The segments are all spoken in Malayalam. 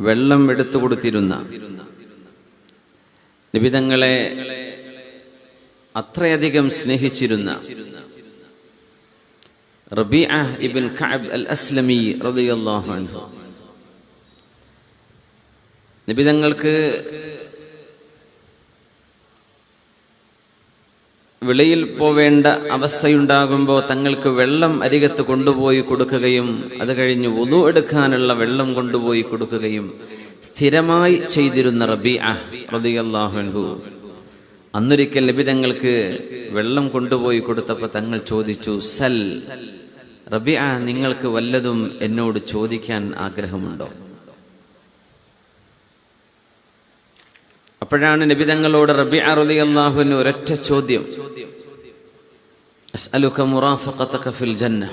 വെള്ളം എടുത്തു കൊടുത്തിരുന്ന, നബി തങ്ങളെ അത്രയധികം സ്നേഹിച്ചിരുന്ന റബീഅ ഇബ്ൻ കഅബ് അൽ അസ്ലമി റളിയല്ലാഹു അൻഹു, നബി തങ്ങൾക്ക് വെളിയിൽ പോവേണ്ട അവസ്ഥയുണ്ടാകുമ്പോൾ തങ്ങൾക്ക് വെള്ളം അരികത്ത് കൊണ്ടുപോയി കൊടുക്കുകയും അത് കഴിഞ്ഞ് വുളു എടുക്കാനുള്ള വെള്ളം കൊണ്ടുപോയി കൊടുക്കുകയും സ്ഥിരമായി ചെയ്തിരുന്ന റബീഅ റളിയല്ലാഹു അൻഹു, അന്നൊരിക്കൽ നബി തങ്ങൾക്ക് വെള്ളം കൊണ്ടുപോയി കൊടുത്തപ്പോൾ തങ്ങൾ ചോദിച്ചു, സൽ റബീഅ, നിങ്ങൾക്ക് വല്ലതും എന്നോട് ചോദിക്കാൻ ആഗ്രഹമുണ്ടോ? അപ്പോഴാണ് നബി തങ്ങളോട് റബീഅ റളിയല്ലാഹു അൻഹു ഒരൊറ്റ ചോദ്യം, അസ്അലുക മുറാഫഖതക ഫിൽ ജന്ന,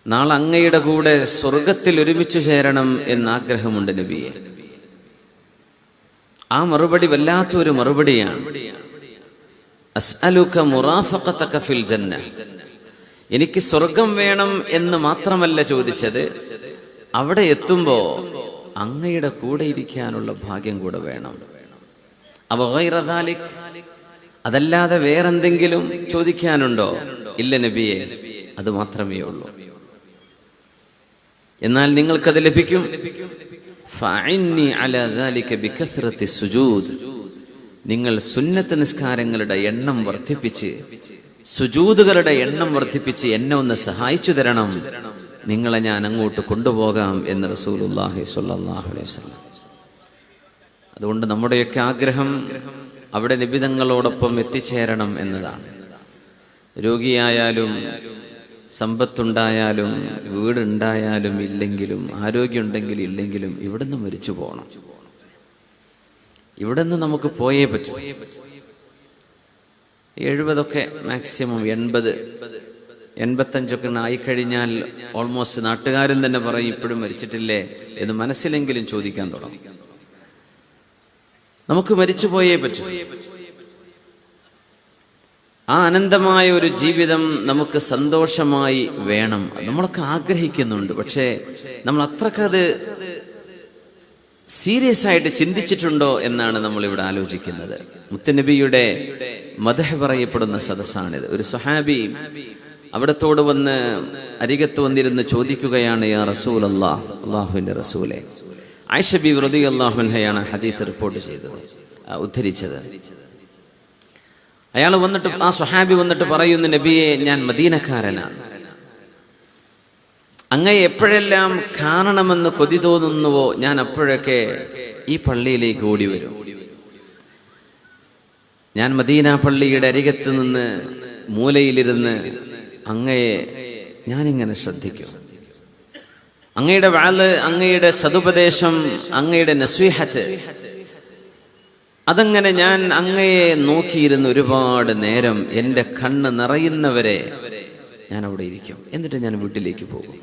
നാളെ അങ്ങയുടെ കൂടെ സ്വർഗത്തിൽ ഒരുമിച്ച് ചേരണം എന്ന ആഗ്രഹമുണ്ട് നബിയെ. ആ മറുപടി വല്ലാത്തൊരു മറുപടിയാണ്. അസ്അലുക മുറാഫഖതക ഫിൽ ജന്ന, എനിക്ക് സ്വർഗം വേണം എന്ന് മാത്രമല്ല ചോദിച്ചത്, അവിടെ എത്തുമ്പോ അങ്ങയുടെ കൂടെ ഇരിക്കാനുള്ള ഭാഗ്യം കൂടെ വേണം. അവ ഗൈറ ദാലിക്, അതല്ലാതെ വേറെന്തെങ്കിലും ചോദിക്കാനുണ്ടോ? ഇല്ല നബിയെ, അത് മാത്രമേ ഉള്ളൂ. എന്നാൽ നിങ്ങൾക്കത് ലഭിക്കും. ഫഅഇന്നി അലാ ദാലിക ബികസ്റത്തി സുജൂദ്, നിങ്ങൾ സുന്നത്ത് നിസ്കാരങ്ങളുടെ എണ്ണം വർദ്ധിപ്പിച്ച്, സുജൂദുകളുടെ എണ്ണം വർദ്ധിപ്പിച്ച് എന്നെ ഒന്ന് സഹായിച്ചു തരണം, നിങ്ങളെ ഞാൻ അങ്ങോട്ട് കൊണ്ടുപോകാം എന്ന് റസൂലുള്ളാഹി സ്വല്ലല്ലാഹു അലൈഹി വസല്ലം. അതുകൊണ്ട് നമ്മുടെയൊക്കെ ആഗ്രഹം അവിടെ നബി തങ്ങളോടൊപ്പം എത്തിച്ചേരണം എന്നതാണ്. രോഗിയായാലും സമ്പത്തുണ്ടായാലും വീടുണ്ടായാലും ഇല്ലെങ്കിലും ആരോഗ്യമുണ്ടെങ്കിലും ഇല്ലെങ്കിലും ഇവിടുന്ന് മരിച്ചു പോകണം. ഇവിടുന്ന് നമുക്ക് പോയേ പറ്റൂ. 70 മാക്സിമം 80, 85 ആയിക്കഴിഞ്ഞാൽ ഓൾമോസ്റ്റ് നാട്ടുകാരും തന്നെ പറയും ഇപ്പോഴും മരിച്ചിട്ടില്ലേ എന്ന് മനസ്സിലെങ്കിലും ചോദിക്കാൻ തുടങ്ങും. നമുക്ക് മരിച്ചു പോയേ പറ്റൂ. ആ അനന്തമായ ഒരു ജീവിതം നമുക്ക് സന്തോഷമായി വേണം. നമ്മളൊക്കെ ആഗ്രഹിക്കുന്നുണ്ട്. പക്ഷേ നമ്മൾ അത്രക്കത് സീരിയസ് ആയിട്ട് ചിന്തിച്ചിട്ടുണ്ടോ എന്നാണ് നമ്മളിവിടെ ആലോചിക്കുന്നത്. മുത്തുനബിയുടെ മദ്ഹ് പറയപ്പെടുന്ന സദസ്സാണിത്. ഒരു സ്വഹാബി അവിടത്തോട് വന്ന് അരികത്ത് വന്നിരുന്ന് ചോദിക്കുകയാണ്, യാ റസൂലല്ലാഹ്, അല്ലാഹുവിന്റെ റസൂലേ. ആയിഷ ബീവി റളിയല്ലാഹു അൻഹയാണ് ഹദീസ് റിപ്പോർട്ട് ചെയ്തത്, ഉദ്ധരിച്ചത്. അയാൾ വന്നിട്ട്, ആ സ്വഹാബി വന്നിട്ട് പറയുന്നു, നബിയെ, ഞാൻ മദീനക്കാരനാണ്. അങ്ങയെ എപ്പോഴെല്ലാം കാണണമെന്ന് കൊതി തോന്നുന്നുവോ ഞാൻ അപ്പോഴൊക്കെ ഈ പള്ളിയിലേക്ക് ഓടി വരും. ഞാൻ മദീന പള്ളിയുടെ അരികത്ത് നിന്ന് മൂലയിലിരുന്ന് അങ്ങയെ ഞാനിങ്ങനെ ശ്രദ്ധിക്കും. അങ്ങയുടെ വാള്, അങ്ങയുടെ സതുപദേശം, അങ്ങയുടെ നസ്വീഹത്ത്, അതങ്ങനെ ഞാൻ അങ്ങയെ നോക്കിയിരുന്ന് ഒരുപാട് നേരം എൻ്റെ കണ്ണ് നിറയുന്നവരെ ഞാൻ അവിടെ ഇരിക്കും. എന്നിട്ട് ഞാൻ വീട്ടിലേക്ക് പോകും.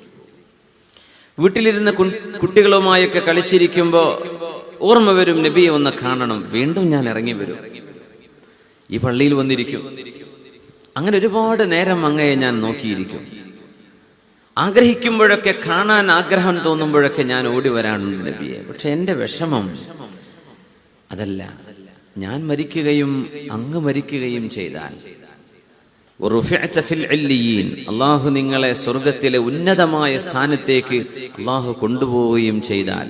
വീട്ടിലിരുന്ന് കുട്ടികളുമായൊക്കെ കളിച്ചിരിക്കുമ്പോൾ ഓർമ്മ വരും, നബിയെ ഒന്ന് കാണണം. വീണ്ടും ഞാൻ ഇറങ്ങി വരും, ഈ പള്ളിയിൽ വന്നിരിക്കും. അങ്ങനെ ഒരുപാട് നേരം അങ്ങയെ ഞാൻ നോക്കിയിരിക്കും. ആഗ്രഹിക്കുമ്പോഴൊക്കെ, കാണാൻ ആഗ്രഹം തോന്നുമ്പോഴൊക്കെ ഞാൻ ഓടി വരാനുണ്ട് നബിയെ. പക്ഷെ എൻ്റെ വിഷമം അതല്ല, ഞാൻ മരിക്കുകയും അങ്ങ് മരിക്കുകയും ചെയ്താൽ, അള്ളാഹു നിങ്ങളെ സ്വർഗത്തിലെ ഉന്നതമായ സ്ഥാനത്തേക്ക് അള്ളാഹു കൊണ്ടുപോവുകയും ചെയ്താൽ,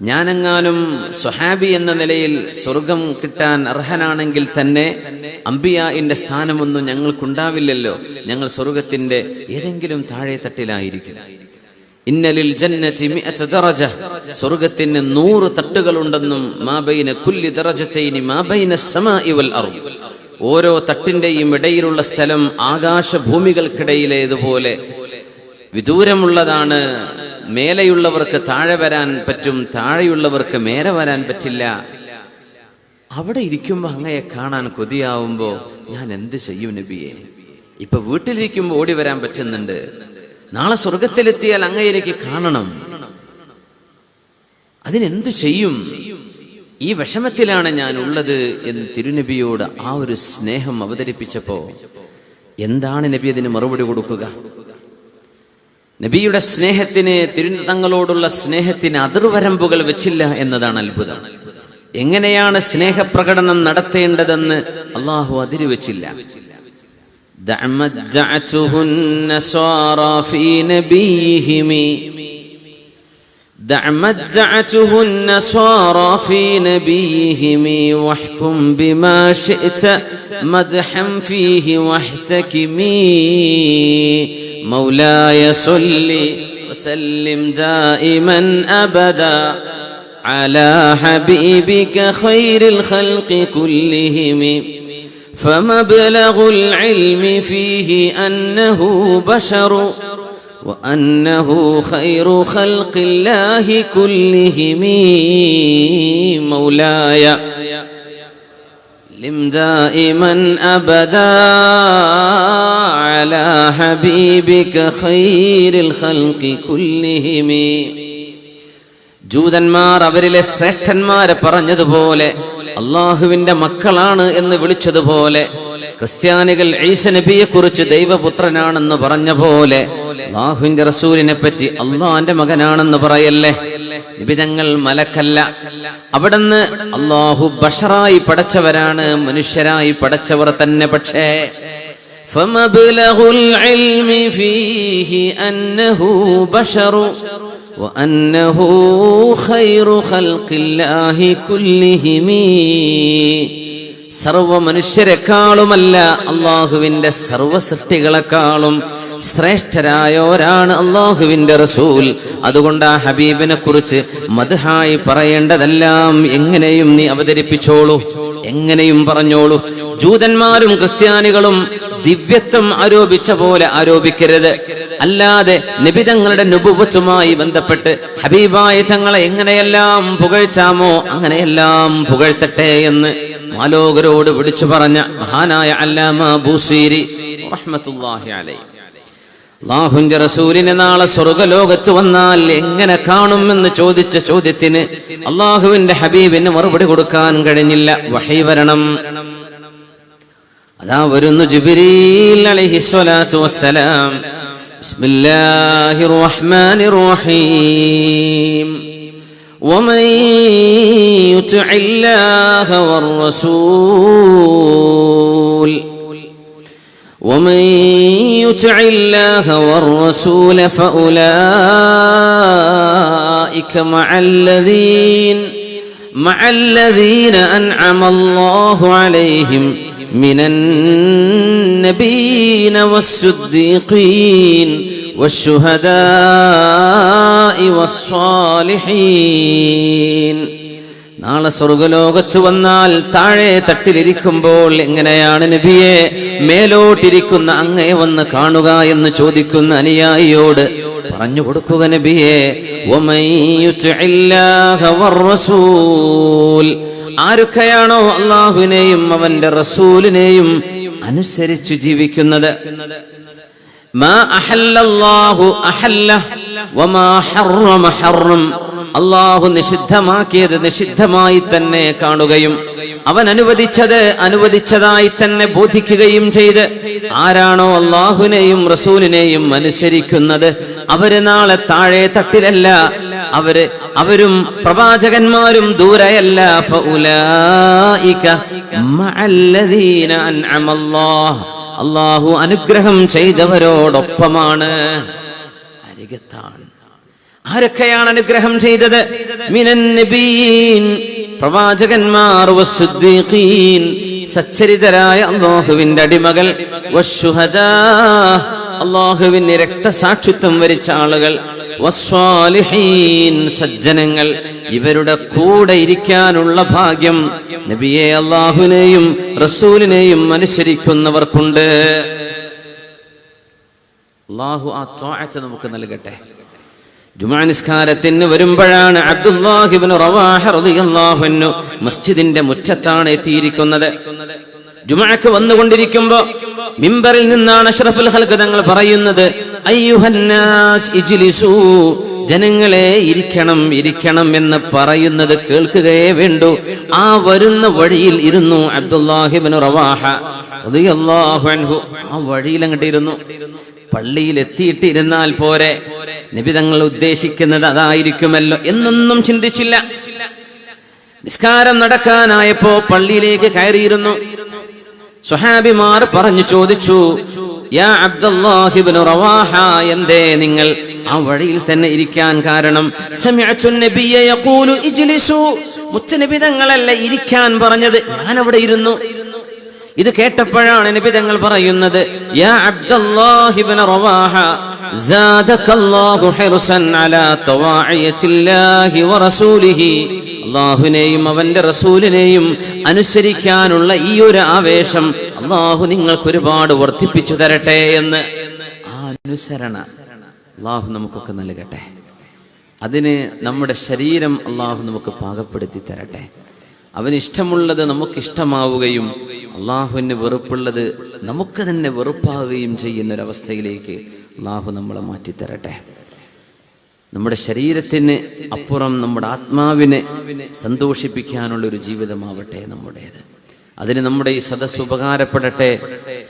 ഞാനെങ്ങാനും സ്വഹാബി എന്ന നിലയിൽ സ്വർഗം കിട്ടാൻ അർഹനാണെങ്കിൽ തന്നെ അംബിയാഇന്റെ സ്ഥാനമൊന്നും ഞങ്ങൾക്കുണ്ടാവില്ലല്ലോ. ഞങ്ങൾ സ്വർഗത്തിന്റെ ഏതെങ്കിലും താഴെ തട്ടിലായിരിക്കും. ഇന്നലിൽ ജന്നതി 100 ദറജ, സ്വർഗത്തിന് 100 തട്ടുകളുണ്ടെന്നും, മാ ബൈന കുല്ലി ദറജതൈനി മാ ബൈന സമാഇ വൽ അർദ്, ഓരോ തട്ടിന്റെയും ഇടയിലുള്ള സ്ഥലം ആകാശഭൂമികൾക്കിടയിലേതുപോലെ വിദൂരമുള്ളതാണ്. മേലെയുള്ളവർക്ക് താഴെ വരാൻ പറ്റും, താഴെയുള്ളവർക്ക് മേലെ വരാൻ പറ്റില്ല. അവിടെ ഇരിക്കുമ്പോൾ അങ്ങയെ കാണാൻ കൊതിയാവുമ്പോ ഞാൻ എന്ത് ചെയ്യും നബിയെ? ഇപ്പൊ വീട്ടിലിരിക്കുമ്പോൾ ഓടി വരാൻ പറ്റുന്നുണ്ട്, നാളെ സ്വർഗത്തിലെത്തിയാൽ അങ്ങയെ എനിക്ക് കാണണം, അതിനെന്ത് ചെയ്യും? ഈ വിഷമത്തിലാണ് ഞാൻ ഉള്ളത് എന്ന് തിരുനബിയോട് ആ ഒരു സ്നേഹം അവതരിപ്പിച്ചപ്പോ എന്താണ് നബി അതിന് മറുപടി കൊടുക്കുക? നബിയുടെ സ്നേഹത്തിന്, തങ്ങളോടുള്ള സ്നേഹത്തിന് അതിർവരമ്പുകൾ വെച്ചില്ല എന്നതാണ് അത്ഭുതം. എങ്ങനെയാണ് സ്നേഹപ്രകടനം നടത്തേണ്ടതെന്ന് അള്ളാഹു അതിര് വെച്ചില്ല. دعمدعته النصارى في نبيهم واحكم بما شئت مدحا فيه واحتكمي مولاي صل وسلم دائما أبدا على حبيبك خير الخلق كلهم فمبلغ العلم فيه أنه بشر وأنه خير خلق الله كلهم مولاي لم دائما أبدا على حبيبك خير الخلق كلهم. ജൂതന്മാർ അവരിലെ ശ്രേഷ്ഠന്മാരെ പറഞ്ഞതുപോലെ, അള്ളാഹുവിന്റെ മക്കളാണ് എന്ന് വിളിച്ചതുപോലെ, ക്രിസ്ത്യാനികൾ ഈസ നബിയെ കുറിച്ച് ദൈവപുത്രനാണെന്ന് പറഞ്ഞ പോലെ, അള്ളാഹുവിന്റെ റസൂലിനെ പറ്റി അള്ളാന്റെ മകനാണെന്ന് പറയല്ലേ. നിബിതങ്ങൾ മലക്കല്ല, അവിടുന്ന് അള്ളാഹു ബഷറായി പടച്ചവരാണ്, മനുഷ്യരായി പടച്ചവർ തന്നെ. പക്ഷേ ഫമബ്ലഗുൽ ഇൽമി ഫീഹി അന്നഹു ബശറു വഅന്നഹു ഖൈറു ഖൽഖില്ലാഹി കുല്ലിഹിം. സർവ മനുഷ്യരെക്കാളുമല്ല, അള്ളാഹുവിന്റെ സർവ സൃഷ്ടികളെക്കാളും ശ്രേഷ്ഠരായോരാണ് അള്ളാഹുവിന്റെ റസൂൽ. അതുകൊണ്ട് ആ ഹബീബിനെ കുറിച്ച് മദ്ഹായി പറയേണ്ടതെല്ലാം എങ്ങനെയും നീ അവതരിപ്പിച്ചോളൂ, എങ്ങനെയും പറഞ്ഞോളൂ. ജൂതന്മാരും ക്രിസ്ത്യാനികളും ദിവ്യത്വം ആരോപിച്ച പോലെ ആരോപിക്കരുത്. അല്ലാതെ നബിതങ്ങളുടെ നുബുവത്തുമായി ബന്ധപ്പെട്ട് ഹബീബായ തങ്ങളെ എങ്ങനെയെല്ലാം പുകഴ്ത്താമോ അങ്ങനെയെല്ലാം പുകഴ്ത്തട്ടെ എന്ന് മാലോകരോട് വിളിച്ചു പറഞ്ഞ മഹാനായ അല്ലാമ ബൂസീരി റഹ്മത്തുള്ളാഹി അലൈഹി, അല്ലാഹുവിന്റെ റസൂലിനെ നാളെ സ്വർഗ്ഗലോകത്ത് വന്നാൽ എങ്ങനെ കാണുമെന്ന് ചോദിച്ച ചോദ്യത്തിന് അല്ലാഹുവിന്റെ ഹബീബിന് മറുപടി കൊടുക്കാൻ കഴിഞ്ഞില്ല. വഹി വരണം. അതാ വരുന്നു ജിബ്രീൽ അലൈഹിസ്സലാത്തു വസ്സലാം. ബിസ്മില്ലാഹിർ റഹ്മാനിർ റഹീം. ومن يطع الله والرسول فأولئك مع الذين أنعم الله عليهم من النبيين والصديقين والشهداء والصالحين. നാളെ സ്വർഗ്ഗലോകത്ത് വന്നാൽ താഴെ തട്ടിലിരിക്കുമ്പോൾ എങ്ങനെയാണ് നബിയെ മേലോട്ടിരിക്കുന്ന അങ്ങയെ വന്ന് കാണുക എന്ന് ചോദിക്കുന്ന അനുയായിയോട് പറഞ്ഞു കൊടുക്കുക, നബിയെ ആരൊക്കെയാണോ അള്ളാഹുവിനെയും അവന്റെ റസൂലിനെയും അനുസരിച്ച് ജീവിക്കുന്നത്, അള്ളാഹു നിഷിദ്ധമാക്കിയത് നിഷിദ്ധമായി തന്നെ കാണുകയും അവൻ അനുവദിച്ചത് അനുവദിച്ചതായി തന്നെ ബോധിക്കുകയും ചെയ്ത് ആരാണോ അള്ളാഹുവിനെയും റസൂലിനെയും അനുസരിക്കുന്നത് അവര് നാളെ താഴെ തട്ടിലല്ല, അവരും പ്രവാചകന്മാരും ദൂരെയല്ല. ഫഉലൈക മഅല്ലദീന അൻഅമല്ലാഹ്, അള്ളാഹു അനുഗ്രഹം ചെയ്തവരോടൊപ്പമാണ്, അരികത്താണ്. ആരൊക്കെയാണ് അനുഗ്രഹം ചെയ്തത്? മിനൻ നബിയീൻ, പ്രവാചകന്മാർ, വസ്സുദ്ദീഖീൻ, സച്ചരിതരായ അല്ലാഹുവിന്റെ അടിമകൾ, വശുഹദാ, അല്ലാഹുവിന് രക്തസാക്ഷിത്വം വരിച്ച ആളുകൾ, വസ്സാലിഹീൻ, സജ്ജനങ്ങൾ. ഇവരുടെ കൂടെ ഇരിക്കാനുള്ള ഭാഗ്യം നബിയെ അല്ലാഹുവിനെയും റസൂലിനെയും അനുസരിക്കുന്നവർക്കുണ്ട്. അല്ലാഹു ആ ത്വാഅത്ത് നമുക്ക് നൽകട്ടെ. ജുമുഅ നിസ്കാരത്തിന് വരുമ്പോഴാണ് അബ്ദുല്ലാഹി ഇബ്നു റവാഹ റളിയല്ലാഹു അൻഹു മസ്ജിദിന്റെ മുറ്റത്താണ് എത്തിയിരിക്കുന്നത്. ജുമുഅക്ക് വന്നുകൊണ്ടിരിക്കുമ്പോൾ മിമ്പറിൽ നിന്നാണ് അഷ്റഫുൽ ഖൽഖ് തങ്ങൾ പറയുന്നത്, അയ്യുഹന്നാസ് ഇജ്ലിസൂ, ജനങ്ങളെ ഇരിക്കണം ഇരിക്കണം എന്ന് പറയുന്നത് കേൾക്കുകയേ വേണ്ടൂ. ആ വരുന്ന വഴിയിൽ ഇരുന്നു അബ്ദുല്ലാഹി ഇബ്നു റവാഹ റളിയല്ലാഹു അൻഹു. ആ വഴിയിൽ അങ്ങോട്ട് ഇരുന്നു. പള്ളിയിൽ എത്തിയിട്ടിരുന്നാൽ പോരെ, നബി തങ്ങൾ ഉദ്ദേശിക്കുന്നത് അതായിരിക്കുമല്ലോ എന്നൊന്നും ചിന്തിച്ചില്ല. നിസ്കാരം നടക്കാനായപ്പോ പള്ളിയിലേക്ക് കയറിയിരുന്നു. സ്വഹാബിമാർ പറഞ്ഞു ചോദിച്ചു, യാ അബ്ദുല്ലാഹി ഇബ്നു റവാഹ, എന്തേ നിങ്ങൾ ആ വഴിയിൽ തന്നെ ഇരിക്കാൻ കാരണം? സമിഅതു നബിയ യഖൂലു ഇജ്ലിസു, മുത്തനബി തങ്ങളല്ല ഇരിക്കാൻ പറഞ്ഞത്, ഞാൻ അവിടെ ഇരുന്നു. ഇത് കേട്ടപ്പോഴാണ് നബി തങ്ങൾ പറയുന്നത്, യാ അബ്ദുല്ലാഹി ഇബ്നു റവാഹ, സാദകല്ലാഹു ഹിർസൻ അലാ തവാഇയത്തില്ലാഹി വറസൂലിഹി, അല്ലാഹുവിനെയും അവന്റെ റസൂലിനെയും അനുസരിക്കാനുള്ള ഈ ഒരു ആവേശം അല്ലാഹു നിങ്ങൾക്ക് ഒരുപാട് വർദ്ധിപ്പിച്ചു തരട്ടെ എന്ന്. ആ അനുസരണ അല്ലാഹു നമുക്കൊക്കെ നൽകട്ടെ. അതിന് നമ്മുടെ ശരീരം അല്ലാഹു നമുക്ക് പാകപ്പെടുത്തി തരട്ടെ. അവനിഷ്ടമുള്ളത് നമുക്കിഷ്ടമാവുകയും അള്ളാഹുവിന് വെറുപ്പുള്ളത് നമുക്ക് തന്നെ വെറുപ്പാവുകയും ചെയ്യുന്നൊരവസ്ഥയിലേക്ക് അള്ളാഹു നമ്മളെ മാറ്റിത്തരട്ടെ. നമ്മുടെ ശരീരത്തിന് അപ്പുറം നമ്മുടെ ആത്മാവിനെ സന്തോഷിപ്പിക്കാനുള്ളൊരു ജീവിതമാവട്ടെ നമ്മുടേത്. അതിന് നമ്മുടെ ഈ സദസ്സ് ഉപകാരപ്പെടട്ടെ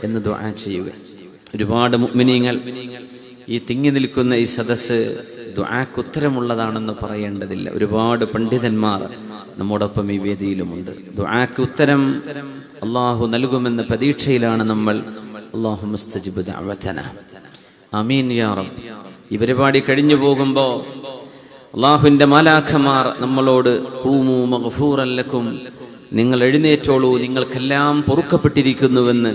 എന്ന് ദുആ ചെയ്യുക. ഒരുപാട് മുഅ്മിനീങ്ങൾ ഈ തിങ്ങി നിൽക്കുന്ന ഈ സദസ്സ് ദുആക്ക് ഉത്തരമുള്ളതാണെന്ന് പറയേണ്ടതില്ല. ഒരുപാട് പണ്ഡിതന്മാർ നമ്മോടൊപ്പം ഈ വേദിയിലുമുണ്ട്. ദുആക്ക് ഉത്തരം അള്ളാഹു നൽകുമെന്ന പ്രതീക്ഷയിലാണ് നമ്മൾ. അല്ലാഹുമ്മ സ്തജിബ് ദഅവതന, ആമീൻ യാ റബ്ബ്. ഈ പരിപാടി കഴിഞ്ഞു പോകുമ്പോൾ അള്ളാഹുവിൻ്റെ മാലാഖമാർ നമ്മളോട് ഖൂമൂ മഗ്ഫൂറൻ ലക്കും, നിങ്ങൾ എഴുന്നേറ്റോളൂ, നിങ്ങൾക്കെല്ലാം പൊറുക്കപ്പെട്ടിരിക്കുന്നുവെന്ന്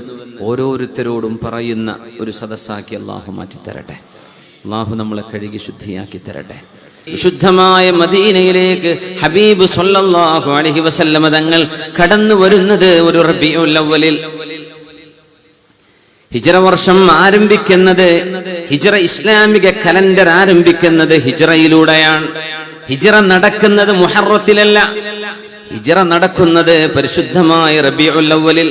ഓരോരുത്തരോടും പറയുന്ന ഒരു സദസ്സാക്കി അള്ളാഹു മാറ്റിത്തരട്ടെ. അള്ളാഹു നമ്മളെ കഴുകി ശുദ്ധിയാക്കി തരട്ടെ. വിശുദ്ധമായ മദീനയിലേക്ക് ഹബീബ് സ്വല്ലല്ലാഹു അലൈഹി വസല്ലമ തങ്ങൾ കടന്നു വരുന്നത് ഒരു റബീഉൽ അവ്വലിൽ. ഹിജ്റ വർഷം ആരംഭിക്കുന്നത്, ഹിജ്റ ഇസ്ലാമിക കലണ്ടർ ആരംഭിക്കുന്നത് ഹിജ്റയിലൂടെയാണ്. ഹിജ്റ നടക്കുന്നത് മുഹറത്തിലല്ല, ഹിജ്റ നടക്കുന്നത് പരിശുദ്ധമായ റബീഉൽ അവ്വലിൽ.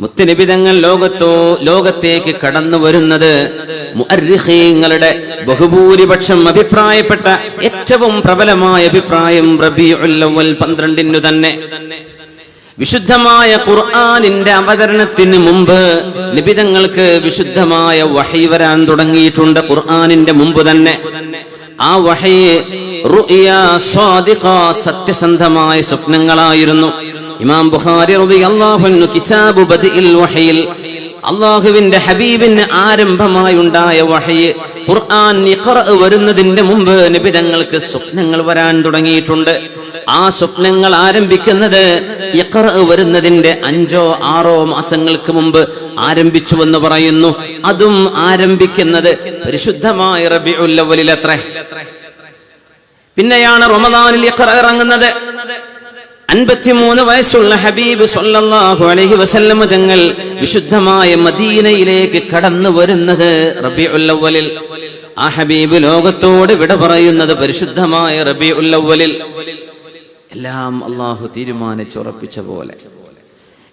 മുത്തുനബി തങ്ങൾ ലോകത്തേക്ക് കടന്നു വരുന്നത് മുഅർരിഖീങ്ങളുടെ ബഹുഭൂരിപക്ഷം അഭിപ്രായപ്പെട്ട ഏറ്റവും പ്രബലമായ അഭിപ്രായം റബീഉൽ അവ്വൽ 12 തന്നെ. വിശുദ്ധമായ ഖുർആനിന്റെ അവതരണത്തിന് മുമ്പ് നബി തങ്ങൾക്ക് വിശുദ്ധമായ വഹി വരാൻ തുടങ്ങിയിട്ടുണ്ട്. ഖുർആനിന്റെ മുമ്പ് തന്നെ ആ വഹി റുഅ്യ സ്വാദിഖ, സത്യസന്ധമായ സ്വപ്നങ്ങളായിരുന്നു. ഇമാം ബുഖാരി റളിയല്ലാഹു അൻഹു കിതാബു ബദിഇൽ വഹയിൽ അല്ലാഹുവിന്റെ ഹബീബിന് ആരംഭമായി ഉണ്ടായ വഹി ഖുർആൻ ഇഖ്റ വരുന്നതിന്റെ മുമ്പ് നബി തങ്ങൾക്ക് സ്വപ്നങ്ങൾ വരാൻ തുടങ്ങിയിട്ടുണ്ട്. ആ സ്വപ്നങ്ങൾ ആരംഭിക്കുന്നത് ഇഖ്റ വരുന്നതിന്റെ 5-6 മാസങ്ങൾക്ക് മുമ്പ് ആരംഭിച്ചുവെന്ന് പറയുന്നു. അതും ആരംഭിക്കുന്നത് പരിശുദ്ധമായ റബീഉൽ അവ്വലിൽ അത്രേ. പിന്നെയാണ് റമദാനിൽ ഇഖ്റ ഇറങ്ങുന്നത്. 53 വയസ്സുള്ള ഹബീബ് സ്വല്ലല്ലാഹു അലൈഹി വസല്ലം തങ്ങൾ വിശുദ്ധമായ മദീനയിലേക്ക് കടന്നു വരുന്നത് റബീഉൽ അവ്വലിൽ. ആ ഹബീബ് ലോകത്തോട് വിട പറയുന്നത് പരിശുദ്ധമായ റബീഉൽ അവ്വലിൽ. എല്ലാം അല്ലാഹു തീരുമാനിച്ചുറപ്പിച്ച പോലെ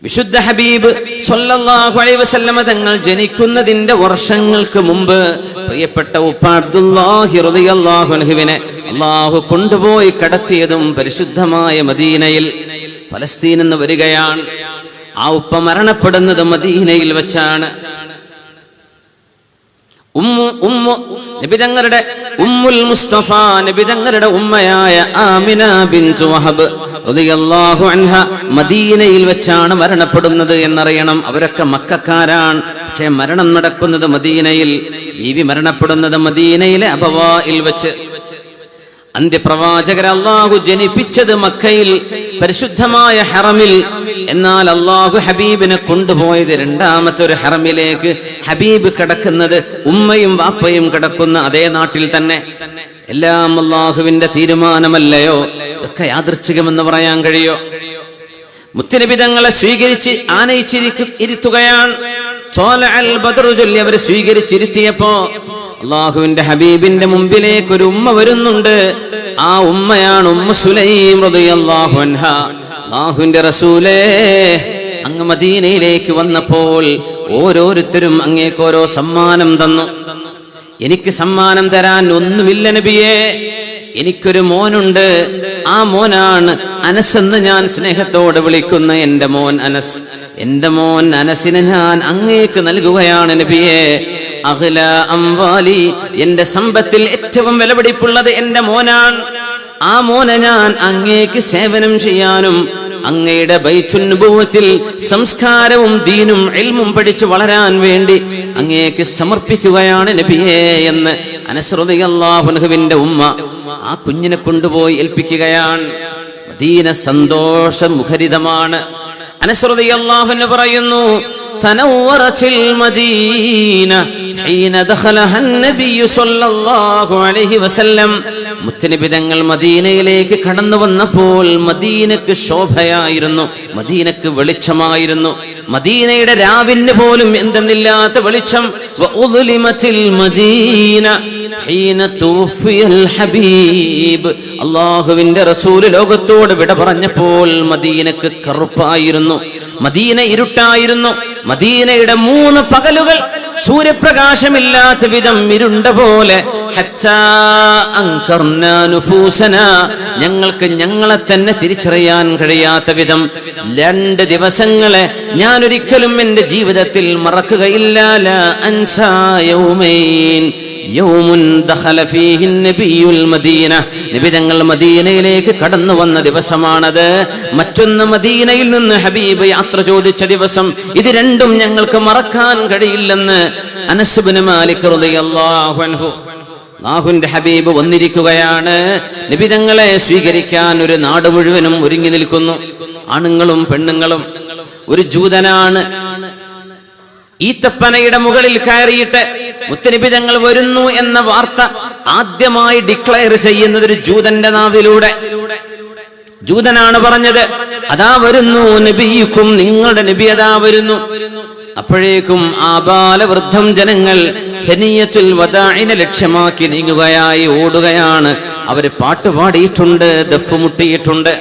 വിശുദ്ധ ഹബീബ് സ്വല്ലല്ലാഹു അലൈഹി വസല്ലം തങ്ങൾ ജനിക്കുന്നതിന്റെ വർഷങ്ങൾക്ക് മുമ്പ് പ്രിയപ്പെട്ട ഉപ്പ അബ്ദുല്ലാഹി റളിയല്ലാഹു അൻഹുവിനെ അല്ലാഹു കൊണ്ടുപോയി കടത്തിയതും പരിശുദ്ധമായ മദീനയിൽ. ഫലസ്തീൻ എന്ന് വരികയാണ്. ആ ഉപ്പ മരണപ്പെടുന്നത് മദീനയിൽ വെച്ചാണ്. നബിതങ്ങളുടെ ഉമ്മുൽ മുസ്തഫ, നബിതങ്ങളുടെ ഉമ്മയായ ആമിന ബിൻത് വഹബ് റളിയല്ലാഹു അൻഹ മദീനയിൽ വെച്ചാണ് മരണപ്പെടുന്നത് എന്നറിയണം. അവരൊക്കെ മക്കക്കാരാണ്, പക്ഷേ മരണം നടക്കുന്നത് മദീനയിൽ. ബീവി മരണപ്പെടുന്നത് മദീനയിലെ അബവായിൽ വെച്ച്. അന്ത്യപ്രവാചകർ അല്ലാഹു ജനിപ്പിച്ചത് മക്കയിൽ പരിശുദ്ധമായ ഹറമിൽ. എന്നാൽ അല്ലാഹു ഹബീബിനെ കൊണ്ടുപോയത് രണ്ടാമത്തെ ഒരു ഹറമിലേക്ക്. ഹബീബ് കിടക്കുന്നത് ഉമ്മയും വാപ്പയും കിടക്കുന്ന അതേ നാട്ടിൽ തന്നെ. എല്ലാം അല്ലാഹുവിന്റെ തീരുമാനമല്ലയോ? ഇതൊക്കെ യാദൃച്ഛികമെന്ന് പറയാൻ കഴിയോ? മുത്തുനബി തങ്ങളെ സ്വീകരിച്ച് ആനയിച്ചിരുത്തുകയാണ്. അവരെ സ്വീകരിച്ചിരുത്തിയപ്പോ അല്ലാഹുവിന്റെ ഹബീബിന്റെ മുമ്പിലേക്ക് ഒരു ഉമ്മ വരുന്നുണ്ട്. ആ ഉമ്മയാണ് ഉമ്മു സുലൈം റളിയല്ലാഹു അൻഹ. അല്ലാഹുവിന്റെ റസൂലേ, അങ്ങ് മദീനയിലേക്ക് വന്നപ്പോൾ ഓരോരുത്തരും അങ്ങേക്ക് ഓരോ സമ്മാനം തന്നു. എനിക്ക് സമ്മാനം തരാൻ ഒന്നുമില്ല നബിയേ. എനിക്കൊരു മോനുണ്ട്. ആ മോനാണ് അനസ് എന്ന് ഞാൻ സ്നേഹത്തോടെ വിളിക്കുന്ന എന്റെ മോൻ അനസ്. എന്റെ മോൻ അനസിനെ ഞാൻ അങ്ങേക്ക് നൽകുകയാണ് നബിയേ. അഗ്ലാ അംവാലി, എന്റെ സമ്പത്തിൽ ഏറ്റവും വിലപിടിപ്പുള്ളത് എന്റെ മോനാണ്. ആ മോനെ ഞാൻ അങ്ങേക്ക് സേവനം ചെയ്യാനും അങ്ങയുടെ ബൈത്തുൻ നുബുവത്തിൽ സംസ്കാരവും ദീനും ഇൽമും പഠിച്ചു വളരാൻ വേണ്ടി അങ്ങേക്ക് സമർപ്പിക്കുകയാണ് നബിയേ എന്ന് അനസ് റളിയല്ലാഹു അൻഹുവിന്റെ ഉമ്മ ആ കുഞ്ഞിനെ കൊണ്ടുപോയി ഏൽപ്പിക്കുകയാണ്. മദീന സന്തോഷമുഖരിതമാണ്. അനസ് റളിയല്ലാഹു അൻഹു പറയുന്നു, തനവ്വറത്തിൽ മദീന ഹീന ദഖലഹ നബിയ്യു സ്വല്ലല്ലാഹു അലൈഹി വസല്ലം. മുത്തനബി തങ്ങൾ മദീനയിലേക്ക് കടന്നു വന്നപ്പോൾ മദീനക്ക് ശോഭയായിരുന്നു, മദീനക്ക് വെളിച്ചമായിരുന്നു. മദീനയുടെ രാവിന് പോലും എന്തെന്നില്ലാത്ത വെളിച്ചം. വഉദ്ലിമത്തിൽ മദീന ഹീന തുഫിയൽ ഹബീബ്. അല്ലാഹുവിന്റെ റസൂൽ ലോകത്തോട് വിട പറഞ്ഞപ്പോൾ മദീനക്ക് കറുപ്പായിരുന്നു, മദീന ഇരുട്ടായിരുന്നു. മദീനയുടെ 3 പകലുകൾ സൂര്യപ്രകാശമില്ലാത്ത വിധം ഇരുണ്ട പോലെ. ഞങ്ങൾക്ക് ഞങ്ങളെ തന്നെ തിരിച്ചറിയാൻ കഴിയാത്ത വിധം 2 ദിവസങ്ങളെ ഞാൻ ഒരിക്കലും എന്റെ ജീവിതത്തിൽ മറക്കുകയില്ല. ലാ അൻസാ യൗമൈൻ യൗമുൻ ദഖല ഫീഹി നബിയുൽ മദീന. നബി തങ്ങൾ മദീനയിലേക്ക് കടന്നു വന്ന ദിവസമാണത്. മറ്റൊന്ന് മദീനയിൽ നിന്ന് ഹബീബ് യാത്ര ചോദിച്ച ദിവസം. ഇത് രണ്ടും ഞങ്ങൾക്ക് മറക്കാൻ കഴിയില്ലെന്ന് അനസ് ഇബ്നു മാലിക് റളിയല്ലാഹു അൻഹു. അല്ലാഹുവിന്റെ ഹബീബ് വന്നിരിക്കുകയാണ്. നബി തങ്ങളെ സ്വീകരിക്കാൻ ഒരു നാട് മുഴുവനും ഒരുങ്ങി നിൽക്കുന്നു, ആണുങ്ങളും പെണ്ണുങ്ങളും. ഒരു ജൂതനാണ് ഈത്തപ്പനയുടെ മുകളിൽ കയറിയിട്ട് മുത്തനബി തങ്ങൾ വരുന്നു എന്ന വാർത്ത ആദ്യമായി ഡിക്ലെയർ ചെയ്യുന്നത് ഒരു ജൂതന്റെ നാവിലൂടെ. ജൂതനാണ് പറഞ്ഞത്, അതാ വരുന്നു നബിയുക്കും, നിങ്ങളുടെ നബി അതാ വരുന്നു. അപ്പോഴേക്കും ആബാലവൃദ്ധം ജനങ്ങൾ ഹനിയത്തുൽ വദാഇനെ ലക്ഷ്യമാക്കി നീങ്ങുകയായി, ഓടുകയാണ്. അവര് പാട്ട് പാടിയിട്ടുണ്ട്, ദഫ് മുട്ടിയിട്ടുണ്ട്.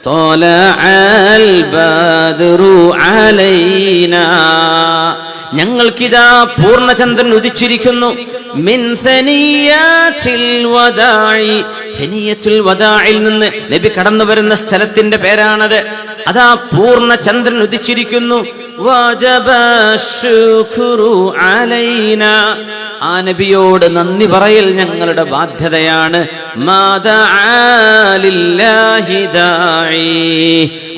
ത്വലഅൽ ബദ്റു അലൈനാ, ഞങ്ങൾക്കിതാ പൂർണ്ണചന്ദ്രൻ ഉദിച്ചിരിക്കുന്നു. മിൻ സനിയാത്തിൽ വദാഇ, സനിയത്തുൽ വദാഇൽ നിന്ന് നബി കടന്നു വരുന്ന സ്ഥലത്തിന്റെ പേരാണത്. അതാ പൂർണ്ണചന്ദ്രൻ ഉദിച്ചിരിക്കുന്നു. വജബ ശുക്രു അലൈനാ, ആ നബിയോട് നന്ദി പറയൽ ഞങ്ങളുടെ ബാധ്യതയാണ്.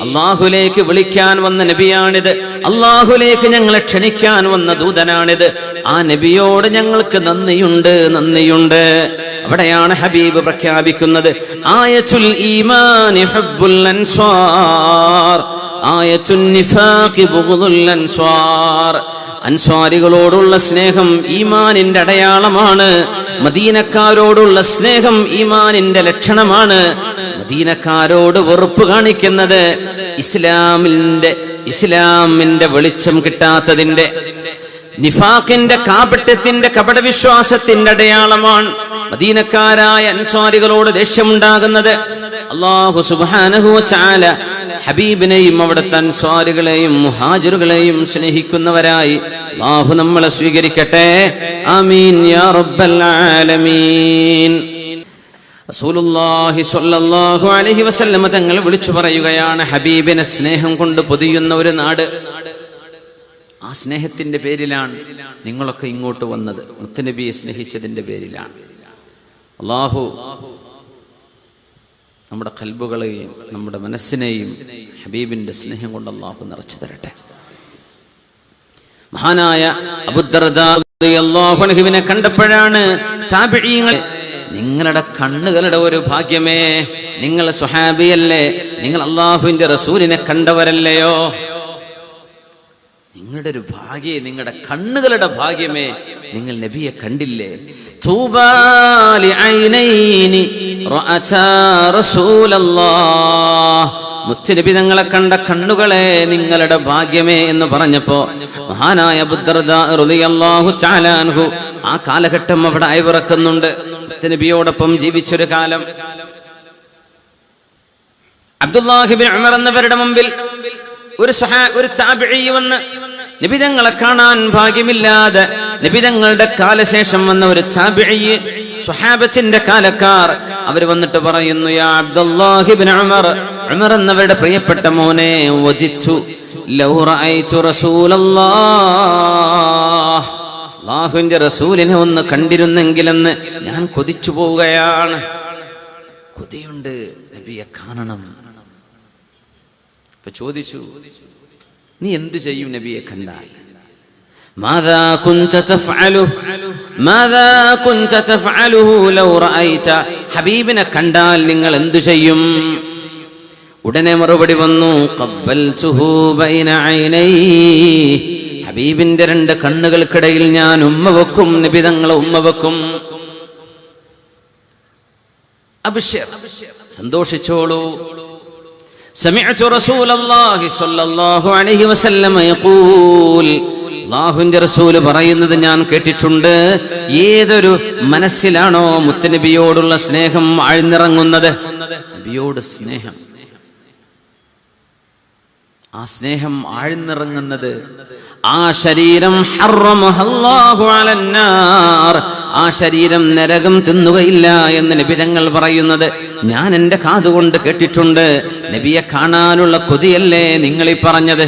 അല്ലാഹുലേക്ക് വിളിക്കാൻ വന്ന നബിയാണിത്, അല്ലാഹുലേക്ക് ഞങ്ങളെ ക്ഷണിക്കാൻ വന്ന ദൂതനാണിത്. ആ നബിയോട് ഞങ്ങൾക്ക് നന്ദിയുണ്ട്, നന്ദിയുണ്ട്. അവിടെയാണ് ഹബീബ് പ്രഖ്യാപിക്കുന്നത്, ആയത്തുൽ ഈമാനി ഹുബ്ബുൽ അൻസ്വാർ, ആയത്തുൻ നിഫാഖി ബുഗ്ദുൽ അൻസ്വാർ. അൻസ്വാരികളോടുള്ള സ്നേഹം ഈമാനിന്റെ അടയാളമാണ്. മദീനക്കാരോടുള്ള സ്നേഹം ഈമാനിന്റെ ലക്ഷണമാണ്. മദീനക്കാരോട് വെറുപ്പ് കാണിക്കുന്നത് ഇസ്ലാമിന്റെ വെളിച്ചം കിട്ടാത്തതിന്റെ, നിഫാഖിന്റെ കാപട്യത്തിന്റെ കപടവിശ്വാസത്തിന്റെ അടയാളമാണ്. മദീനക്കാരായ അൻസ്വാരികളോട് ദേഷ്യമുണ്ടാകുന്നത്. അല്ലാഹു സുബ്ഹാനഹു വ തആല ഹബീബിനെയും അവിടുത്തെ അൻസ്വാരികളെയും മുഹാജിറുകളെയും സ്നേഹിക്കുന്നവരായി അല്ലാഹു നമ്മളെ സ്വീകരിക്കട്ടെ. ആമീൻ യാ റബ്ബൽ ആലമീൻ. റസൂലുള്ളാഹി സ്വല്ലല്ലാഹു അലൈഹി വസല്ലം തങ്ങൾ വിളിച്ചു പറയുകയാണ്, ഹബീബിനെ സ്നേഹം കൊണ്ട് പൊതിയുന്ന ഒരു നാട്. ആ സ്നേഹത്തിന്റെ പേരിലാണ് നിങ്ങളൊക്കെ ഇങ്ങോട്ട് വന്നത്, മുത്തുനബിയെ സ്നേഹിച്ചതിന്റെ പേരിലാണ്. അല്ലാഹു നമ്മുടെ ഖൽബുകളെയും നമ്മുടെ മനസ്സിനെയും ഹബീബിന്റെ സ്നേഹം കൊണ്ട് അല്ലാഹു നിറച്ചു തരട്ടെ. മഹാനായ അബൂദർദാ റളിയല്ലാഹു അൻഹുവിനെ കണ്ടപ്പോഴാണ് താബിഈങ്ങൾ, നിങ്ങളുടെ കണ്ണുകളുടെ ഒരു ഭാഗ്യമേ, നിങ്ങൾ സ്വഹാബിയല്ലേ, നിങ്ങൾ അല്ലാഹുവിന്റെ റസൂലിനെ കണ്ടവരല്ലയോ, നിങ്ങളുടെ ഒരു ഭാഗ്യേ, നിങ്ങളുടെ കണ്ണുകളുടെ ഭാഗ്യമേ, നിങ്ങൾ നബിയെ കണ്ടില്ലേ. തൂബാ ലിഐനൈനി റഅതാ റസൂലല്ലാഹ്, മുത്തുനബി തങ്ങളെ കണ്ട കണ്ണുകളെ നിങ്ങളുടെ ഭാഗ്യമേ എന്ന് പറഞ്ഞപ്പോ മഹാനായ അബൂദർദാ റളിയല്ലാഹു തആല അൻഹു ആ കാലഘട്ടം അവിടെ അയവിറക്കുന്നുണ്ട്. മുത്തുനബിയോടൊപ്പം ജീവിച്ചൊരു കാലം. അബ്ദുല്ലാഹി ഇബ്നു ഉമർ എന്നവരുടെ മുമ്പിൽ ഒരു താബിഈ വന്ന്, നബിതങ്ങളെ കാണാൻ ഭാഗ്യമില്ലാതെ നബിതങ്ങളുടെ കാലശേഷം വന്ന ഒരു താബിഈ, സ്വഹാബത്തിന്റെ കാലക്കാർ, അവർ വന്നിട്ട് പറയുന്നു, യാ അബ്ദുല്ലാഹി ഇബ്നു ഉമർ, ഉമർ എന്നവരുടെ പ്രിയപ്പെട്ട മോനെ, വദിത്തു ലൗ റഅയ്തു റസൂലല്ലാഹ്, അല്ലാഹുവിന്റെ റസൂലിനെ ഒന്ന് കണ്ടിരുന്നെങ്കിലെന്ന് ഞാൻ കൊതിച്ചു പോവുകയാണ്. കൊതിയുണ്ട്, നബിയെ കാണണം. ഇപ്പൊ ചോദിച്ചു, നീ എന്ത് ചെയ്യും നബിയെ കണ്ടാൽ? മാദാ കുൻത തഫഅലു മാദാ കുൻത തഫഅലുഹു ലൗ റഅയ്ത, ഹബീബിനെ കണ്ടാൽ നിങ്ങൾ എന്തു ചെയ്യും? ഉടനെ മറുപടി വന്നു, ഖബ്ബൽതുഹു ബൈന ഐനൈഹി, ഹബീബിന്റെ രണ്ട് കണ്ണുകൾക്കിടയിൽ ഞാൻ ഉമ്മ വെക്കും, നബി തങ്ങളെ ഉമ്മ വെക്കും. അബ്ശിർ, സന്തോഷിച്ചോളൂ. സമിഅതു റസൂലല്ലാഹി സ്വല്ലല്ലാഹു അലൈഹി വസല്ലം യഖൂൽ, അല്ലാഹുവിന്റെ റസൂൽ പറയുന്നത് ഞാൻ കേട്ടിട്ടുണ്ട്. ഏതൊരു മനസ്സിലാണോ മുത്തുനബിയോടുള്ള സ്നേഹം ആഴ്ന്നിറങ്ങുന്നത്, നബിയോട് സ്നേഹം, ആ സ്നേഹം ആഴ്ന്നിറങ്ങുന്നത്, ആ ശരീരം ഹറമഹല്ലാഹു അലന്നാർ, ആ ശരീരം നരകം തിന്നുകയില്ല എന്ന് നബി തങ്ങൾ പറയുന്നത് ഞാൻ എൻ്റെ കാതുകൊണ്ട് കേട്ടിട്ടുണ്ട്. നബിയെ കാണാനുള്ള കൊതിയല്ലേ നിങ്ങളീ പറഞ്ഞത്?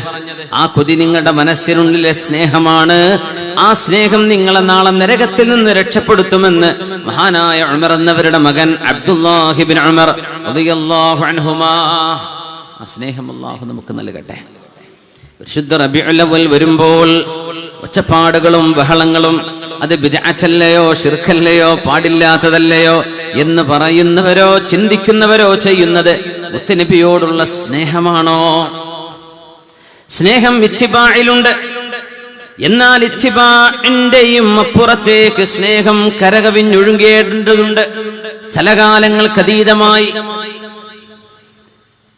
ആ കൊതി നിങ്ങളുടെ മനസ്സിനുള്ളിലെ സ്നേഹമാണ്. ആ സ്നേഹം നിങ്ങളെ നാളെ നരകത്തിൽ നിന്ന് രക്ഷപ്പെടുത്തുമെന്ന് മഹാനായ ഉമർ എന്നവരുടെ മകൻ അബ്ദുല്ലാഹി ഇബ്നു ഉമർ റളിയല്ലാഹു അൻഹുമാ. ആ സ്നേഹം അല്ലാഹു നമുക്ക് നൽകട്ടെ. പരിശുദ്ധ റബീഉൽ അവ്വൽ വരുമ്പോൾ ഒച്ചപ്പാടുകളും ബഹളങ്ങളും അത് ബിദ്അത്തല്ലയോ ശിർക്കല്ലയോ പാടില്ലാത്തതല്ലയോ എന്ന് പറയുന്നവരോ ചിന്തിക്കുന്നവരോ ചെയ്യുന്നത് മുത്തുനബിയോടുള്ള സ്നേഹമാണോ? സ്നേഹം ഇത്തിബാഇലുണ്ട്. എന്നാൽ ഇത്തിബാഇന്റെയും അപ്പുറത്തേക്ക് സ്നേഹം കരകവിഞ്ഞൊഴുകേണ്ടതുണ്ട്. സ്ഥലകാലങ്ങൾക്കതീതമായി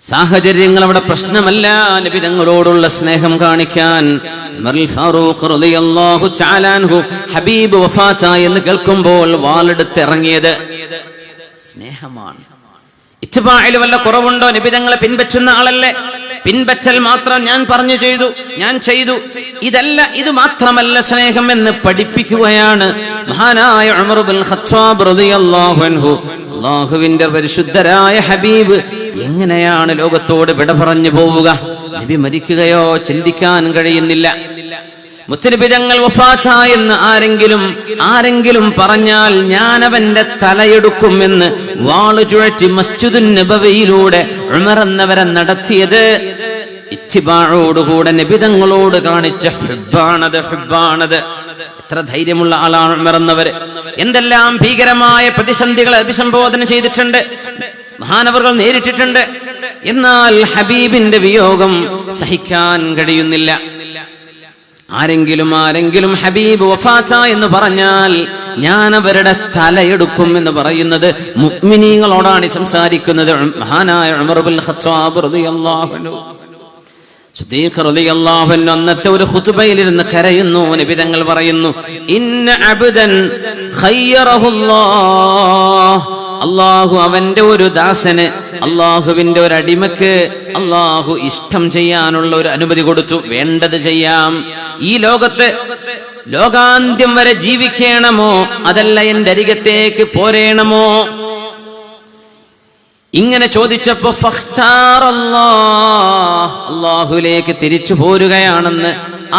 സാഹചര്യങ്ങൾ അവിടെ പ്രശ്നമല്ല. നബി തങ്ങളോടുള്ള സ്നേഹം കാണിക്കാൻ ഉമറുൽ ഫാറൂഖ് റളിയല്ലാഹു തആല അൻഹു ഹബീബ് വഫാത്തായി എന്ന് കേൾക്കുമ്പോൾ വാളെടുത്തിറങ്ങിയത് സ്നേഹമാണ്. ഇത്തിബാഇൽ വല്ല കുറവുണ്ടോ? നബി തങ്ങളെ പിൻപറ്റുന്ന ആളല്ലേ? പിൻപറ്റൽ മാത്രം ഞാൻ ചെയ്തു ഇതല്ല, ഇത് മാത്രമല്ല സ്നേഹം എന്ന് പഠിപ്പിക്കുകയാണ് മഹാനായ ഉമർ ഇബ്നുൽ ഖത്താബ് റളിയല്ലാഹു അൻഹു. അല്ലാഹുവിന്റെ പരിശുദ്ധരായ ഹബീബ് എങ്ങനെയാണ് ലോകത്തോട് വിട പറഞ്ഞു പോവുക? നബി മരിക്കുകയോ ചിന്തിക്കാൻ കഴിയുന്നില്ല. മുത്തുനബി തങ്ങൾ വഫാത്തായെന്ന് ആരെങ്കിലും പറഞ്ഞാൽ ഞാൻ അവന്റെ തലയെടുക്കുമെന്ന് വാള് ചുഴറ്റി മസ്ജിദുൻ നബവിയിലൂടെ ഉമർ എന്നവരെ നടത്തിയത് ഇത്തിബാഅോടുകൂടെ നബി തങ്ങളോട് കാണിച്ച ഹുബ്ബാണത്. എത്ര ധൈര്യമുള്ള ആളാണ് ഉമർ എന്നവര്. എന്തെല്ലാം ഭീകരമായ പ്രതിസന്ധികളെ അഭിസംബോധന ചെയ്തിട്ടുണ്ട്, മഹാനവറുകൾ നേരിട്ടിട്ടുണ്ട്. എന്നാൽ ഹബീബിന്റെ വിയോഗം സഹിക്കാൻ കഴിയുന്നില്ല. ആരെങ്കിലും ഹബീബ് വഫാത്ത എന്ന് പറഞ്ഞാൽ ഞാൻ അവരുടെ തലയെടുക്കും എന്ന് പറയുന്നത് മുഅ്മിനീങ്ങളോടാണ് സംസാരിക്കുന്നത്. മഹാനായ ഉമർ ഇബ്നുൽ ഖത്താബ് റളിയല്ലാഹു അൻഹു, സിദ്ദീഖ് റളിയല്ലാഹു അൻഹു അന്നത്തെ ഒരു ഖുതുബയിൽ ഇരുന്ന് കരയുന്നു. നബി തങ്ങൾ പറയുന്നു, ഇന്ന അബ്ദൻ ഖയ്യറഹുല്ലാഹ്, അല്ലാഹു അവന്റെ ഒരു ദാസന്, അല്ലാഹുവിന്റെ ഒരു അടിമക്ക് അല്ലാഹു ഇഷ്ടം ചെയ്യാനുള്ള ഒരു അനുമതി കൊടുത്തു. വേണ്ടത് ചെയ്യാം. ഈ ലോകത്ത് ലോകാന്ത്യം വരെ ജീവിക്കണമോ അതല്ല എന്റെ അരികത്തേക്ക് പോരേണമോ? ഇങ്ങനെ ചോദിച്ചപ്പോ അല്ലാഹുവിലേക്ക് തിരിച്ചു പോരുകയാണെന്ന്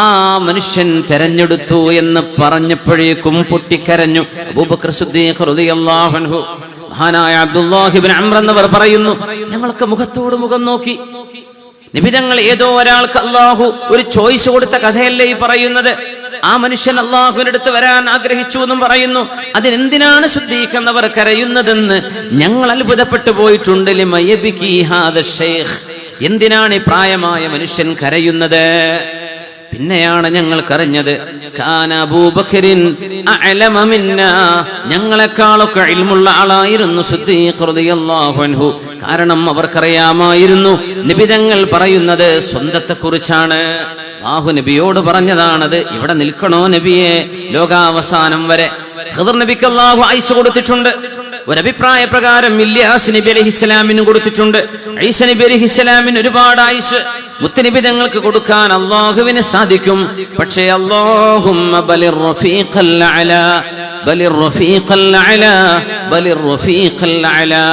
ആ മനുഷ്യൻ തെരഞ്ഞെടുത്തു എന്ന് പറഞ്ഞപ്പോഴേക്കും പൊട്ടിക്കരഞ്ഞു അബൂബക്കർ സിദ്ദീഖ് റളിയല്ലാഹു അൻഹു. മഹാനായ അബ്ദുല്ലാഹി ഇബ്നു അംർ എന്നവർ പറയുന്നു, ഞങ്ങളൊക്കെ മുഖത്തോട് മുഖം നോക്കി. നബി തങ്ങൾ ഏതോ ഒരാൾക്ക് അല്ലാഹു ഒരു ചോയ്സ് കൊടുത്ത കഥയല്ലേ ഈ പറയുന്നത്? ആ മനുഷ്യൻ അല്ലാഹുവിന്റെ അടുത്ത് വരാൻ ആഗ്രഹിച്ചു എന്നും പറയുന്നു. അതിനെന്തിനാണ് സിദ്ദീഖ് എന്നവർ കരയുന്നതെന്ന് ഞങ്ങൾ അത്ഭുതപ്പെട്ടു പോയിട്ടുണ്ട്. ലിമയബ്കി ഹാദ ശൈഖ്, എന്തിനാണ് ഈ പ്രായമായ മനുഷ്യൻ കരയുന്നത്? പിന്നെയാണ് ഞങ്ങൾക്കറിഞ്ഞത് കാന അബൂബക്കറിൻ അഅലമ മിന്നാ, ഞങ്ങളെക്കാളൊക്കെ ഇൽമുള്ള ആളായിരുന്നു സിദ്ദീഖ് റളിയല്ലാഹു അൻഹു. കാരണം അവർക്കറിയാമായിരുന്നു നബി തങ്ങൾ പറയുന്നത് സ്വന്തത്തെക്കുറിച്ചാണ്. അല്ലാഹു നബിയോട് പറഞ്ഞതാണത്. ഇവിടെ നിൽക്കണോ നബിയെ ലോകാവസാനം വരെ? ഖിദർ നബിക്ക് അല്ലാഹു ആയുസ് കൊടുത്തിട്ടുണ്ട്. ഒരഭിപ്രായ പ്രകാരം ഇല്യാസ് നബി അലൈഹിസ്സലാമിന് കൊടുത്തിട്ടുണ്ട്. ഈസ നബി അലൈഹിസ്സലാമിന് ഒരുപാട് ആയുസ് മുത്തുനബി തങ്ങൾക്ക് കൊടുക്കാൻ അല്ലാഹുവിന് സാധിക്കും. പക്ഷേ അല്ലാഹുമ്മ ബലിർ റഫീഖൽ അലാ, ബലിർ റഫീഖൽ അലാ, ബലിർ റഫീഖൽ അലാ.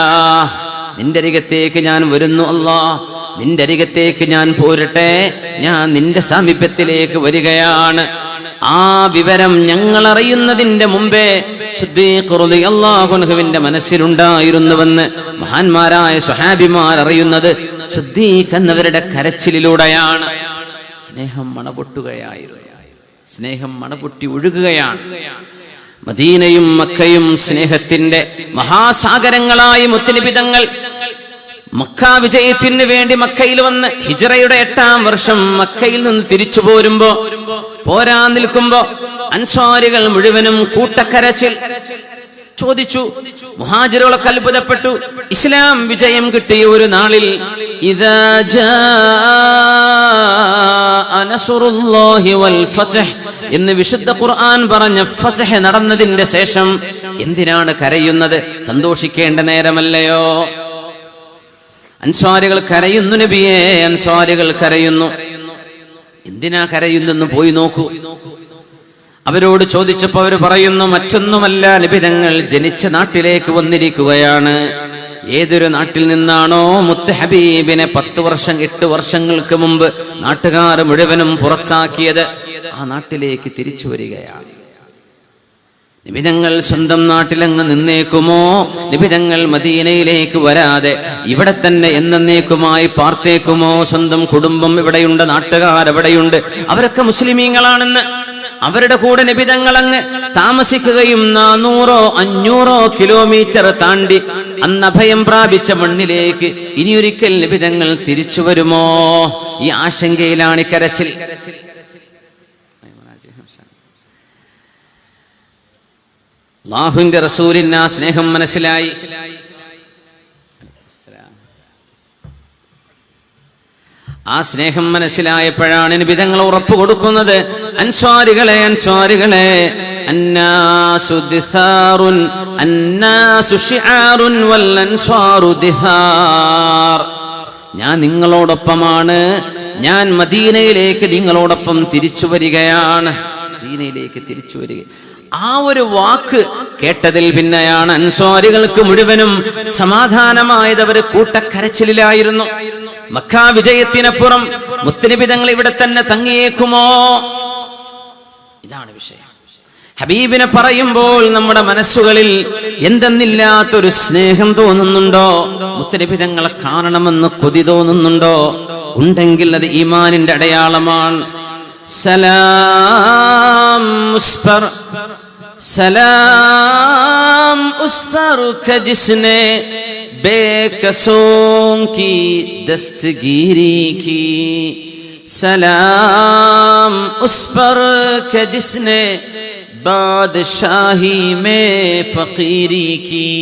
നിന്റെ അരികത്തേക്ക് ഞാൻ വരുന്നു അല്ലാഹ്, നിന്റെ അരികത്തേക്ക് ഞാൻ പോരട്ടെ, ഞാൻ നിന്റെ സാമീപ്യത്തിലേക്ക് വരികയാണ്. ആ വിവരം ഞങ്ങൾ അറിയുന്നതിന്റെ മുമ്പേ സിദ്ദീഖ് റളിയല്ലാഹു അൻഹുവിന്റെ മനസ്സിലുണ്ടായിരുന്നുവെന്ന് മഹാന്മാരായ സ്വഹാബിമാർ അറിയുന്നത് സിദ്ദീഖ് എന്നവരുടെ കരച്ചിലൂടെയാണ്. സ്നേഹം മണപൊട്ടുകയായിരുന്നു, സ്നേഹം മണപൊട്ടി ഒഴുകുകയാണ്. മദീനയും മക്കയും സ്നേഹത്തിന്റെ മഹാസാഗരങ്ങളായി മുത്തനബി തങ്ങൾ മക്ക വിജയത്തിന് വേണ്ടി മക്കയിൽ വന്ന് ഹിജ്റയുടെ 8-ാം വർഷം മക്കയിൽ നിന്ന് തിരിച്ചു പോരാൻ നിൽക്കുമ്പോ അൻസ്വാരികൾ മുഴുവനും കൂട്ടക്കരച്ചിൽ ചോദിച്ചു. മുഹാജിറുകളൊക്കെ അത്ഭുതപ്പെട്ടു. ഇസ്ലാം വിജയം കിട്ടിയ ഒരു നാളിൽ ഇദാ ജാഅ നസ്റുല്ലാഹി വൽ ഫത്ഹ് എന്ന് വിശുദ്ധ ഖുർആൻ പറഞ്ഞ ഫത്ഹ് നടന്നതിന്റെ ശേഷം എന്തിനാണ് കരയുന്നത്? സന്തോഷിക്കേണ്ട നേരമല്ലയോ? അൻസ്വാരികൾ കരയുന്നു നബിയേ, അൻസ്വാരികൾ കരയുന്നു. എന്തിനാ കരയുന്നെന്ന് പോയി നോക്കൂ. അവരോട് ചോദിച്ചപ്പോൾ അവർ പറയുന്നു, മറ്റൊന്നുമല്ല, നബി തങ്ങൾ ജനിച്ച നാട്ടിലേക്ക് വന്നിരിക്കുകയാണ്. ഏതൊരു നാട്ടിൽ നിന്നാണോ മുത്ത് ഹബീബിനെ 10 വർഷം 8 വർഷങ്ങൾക്ക് മുമ്പ് നാട്ടുകാർ മുഴുവനും പുറത്താക്കിയത്, ആ നാട്ടിലേക്ക് തിരിച്ചു വരികയാണ്. നിബിതങ്ങൾ സ്വന്തം നാട്ടിലങ്ങ് നിന്നേക്കുമോ? നിബിതങ്ങൾ മദീനയിലേക്ക് വരാതെ ഇവിടെ തന്നെ എന്നേക്കുമായി പാർത്തേക്കുമോ? സ്വന്തം കുടുംബം ഇവിടെയുണ്ട്, നാട്ടുകാർ അവിടെയുണ്ട്, അവരൊക്കെ മുസ്ലിമീങ്ങളാണെന്ന് അവരുടെ കൂടെ നിബിതങ്ങൾ അങ്ങ് താമസിക്കുകയും 400-500 കിലോമീറ്റർ താണ്ടി അന്ന് അഭയം പ്രാപിച്ച മണ്ണിലേക്ക് ഇനിയൊരിക്കൽ നിബിതങ്ങൾ തിരിച്ചു വരുമോ? ഈ ആശങ്കയിലാണ് ഈ കരച്ചിൽ. അല്ലാഹുവിന്റെ റസൂലിന് ആ സ്നേഹം മനസ്സിലായി. ആ സ്നേഹം മനസ്സിലായപ്പോഴാണ് നബി തങ്ങൾ ഉറപ്പ് കൊടുക്കുന്നത്, അൻസ്വാരികളെ അൻസ്വാരികളെ അന്നാസു ദിഥാറുൻ അന്നാസു ശിആറുൻ വൽ അൻസ്വാറു ദിഥാർ. ഞാൻ നിങ്ങളോടൊപ്പമാണ്, ഞാൻ മദീനയിലേക്ക് നിങ്ങളോടൊപ്പം തിരിച്ചു വരികയാണ്, മദീനയിലേക്ക് തിരിച്ചു വരിക. ആ ഒരു വാക്ക് കേട്ടതിൽ പിന്നെയാണ് അൻസ്വാരികൾക്ക് മുഴുവനും സമാധാനമായത്. അവർ കൂട്ടക്കരച്ചിലായിരുന്നു. മക്ക വിജയത്തിനപ്പുറം മുത്തനബി തങ്ങൾ ഇവിടെ തന്നെ തങ്ങിയേക്കുമോ? ഇതാണ് വിഷയം. ഹബീബിനെ പറയുമ്പോൾ നമ്മുടെ മനസ്സുകളിൽ എന്തെന്നില്ലാത്തൊരു സ്നേഹം തോന്നുന്നുണ്ടോ? മുത്തനബി തങ്ങളെ കാണണമെന്ന് കൊതി തോന്നുന്നുണ്ടോ? ഉണ്ടെങ്കിൽ അത് ഈമാനിന്റെ അടയാളമാണ്. सलाम उस पर, सलाम उस पर के जिसने बेकसों की दस्तगीरी की, सलाम उस पर के जिसने बादशाही में फकीरी की,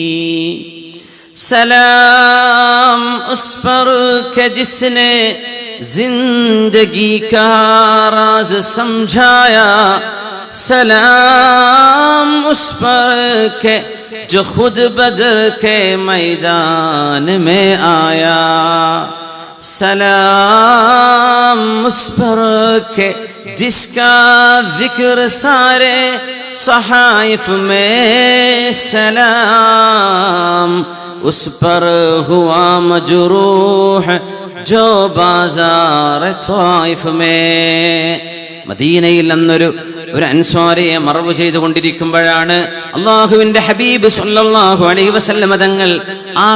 सलाम उस पर के जिसने जिंदगी का राज समझाया, सलाम उस पर के जो खुद बदर के मैदान में आया, सलाम उस पर के जिसका जिक्र सारे सहाइफ में, सलाम उस पर हुआ मजरूह जो बाजार ത്വായിഫ് में. മദീനയിൽ അന്നൊരു അൻസ്വാരിയെ മറവ് ചെയ്തുകൊണ്ടിരിക്കുമ്പോഴാണ് അള്ളാഹുവിന്റെ ഹബീബ് സല്ലല്ലാഹു അലൈഹി വസല്ലമ തങ്ങൾ ആ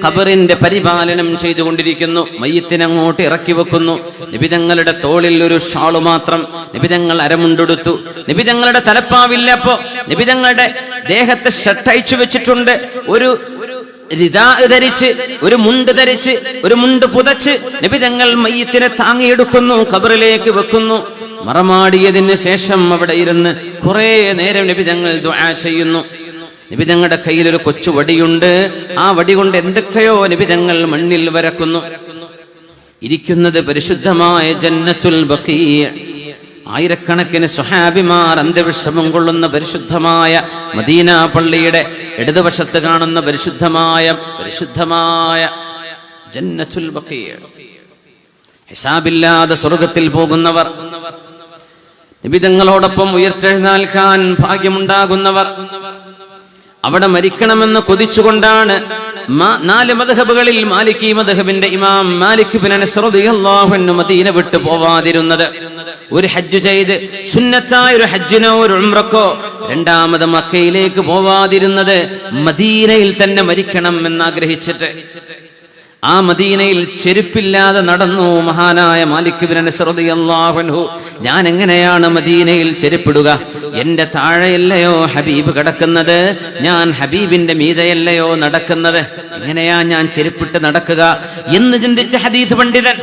ഖബറിന്റെ പരിപാലനം ചെയ്തുകൊണ്ടിരിക്കുന്നു. മയ്യിത്തിനെ അങ്ങോട്ട് ഇറക്കി വെക്കുന്നു. നബി തങ്ങളുടെ തോളിൽ ഒരു ഷാള് മാത്രം നബി തങ്ങൾ അരമുണ്ടെടുത്തു. നബി തങ്ങളുടെ തലപ്പാവില്ല. അപ്പോ നബി തങ്ങളുടെ ദേഹത്തെ ഷർട്ട് അഴിച്ചു വെച്ചിട്ടുണ്ട്. ഒരു റിദാ ധരിച്ച്, ഒരു മുണ്ട് ധരിച്ച്, ഒരു മുണ്ട് പുതച്ച് നബി തങ്ങൾ മയ്യിത്തിനെ താങ്ങിയെടുക്കുന്നു, ഖബറിലേക്ക് വെക്കുന്നു. മറമാടിയതിന് ശേഷം അവിടെ ഇരുന്ന് കുറെ നേരം നബി തങ്ങൾ ദുആ ചെയ്യുന്നു. നബി തങ്ങളുടെ കയ്യിൽ ഒരു കൊച്ചു വടിയുണ്ട്. ആ വടി കൊണ്ട് എന്തൊക്കെയോ നബി തങ്ങൾ മണ്ണിൽ വരക്കുന്നു. ഇരിക്കുന്നത് പരിശുദ്ധമായ ജന്നത്തുൽ ബഖീഅ. ആയിരക്കണക്കിന് സ്വഹാബിമാർ അന്ത്യവിശ്രമം കൊള്ളുന്ന പരിശുദ്ധമായ മദീന പള്ളിയുടെ ഇടതുവശത്ത് കാണുന്ന പരിശുദ്ധമായ ജന്നത്തുൽ ബഖീഅ. ഹിസാബില്ലാതെ സ്വർഗ്ഗത്തിൽ പോകുന്നവർ, നബി തങ്ങളോടൊപ്പം ഉയർത്തെഴുന്നേൽക്കാൻ ഭാഗ്യമുണ്ടാകുന്നവർ, അവിടെ മരിക്കണമെന്ന് കൊതിച്ചുകൊണ്ടാണ് 4 മദ്ഹബുകളിൽ മാലിക്കി മദ്ഹബിന്റെ ഇമാം മാലിക് ഇബ്നു അനസ് റളിയല്ലാഹു അൻഹു മദീന വിട്ടു പോവാതിരുന്നത്. ഒരു ഹജ്ജ് ചെയ്ത് സുന്നത്തായ ഒരു ഹജ്ജിനോ ഒരു ഉംറക്കോ രണ്ടാമത് മക്കയിലേക്ക് പോവാതിരുന്നത് മദീനയിൽ തന്നെ മരിക്കണം എന്നാഗ്രഹിച്ചിട്ട്. ആ മദീനയിൽ ചെരുപ്പില്ലാതെ നടന്നു മഹാനായ മാലിക് ഇബ്നു അനസ് റളിയല്ലാഹു അൻഹു. ഞാൻ എങ്ങനെയാണ് മദീനയിൽ ചെരുപ്പിടുക? എന്റെ താഴെയല്ലയോ ഹബീബ് കിടക്കുന്നത്, ഞാൻ ഹബീബിന്റെ മീതയല്ലയോ നടക്കുന്നത്, എങ്ങനെയാ ഞാൻ ചെരുപ്പിട്ട് നടക്കുക എന്ന് ചിന്തിച്ച ഹദീസ് പണ്ഡിതൻ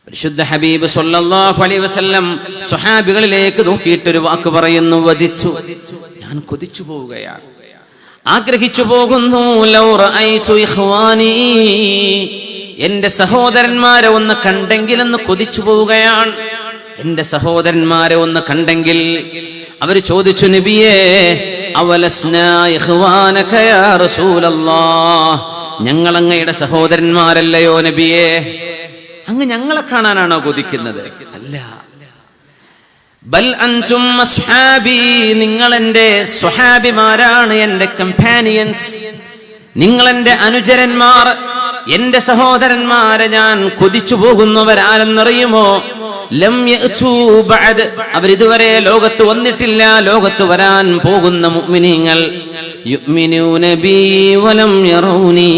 പരിശുദ്ധ ഹബീബ് സല്ലല്ലാഹു അലൈഹി വസല്ലം സ്വഹാബികളിലേക്ക് നോക്കിയിട്ടൊരു വാക്ക് പറയുന്നു, വദിച്ചു, ഞാൻ കൊതിച്ചു പോവുകയാണ്, ആഗ്രഹിച്ചു പോകുന്നു. ലൗ റഅയ്തു ഇഖ്വാനി, എന്റെ സഹോദരന്മാരെ ഒന്ന് കണ്ടെങ്കിലെന്ന് കൊതിച്ചു പോവുകയാണ്. എന്റെ സഹോദരന്മാരെ ഒന്ന് കണ്ടെങ്കിൽ. അവർ ചോദിച്ചു, നബിയേ അവലസ്നാ ഇഖ്വാനക യാ റസൂലല്ലാഹ്, ഞങ്ങൾ അങ്ങയുടെ സഹോദരന്മാരല്ലയോ നബിയേ? അങ്ങ് ഞങ്ങളെ കാണാനാണോ കൊതിക്കുന്നത്? അല്ല. ബൽ അൻതും അസ്ഹാബി, നിങ്ങൾ എൻ്റെ സ്വഹാബിമാരാണ്, എൻ്റെ കമ്പാനിയൻസ്, നിങ്ങൾ എൻ്റെ അനുചരന്മാർ. എൻ്റെ സഹോദരന്മാരെ ഞാൻ കൊതിച്ചു പോകുന്നവരാരെന്നറിയുമോ? ലം യഅ്തു ബഅദ്, അവരിതുവരെ ലോകത്ത് വന്നിട്ടില്ല, ലോകത്ത് വരാൻ പോകുന്ന മുഅ്മിനീങ്ങൾ. യുഅ്മിനൂന ബി വലം യറൂനി,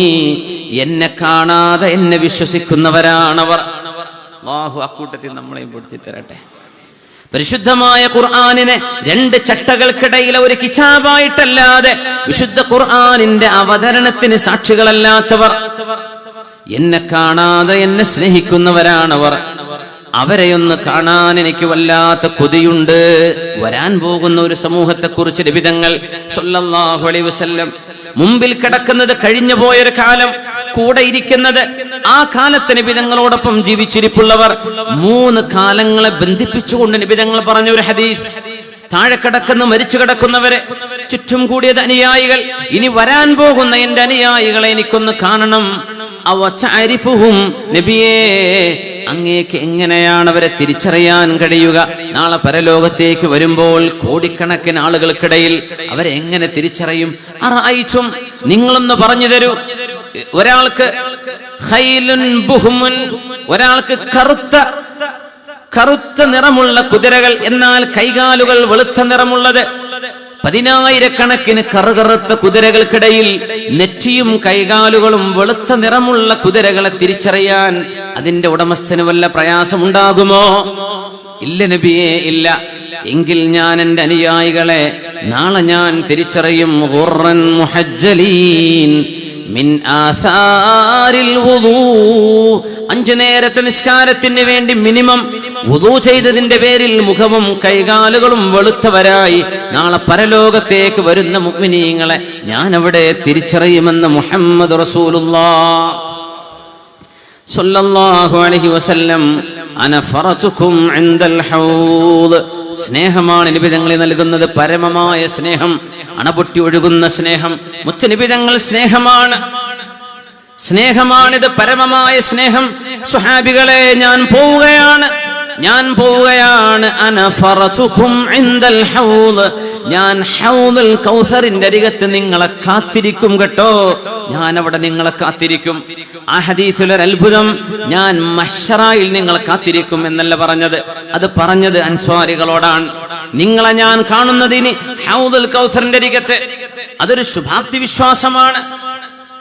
എന്നെ കാണാതെ എന്നെ വിശ്വസിക്കുന്നവരാണവർ. അല്ലാഹു അക്കൂട്ടത്തിൽ നമ്മളെയും പെടുത്തി തരട്ടെ. പരിശുദ്ധമായ ഖുർആനിനെ 2 ചട്ടകൾക്കിടയിലെ ഒരു കിതാബായിട്ടല്ലാതെ വിശുദ്ധ ഖുർആനിന്റെ അവതരണത്തിന് സാക്ഷികളല്ലാത്തവർ, എന്നെ കാണാതെ എന്നെ സ്നേഹിക്കുന്നവരാണവർ. അവരെയൊന്ന് കാണാൻ എനിക്ക് വല്ലാത്ത കൊതിയുണ്ട്. വരാൻ പോകുന്ന ഒരു സമൂഹത്തെക്കുറിച്ച് നബി തങ്ങൾ സല്ലല്ലാഹു അലൈഹി വസല്ലം മുമ്പിൽ കിടക്കുന്നത് കഴിഞ്ഞു പോയൊരു കാലം, കൂടെ ഇരിക്കുന്നത് ആ കാലത്ത് നബി തങ്ങളോടൊപ്പം ജീവിച്ചിരിപ്പുള്ളവർ. 3 കാലങ്ങളെ ബന്ധിപ്പിച്ചുകൊണ്ട് നബി തങ്ങൾ പറഞ്ഞ ഒരു ഹദീസ്. താഴെ കിടക്കുന്ന മരിച്ചു കിടക്കുന്നവരെ, ചുറ്റും കൂടിയത് അനുയായികൾ. ഇനി വരാൻ പോകുന്ന എന്റെ അനുയായികളെ എനിക്കൊന്ന് കാണണം. അവതഅരിഫുഹും, നബിയേ അങ്ങേക്ക് എങ്ങനെയാണ് അവരെ തിരിച്ചറിയാൻ കഴിയുക? നാളെ പരലോകത്തേക്ക് വരുമ്പോൾ കോടിക്കണക്കിന് ആളുകൾക്കിടയിൽ അവരെ എങ്ങനെ തിരിച്ചറിയും? അറഅയ്തും, നിങ്ങളൊന്ന് പറഞ്ഞു തരൂ. ഒരാൾക്ക് ഖൈലുൻ ബുഹ്മുൻ, ഒരാൾക്ക് കറുത്ത നിറമുള്ള കുതിരകൾ, എന്നാൽ കൈകാലുകൾ വെളുത്ത നിറമുള്ളത്. 10,000-കണക്കിന് കറുകറുത്ത കുതിരകൾക്കിടയിൽ നെറ്റിയും കൈകാലുകളും വെളുത്ത നിറമുള്ള കുതിരകളെ തിരിച്ചറിയാൻ അതിന്റെ ഉടമസ്ഥന് വല്ല പ്രയാസമുണ്ടാകുമോ? ഇല്ല നബിയേ, ഇല്ല. എങ്കിൽ ഞാൻ എൻ്റെ അനുയായികളെ നാളെ ഞാൻ തിരിച്ചറിയും. ഖുർറൻ മുഹജ്ജലീൻ മിൻ ആസാരിൽ വുദൂ, 5 നേരത്തെ നിസ്കാരത്തിന് വേണ്ടി മിനിമം വുദൂ ചെയ്തതിന്റെ പേരിൽ മുഖവും കൈകാലുകളും വെളുത്തവരായി നാളെ പരലോകത്തേക്ക് വരുന്ന മുഅ്മിനീങ്ങളെ ഞാൻ അവിടെ തിരിച്ചറിയുമെന്ന് മുഹമ്മദ് റസൂലുള്ളാഹ് സല്ലല്ലാഹു അലൈഹി വസല്ലം. അന ഫറതുകും ഇൻദൽ ഹൗദ്, സ്നേഹമാണ് നബി തങ്ങൾ നൽകുന്നത്, പരമമായ സ്നേഹം, അണപൊട്ടി ഒഴുകുന്ന സ്നേഹം. മുത്തുനബി തങ്ങൾ സ്നേഹമാണിത്, പരമമായ സ്നേഹം. സ്വഹാബികളെ, ഞാൻ പോവുകയാണ്. അന ഫറതുകും ഇൻദൽ ഹൗദ്, ഞാൻ ഹൗദുൽ കൗസറിന്റെ അരികത്ത് നിങ്ങളെ കാത്തിരിക്കും കേട്ടോ, ഞാൻ അവിടെ നിങ്ങളെ കാത്തിരിക്കും. ആ ഹദീസിൽ ഒരു അത്ഭുതം, ഞാൻ മഹ്ശറയിൽ നിങ്ങളെ കാത്തിരിക്കും എന്നല്ല പറഞ്ഞത്, അത് പറഞ്ഞത് അൻസ്വാരികളോടാണ്. നിങ്ങളെ ഞാൻ കാണുന്നതിന് ഹൗദുൽ കൗസറിന്റെ അരികത്ത്. അതൊരു ശുഭാപ്തി വിശ്വാസമാണ്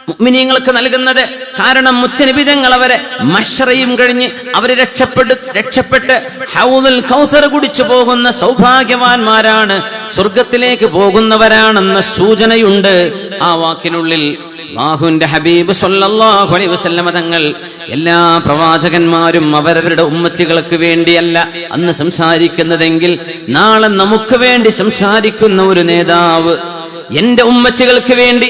മുഅ്മിനീങ്ങൾക്ക് നൽകുന്നത്. കാരണം മുത്തനബി തങ്ങൾ അവരെ മശ്റയും കഴിഞ്ഞ് അവര് രക്ഷപ്പെട്ട് ഹൗദുൽ കൗസർ കുടിച്ചു പോകുന്ന സൗഭാഗ്യവാന്മാരാണ്, സ്വർഗത്തിലേക്ക് പോകുന്നവരാണെന്ന സൂചനയുണ്ട് ആ വാക്കിനുള്ളിൽ. അല്ലാഹുവിന്റെ ഹബീബ് സല്ലല്ലാഹു അലൈഹി വസല്ലം തങ്ങൾ എല്ലാ പ്രവാചകന്മാരും അവരവരുടെ ഉമ്മത്തികൾക്ക് വേണ്ടിയല്ല അന്ന് സംസാരിക്കുന്നതെങ്കിൽ, നാളെ നമുക്ക് വേണ്ടി സംസാരിക്കുന്ന ഒരു നേതാവ്, എന്റെ ഉമ്മത്തികൾക്ക് വേണ്ടി,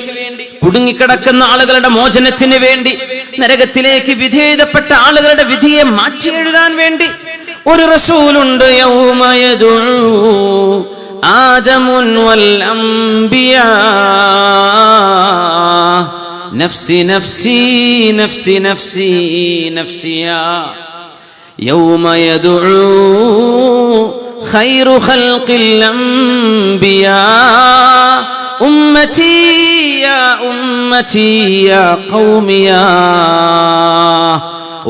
കുടുങ്ങിക്കിടക്കുന്ന ആളുകളുടെ മോചനത്തിന് വേണ്ടി, നരകത്തിലേക്ക് വിധേയപ്പെട്ട ആളുകളുടെ വിധിയെ മാറ്റി എഴുതാൻ വേണ്ടി ഒരു റസൂലുണ്ട്. യൗമ യദഉ ആദമുൻ വൽ അംബിയാ നഫ്സി നഫ്സി നഫ്സി നഫ്സി നഫ്സിയാ. യൗമ യദഉ ഖൈറു ഖൽഖിൽ അംബിയാ ഉമ്മതി യാ ഉമ്മതി യാ ഖൗമിയാ.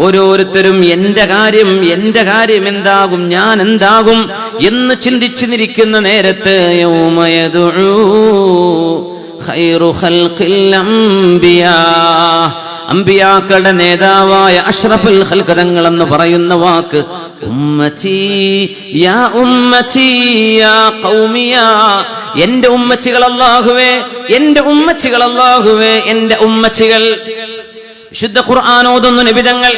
ഓരോരുത്തരും എന്റെ കാര്യം എന്താകും, ഞാൻ എന്താകും എന്ന് ചിന്തിച്ചു നിൽക്കുന്ന നേരത്ത് യൗമ യദ്ഉ ഖൈറു ഖൽഖിൽ അംബിയാ, അംബിയാക്കളുടെ നേതാവായ അഷ്റഫുൽ ഖൽഖ് തങ്ങൾ എന്ന് പറയുന്ന വാക്ക് ഉമ്മതി യാ ഉമ്മതി യാ ഖൗമിയാ, എന്റെ ഉമ്മച്ചികൾ അല്ലാഹുവേ, എന്റെ ഉമ്മച്ചികൾ അല്ലാഹുവേ, എന്റെ ഉമ്മച്ചികൾ. വിശുദ്ധ ഖുർആൻ ഓതുന്ന നബിതങ്ങൾ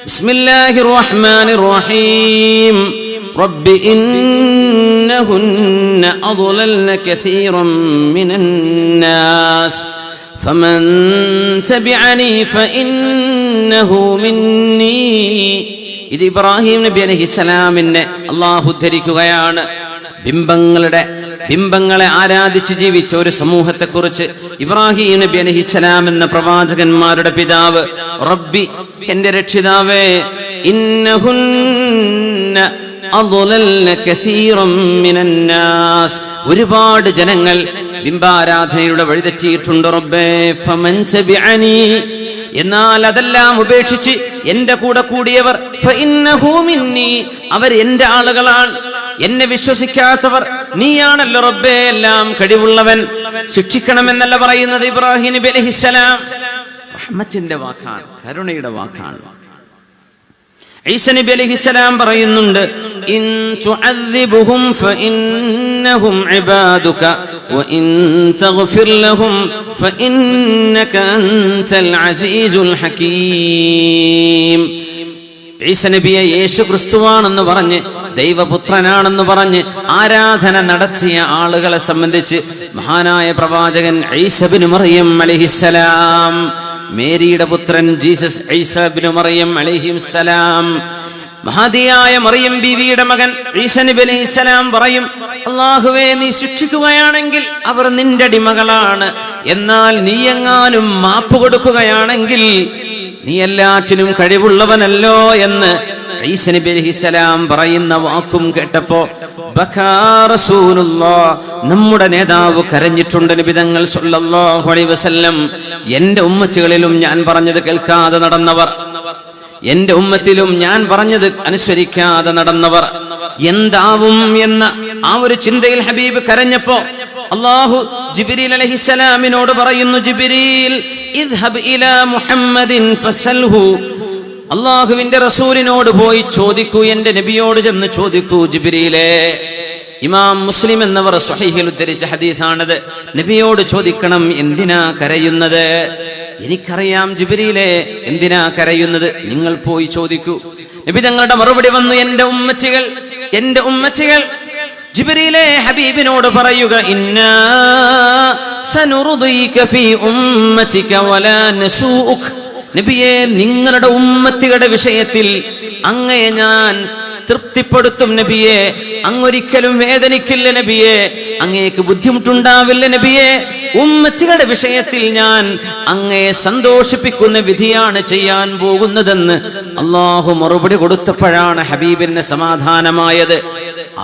ബിസ്മില്ലാഹിർ റഹ്മാനിർ റഹീം റബ്ബി ഇന്നഹുന്ന അദ്ലൽന കസീറൻ മിനൻ നാസ് ഫമൻ തബിഅനി ഫഇന്നഹു മിന്നി. ഇത് ഇബ്രാഹിം നബി അലൈഹിസ്സലാമിനെ അല്ലാഹു ഉദ്ധരിക്കുകയാണ്. ബിംബങ്ങളെ ആരാധിച്ച് ജീവിച്ച ഒരു സമൂഹത്തെക്കുറിച്ച് ഇബ്രാഹിം നബി അലൈഹിസ്സലാം എന്ന പ്രവാചകന്മാരുടെ പിതാവ് റബ്ബി, എന്റെ രക്ഷിതാവേ, ഇന്നഹുന്ന അദ്ലൽന കസീറൻ മിനൻ നാസ്, ഒരുപാട് ജനങ്ങൾ ബിംബാരാധനയുടെ വഴിതെറ്റിയിട്ടുണ്ട് റബ്ബേ. ഫമൻ തബിഅനി, എന്നാൽ അതെല്ലാം ഉപേക്ഷിച്ച് എന്റെ കൂടെ കൂടിയവർ ഫഇന്നഹു മിന്നി, അവർ എന്റെ ആളുകളാണ്. എന്നെ വിശ്വസിക്കാത്തവർ നീയാണല്ലോ റബ്ബേ എല്ലാം കഴിവുള്ളവൻ, ശിക്ഷിക്കണമെന്നല്ല പറയുന്നത് ഇബ്രാഹിം നബി അലൈഹിസ്സലാം. റഹ്മത്തിന്റെ വാക്കാണ്, കരുണയുടെ വാക്കാണ്. ഈസ നബി അലൈഹിസ്സലാം പറയുന്നുണ്ട്, ഇൻ തുഅദ്ദിബുഹും ഫഇന്നഹും ഇബാദുക വഇൻ തഗ്ഫിർ ലഹും ഫഇന്നക അൻതൽ അസീസുൽ ഹകീം. ഈസ നബിയെ യേശു ക്രിസ്തുവാണെന്ന് പറഞ്ഞ്, ദൈവപുത്രനാണെന്ന് പറഞ്ഞ് ആരാധന നടത്തിയ ആളുകളെ സംബന്ധിച്ച് മഹാനായ പ്രവാചകൻ ഈസ ഇബ്നു മറിയം അലൈഹിസ്സലാം, മേരിയുടെ പുത്രൻ ജീസസ് ഈസ ഇബ്നു മറിയം അലൈഹിസ്സലാം, മഹദിയായ മറിയം ബീവിയുടെ മകൻ ഈസ നബി അലൈഹിസ്സലാം പറയും, അല്ലാഹുവേ, നീ ശിക്ഷിക്കുകയാണെങ്കിൽ അവർ നിന്റെ അടിമകളാണ്, എന്നാൽ നീ എങ്ങാനും മാപ്പ് കൊടുക്കുകയാണെങ്കിൽ നീ എല്ലാറ്റിനും കഴിവുള്ളവനല്ലോ എന്ന് ഈസ നബി അലൈഹിസ്സലാം പറയുന്ന വാക്കും കേട്ടപ്പോ ബകാ റസൂലുള്ളാഹ്, നമ്മുടെ നേതാവ് കരഞ്ഞിട്ടുണ്ട്. നബി തങ്ങൾ സല്ലല്ലാഹു അലൈഹി വസല്ലം, എന്റെ ഉമ്മത്തികളിലും ഞാൻ പറഞ്ഞത് കേൾക്കാതെ നടന്നവർ, എന്റെ ഉമ്മത്തിലും ഞാൻ പറഞ്ഞത് അനുസരിക്കാതെ നടന്നവർ എന്താവും എന്ന ആ ഒരു ചിന്തയിൽ ഹബീബ് കരഞ്ഞപ്പോ അല്ലാഹു ജിബ്രീൽ അലൈഹിസ്സലാമിനോട് പറയുന്നു, ജിബ്രീൽ ഇദ്ഹബ് ഇലാ മുഹമ്മദിൻ ഫസൽഹു, അല്ലാഹുവിന്റെ റസൂലിനോട് പോയി ചോദിക്കൂ, എന്റെ നബിയോട് ചെന്ന് ചോദിക്കൂ ജിബ്രീലേ. ഇമാം മുസ്ലിം എന്നവർ സ്വഹീഹിൽ ഉദ്ധരിച്ച ഹദീസാണത്. നബിയോട് ചോദിക്കണം, എന്തിനാ കരയുന്നത്? എനിക്കറിയാം ജിബ്രീലേ, എന്തിനാ കരയുന്നത്, നിങ്ങൾ പോയി ചോദിക്കൂ. നബി തങ്ങളുടെ മറുപടി വന്നു, എന്റെ ഉമ്മച്ചികൾ ജിബ്രീലേ ഹബീബിനോട് പറയുക, ഇന്നാ സനുർദീക ഫീ ഉമ്മതിക വലാ നസൂഉക, നബിയേ, നിങ്ങളുടെ ഉമ്മത്തികളുടെ വിഷയത്തിൽ അങ്ങയെ ഞാൻ തൃപ്തിപ്പെടുത്തും നബിയെ, അങ്ങൊരിക്കലും വേദനിക്കില്ല നബിയെ, അങ്ങേക്ക് ബുദ്ധിമുട്ടുണ്ടാവില്ല നബിയെ, ഉമ്മത്തികളുടെ വിഷയത്തിൽ ഞാൻ അങ്ങയെ സന്തോഷിപ്പിക്കുന്ന വിധിയാണ് ചെയ്യാൻ പോകുന്നതെന്ന് അല്ലാഹു മറുപടി കൊടുത്തപ്പോഴാണ് ഹബീബിന് സമാധാനമായത്.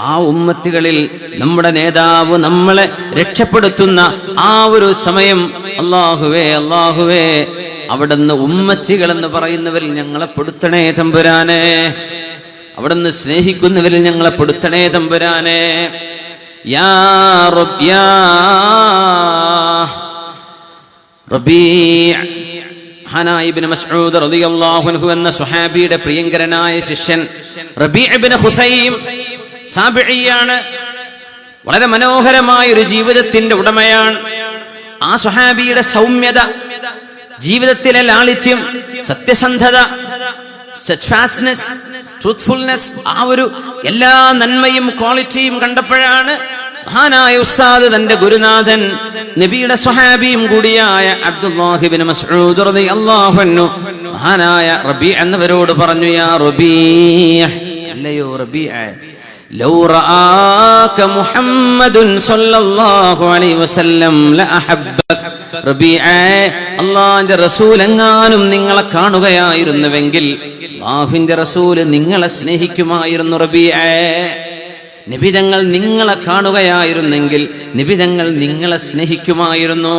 ആ ഉമ്മത്തികളിൽ നമ്മുടെ നേതാവ് നമ്മളെ രക്ഷപ്പെടുത്തുന്ന ആ ഒരു സമയം അല്ലാഹുവേ അവിടുന്ന് ഉമ്മത്തികൾ എന്ന് പറയുന്നവരിൽ ഞങ്ങളെ പെടുത്തണേ തമ്പുരാനെ, അവിടുന്ന് സ്നേഹിക്കുന്നവരിൽ ഞങ്ങളെ പെടുത്തണേ തമ്പുരാനെ. യാ റബ്ബ് യാ റബീഅ്, ഹനായി ഇബ്നു മസ്ഊദ് റളിയല്ലാഹു അൻഹു എന്ന സ്വഹാബിയുടെ പ്രിയങ്കരനായ ശിഷ്യൻ റബീഅ് ഇബ്നു ഖുസൈം താബിഈയാണ്. വളരെ മനോഹരമായ ഒരു ജീവിതത്തിന്റെ ഉടമയാണ്. ആ സ്വഹാബിയുടെ സൗമ്യത, ജീവിതത്തിലെ ലാളിത്യം, സത്യസന്ധത, steadfastness, truthfulness, ആ ഒരു എല്ലാ നന്മയും ക്വാളിറ്റിയും കണ്ടപ്പോഴാണ് മഹാനായ ഉസ്താദ് തന്റെ ഗുരുനാഥൻ നബിയുടെ സ്വഹാബിയും കൂടിയായ അബ്ദുല്ലാഹി ഇബ്നു മസ്ഊദ് റളിയല്ലാഹു അൻഹു മഹാനായ റബീഅ എന്നവരോട് പറഞ്ഞു, യാ റബീഅ, അല്ലയോ റബീഅ, ലൗ റആക മുഹമ്മദുൻ സ്വല്ലല്ലാഹു അലൈഹി വസല്ലം ലഅഹബ്ബക, റബീഅ, അല്ലാഹുവിന്റെ റസൂൽ എങ്ങാനും നിങ്ങളെ കാണുകയായിരുന്നുവെങ്കിൽ അല്ലാഹുവിന്റെ റസൂൽ നിങ്ങളെ സ്നേഹിക്കുമായിരുന്നു റബീഅ. നിബിതങ്ങൾ നിങ്ങളെ കാണുകയായിരുന്നെങ്കിൽ നിബിതങ്ങൾ നിങ്ങളെ സ്നേഹിക്കുമായിരുന്നു.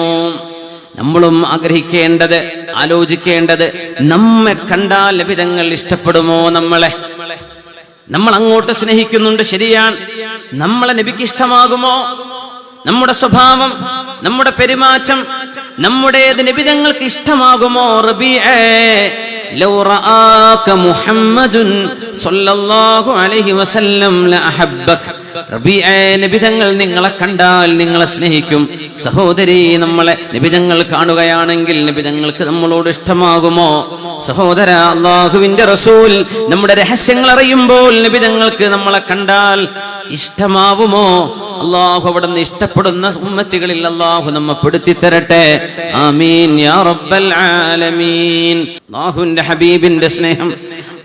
നമ്മളും ആഗ്രഹിക്കേണ്ടത്, ആലോചിക്കേണ്ടത്, നമ്മെ കണ്ടാൽ നിബിതങ്ങൾ ഇഷ്ടപ്പെടുമോ? നമ്മൾ അങ്ങോട്ട് സ്നേഹിക്കുന്നുണ്ട്, ശരിയാണ്. നമ്മളെ നബിക്ക് ഇഷ്ടമാകുമോ? നമ്മുടെ സ്വഭാവം, നമ്മുടെ പെരുമാറ്റം, നമ്മുടേത് നിബിതങ്ങൾക്ക് ഇഷ്ടമാകുമോ? റബീഅ ലൗ റആക മുഹമ്മദുൻ സ്വല്ലല്ലാഹു അലൈഹി വസല്ലം ലഅഹബ്ബക. റബീഅ, നിബിതങ്ങൾ നിങ്ങളെ കണ്ടാൽ നിങ്ങളെ സ്നേഹിക്കും. സഹോദരി, നമ്മളെ നിബിതങ്ങൾ കാണുകയാണെങ്കിൽ നിബിതങ്ങൾക്ക് നമ്മളോട് ഇഷ്ടമാകുമോ? സഹോദര, അല്ലാഹുവിന്റെ റസൂൽ നമ്മുടെ രഹസ്യങ്ങൾ അറിയുമ്പോൾ നിബിതങ്ങൾക്ക് നമ്മളെ കണ്ടാൽ ഇഷ്ടമാവുമോ? അല്ലാഹു അവിടുന്ന് ഇഷ്ടപ്പെടുന്ന ഉമ്മത്തികളിൽ അല്ലാഹു നമ്മെ പെടുത്തി തരട്ടെ. ആമീൻ യാ റബ്ബൽ ആലമീൻ. അല്ലാഹുവിന്റെ ഹബീബിന്റെ സ്നേഹം,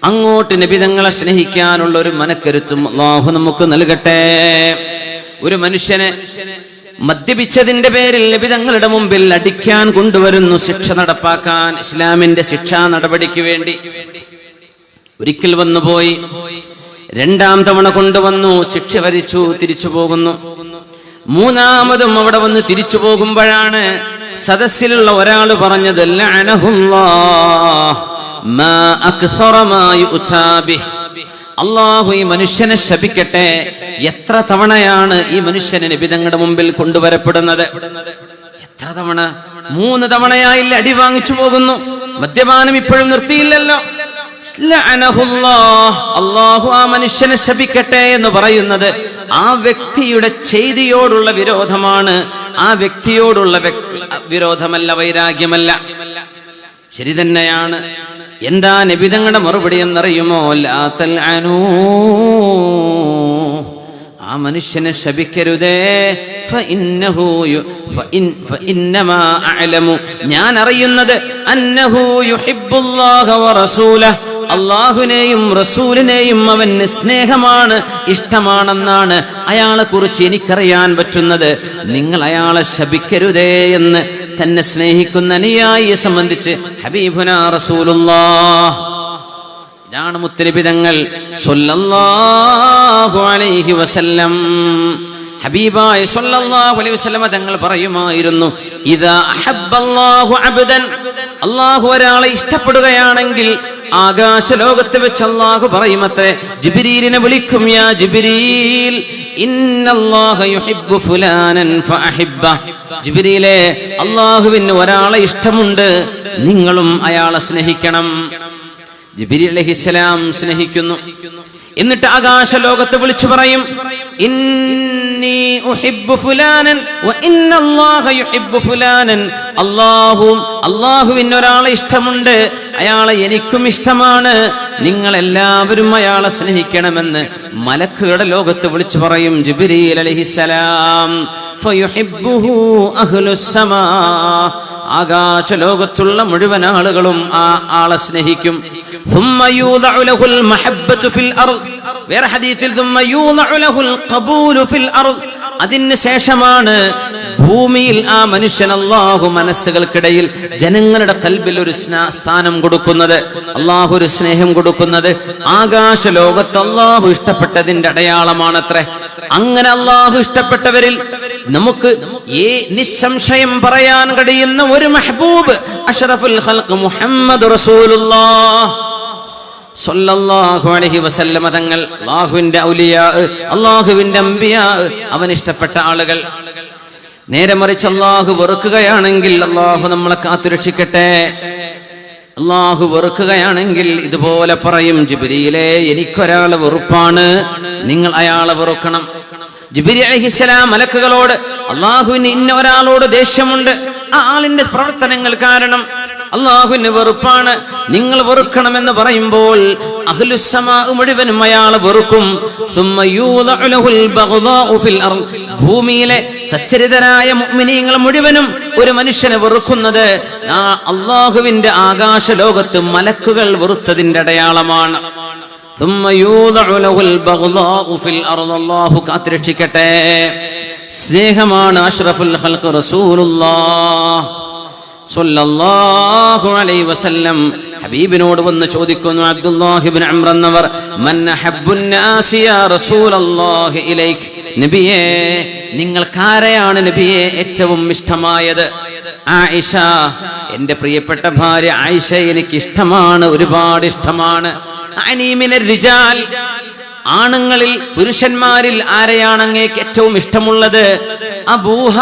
അങ്ങോട്ട് നബിതങ്ങളെ സ്നേഹിക്കാനുള്ള ഒരു മനക്കരുത്തും അല്ലാഹു നമുക്ക് നൽകട്ടെ. ഒരു മനുഷ്യനെ മദ്യപിച്ചതിന്റെ പേരിൽ നബിതങ്ങളുടെ മുമ്പിൽ അടിക്കാൻ കൊണ്ടുവരുന്നു, ശിക്ഷ നടപ്പാക്കാൻ, ഇസ്ലാമിന്റെ ശിക്ഷാ നടപടിക്ക് വേണ്ടി. ഒരിക്കൽ വന്നുപോയി, രണ്ടാം തവണ കൊണ്ടുവന്നു, ശിക്ഷ വരിച്ചു, തിരിച്ചു പോകുന്നു. മൂന്നാമതും അവിടെ വന്ന് തിരിച്ചു പോകുമ്പോഴാണ് സദസ്സിലുള്ള ഒരാൾ പറഞ്ഞത്, ലഅനഹുല്ലാഹ് മാ അക്സറ മാ യുഅ്താ ബിഹി. അല്ലാഹു ഈ മനുഷ്യനെ ശപിക്കട്ടെ, എത്ര തവണയാണ് ഈ മനുഷ്യനെ നബിതങ്ങളുടെ മുമ്പിൽ കൊണ്ടുവരപ്പെടുന്നത്? എത്ര തവണ? 3 തവണയായില്ല അടി വാങ്ങിച്ചു പോകുന്നു. മദ്യപാനം ഇപ്പോഴും നിർത്തിയില്ലല്ലോ. അല്ലാഹു ആ മനുഷ്യനെ ശപിക്കട്ടെ എന്ന് പറയുന്നത് ആ വ്യക്തിയുടെ ചെയ്തിയോടുള്ള വിരോധമാണ്, ആ വ്യക്തിയോടുള്ള വിരോധമല്ല, വൈരാഗ്യമല്ല. ശരി തന്നെയാണ്. എന്താ നബിതങ്ങളുടെ മറുപടി എന്നറിയുമോ? ലാ തൽഅനൂ, ആ മനുഷ്യനെ ശപിക്കരുതേ. ഫഇന്നമാ അഅലമു, ഞാൻ അറിയുന്നത്, അന്നഹു യുഹിബ്ബുല്ലാഹ വറസൂലഹു, അല്ലാഹുവിനെയും റസൂലിനെയും അവന് സ്നേഹമാണ്, ഇഷ്ടമാണെന്നാണ് അയാളെ കുറിച്ച് എനിക്കറിയാൻ പറ്റുന്നത്. നിങ്ങൾ അയാളെ ശപിക്കരുതേ എന്ന് തന്നെ സ്നേഹിക്കുന്ന അനുയായിയെ സംബന്ധിച്ച് ഹബീബുനാ റസൂലുള്ളാഹ്, ഇതാണ് മുത്തനബി തങ്ങൾ സ്വല്ലല്ലാഹു അലൈഹി വസല്ലം. ഹബീബായ സ്വല്ലല്ലാഹു അലൈഹി വസല്ലം തങ്ങൾ പറയുമായിരുന്നു, ഇദാ അഹബ്ബല്ലാഹു അബ്ദൻ, അല്ലാഹു ഒരാളെ ഇഷ്ടപ്പെടുകയാണെങ്കിൽ ആകാശ ലോകത്ത് വെച്ച് അല്ലാഹു പറയുമത്രേ, ജിബ്രീലിനെ വിളിക്കും, യാ ജിബ്രീൽ ഇന്നല്ലാഹ യുഹിബ്ബു ഫുലാനൻ ഫഅഹിബ്ബ. ജിബ്രീലേ, അല്ലാഹുവിന് ഒരാളെ ഇഷ്ടമുണ്ട്, നിങ്ങളും അയാളെ സ്നേഹിക്കണം. ജിബ്രീൽ അലൈഹിസ്സലാം സ്നേഹിക്കുന്നു. എന്നിട്ട് ആകാശ ലോകത്ത് വിളിച്ചു പറയും, ഇന്നി ഉഹിബ്ബു ഫുലാനൻ വ ഇന്നല്ലാഹ യുഹിബ്ബു ഫുലാനൻ. അല്ലാഹുവിന് ഒരാളെ ഇഷ്ടമുണ്ട്, അയാളെ എനിക്കും ഇഷ്ടമാണ്, നിങ്ങൾ എല്ലാവരും അയാളെ സ്നേഹിക്കണമെന്ന് മലക്കുകളുടെ ലോകത്ത് വിളിച്ചു പറയും ജിബ്രീൽ അലൈഹിസ്സലാം. ഫയുഹിബ്ബുഹു അഹ്ലുസ് സമാ, ആകാശ ലോകത്തുള്ള മുഴുവൻ ആളുകളും ആ ആളെ സ്നേഹിക്കും. ثم يوضع له المحبة في الأرض, വേറെ ഹദീസിൽ ثم يوضع له القبول في الأرض, അതിന് ശേഷമാണ് ഭൂമിയിൽ ആ മനുഷ്യൻ അല്ലാഹു മനസ്സുകൾക്കിടയിൽ ജനങ്ങളുടെ കൽബിൽ ഒരു സ്ഥാനം കൊടുക്കുന്നത്, അല്ലാഹു ഒരു സ്നേഹം കൊടുക്കുന്നത്. ആകാശ ലോകത്ത് അല്ലാഹു ഇഷ്ടപ്പെട്ടതിന്റെ അടയാളമാണത്രേ. അങ്ങനെ അല്ലാഹു ഇഷ്ടപ്പെട്ടവരിൽ നമുക്ക് നിസ്സംശയം പറയാൻ കഴിയുന്ന ഒരു മെഹബൂബ്, അഷ്റഫുൽ ഖൽഖ് മുഹമ്മദ് റസൂലുള്ളാഹ് സ്വല്ലല്ലാഹു അലൈഹി വസല്ലം തങ്ങൾ. അല്ലാഹുവിന്റെ ഔലിയാ, അല്ലാഹുവിന്റെ അംബിയാ, അവൻ ഇഷ്ടപ്പെട്ട ആളുകൾ. നേരെ മറിച്ച് അല്ലാഹു വെറുക്കുകയാണെങ്കിൽ അല്ലാഹു നമ്മളെ കാത്തുരക്ഷിക്കട്ടെ. അല്ലാഹു വെറുക്കുകയാണെങ്കിൽ ഇതുപോലെ പറയും, ജിബ്രീലേ, എനിക്കൊരാളെ വെറുപ്പാണ്, നിങ്ങൾ അയാളെ വെറുക്കണം. ജിബ്രീൽ അലൈഹിസ്സലാം മലക്കുകളോട്, അല്ലാഹുവിന് ഇന്ന ഒരാളോട് ദേഷ്യമുണ്ട്, ആ ആളിന്റെ പ്രവർത്തനങ്ങൾ കാരണം അല്ലാഹുവിന് വെറുപ്പാണ്, നിങ്ങൾ വെറുക്കണമെന്ന് പറയുമ്പോൾ അഹ്ലുസ് സമാ മുഴുവനും അയാളെ വെറുക്കും. ഭൂമിയിലെ സച്ചരിതരായ മുഅ്മിനീങ്ങൾ മുഴുവനും ഒരു മനുഷ്യനെ വെറുക്കുന്നത് അല്ലാഹുവിന്റെ ആകാശ ലോകത്ത് മലക്കുകൾ വെറുത്തതിന്റെ അടയാളമാണ്. അല്ലാഹു കാത്തുരക്ഷിക്കട്ടെ. സ്നേഹമാണ് അഷ്റഫുൽ ഖൽഖ് റസൂലുള്ളാഹ് സ്വല്ലല്ലാഹു അലൈഹി വസല്ലം. ഹബീബിനോട് വന്ന് ചോദിക്കുന്നു, അബ്ദുല്ലാഹി ഇബ്നു അംർ എന്നവർ, മൻ അഹബ്ബുൻ നാസി യാ റസൂലല്ലാഹി ഇലൈക്, നബിയേ നിങ്ങൾക്കാരെയാണ് നബിയെ ഏറ്റവും ഇഷ്ടമായത്? ആയിഷ, എന്റെ പ്രിയപ്പെട്ട ഭാര്യ ആയിഷ എനിക്ക് ഇഷ്ടമാണ്, ഒരുപാട് ഇഷ്ടമാണ്. അനീ മിനർ റിജാൽ, ആണുങ്ങളിൽ പുരുഷന്മാരിൽ ആരെയാണ് അങ്ങേക്ക് ഏറ്റവും ഇഷ്ടമുള്ളത്? അബൂഹ,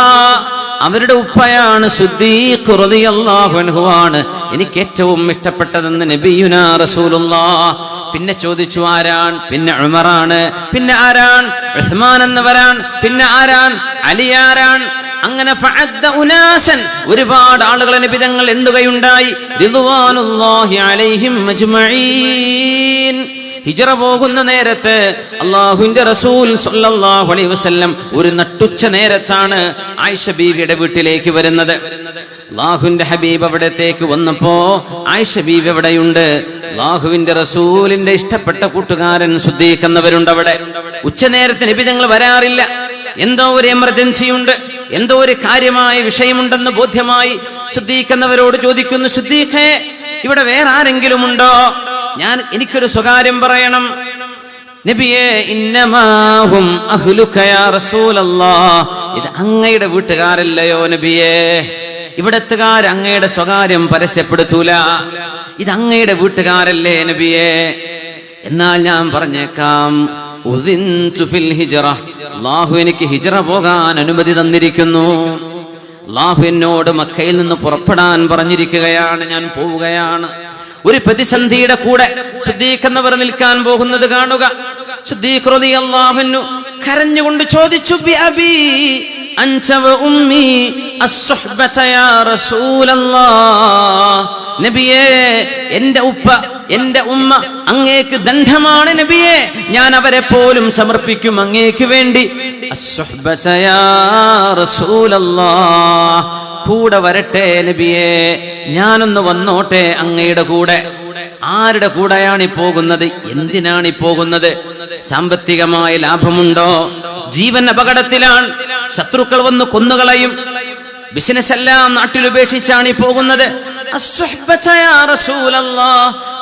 അവരുടെ ഉപ്പയാണ് സിദ്ദീഖ് റളിയല്ലാഹു അൻഹു ആണ് എനിക്ക് ഏറ്റവും ഇഷ്ടപ്പെട്ടതെന്ന് നബിയുനാ റസൂലുള്ളാഹ്. പിന്നെ ചോദിച്ചു ആരാൻ? പിന്നെ ഉമറാണ്. പിന്നെ ആരാൻ? ഉസ്മാൻ എന്നവരാൻ. പിന്നെ ആരാൻ? അലി ആരാൻ? അങ്ങനെ ഫഅദ്ദ ഉനാസൻ, ഒരുപാട് ആളുകളെ നബി തങ്ങൾ എണ്ണുകയുണ്ടായി. റിദ്വാനുല്ലാഹി അലൈഹിം അജ്മഈൻ. ഹിജ്റ പോകുന്ന നേരത്ത് അല്ലാഹുവിന്റെ റസൂൽ സ്വല്ലല്ലാഹു അലൈഹി വസല്ലം ഒരു നട്ടുച്ച നേരത്താണ് ആയിഷ ബീവിയുടെ വീട്ടിലേക്ക് വരുന്നത്. അല്ലാഹുവിന്റെ ഹബീബ് അവിടത്തേക്ക് വന്നപ്പോ ആയിഷ ബീവി എവിടെയുണ്ട്? അല്ലാഹുവിന്റെ റസൂലിന്റെ ഇഷ്ടപ്പെട്ട കൂട്ടുകാരൻ സിദ്ദീഖ് എന്നവരുണ്ട് അവിടെ. ഉച്ചനേരത്ത് നബി തങ്ങൾ വരാറില്ല. എന്തോ ഒരു എമർജൻസി ഉണ്ട്, എന്തോ ഒരു കാര്യമായ വിഷയമുണ്ടെന്ന് ബോധ്യമായി സിദ്ദീഖ് എന്നവരോട് ചോദിക്കുന്നു, സിദ്ദീഖേ ഇവിടെ വേറെ ആരെങ്കിലും ഉണ്ടോ? എനിക്കൊരു സ്വകാര്യം പറയണം. നബിയേ, ഇന്നമാഹും അഹ്ലുക യാ റസൂലല്ലാഹ്, ഇത് അങ്ങയുടെ വീട്ടുകാരല്ലയോ നബിയേ? ഇവിടത്തുകാർ അങ്ങയുടെ സ്വകാര്യം പരസ്യപ്പെടുത്തൂല, ഇത് അങ്ങയുടെ വീട്ടുകാരല്ലേ നബിയേ? എന്നാൽ ഞാൻ പറഞ്ഞേക്കാം, ഉദിൻതു ഫിൽ ഹിജ്റ, അല്ലാഹു എനിക്ക് ഹിജ്റ പോകാൻ അനുമതി തന്നിരിക്കുന്നു. അല്ലാഹു എന്നോട് മക്കയിൽ നിന്ന് പുറപ്പെടാൻ പറഞ്ഞിരിക്കുകയാണ്, ഞാൻ പോവുകയാണ്. ഒരു പ്രതിസന്ധിയുടെ കൂടെ സിദ്ദീഖ് എന്നവർ നിൽക്കാൻ പോകുന്നത് കാണുക. സിദ്ദീഖ് റളിയല്ലാഹു അൻഹു കരഞ്ഞുകൊണ്ട് ചോദിച്ചു, ബി അബി അൻത വ ഉമ്മി അസ്സുഹ്ബത യാ റസൂലല്ലാഹ്, നബിയേ എന്റെ ഉപ്പ എന്റെ ഉമ്മ അങ്ങേക്ക് ദണ്ഡമാണ് നബിയേ, ഞാൻ അവരെ പോലും സമർപ്പിക്കും അങ്ങേക്ക് വേണ്ടി. അസ്സുഹ്ബത യാ റസൂലല്ലാഹ്, കൂടെ വരട്ടെ നബിയേ, ഞാനൊന്ന് വന്നോട്ടെ അങ്ങയുടെ കൂടെ. ആരുടെ കൂടെയാണ് ഈ പോകുന്നത്? എന്തിനാണ് ഈ പോകുന്നത്? സാമ്പത്തികമായ ലാഭമുണ്ടോ? ജീവൻ അപകടത്തിലാണ്, ശത്രുക്കൾ വന്ന് കൊന്നുകളയും. ബിസിനസ് എല്ലാം നാട്ടിലുപേക്ഷിച്ചാണ് ഈ പോകുന്നത്.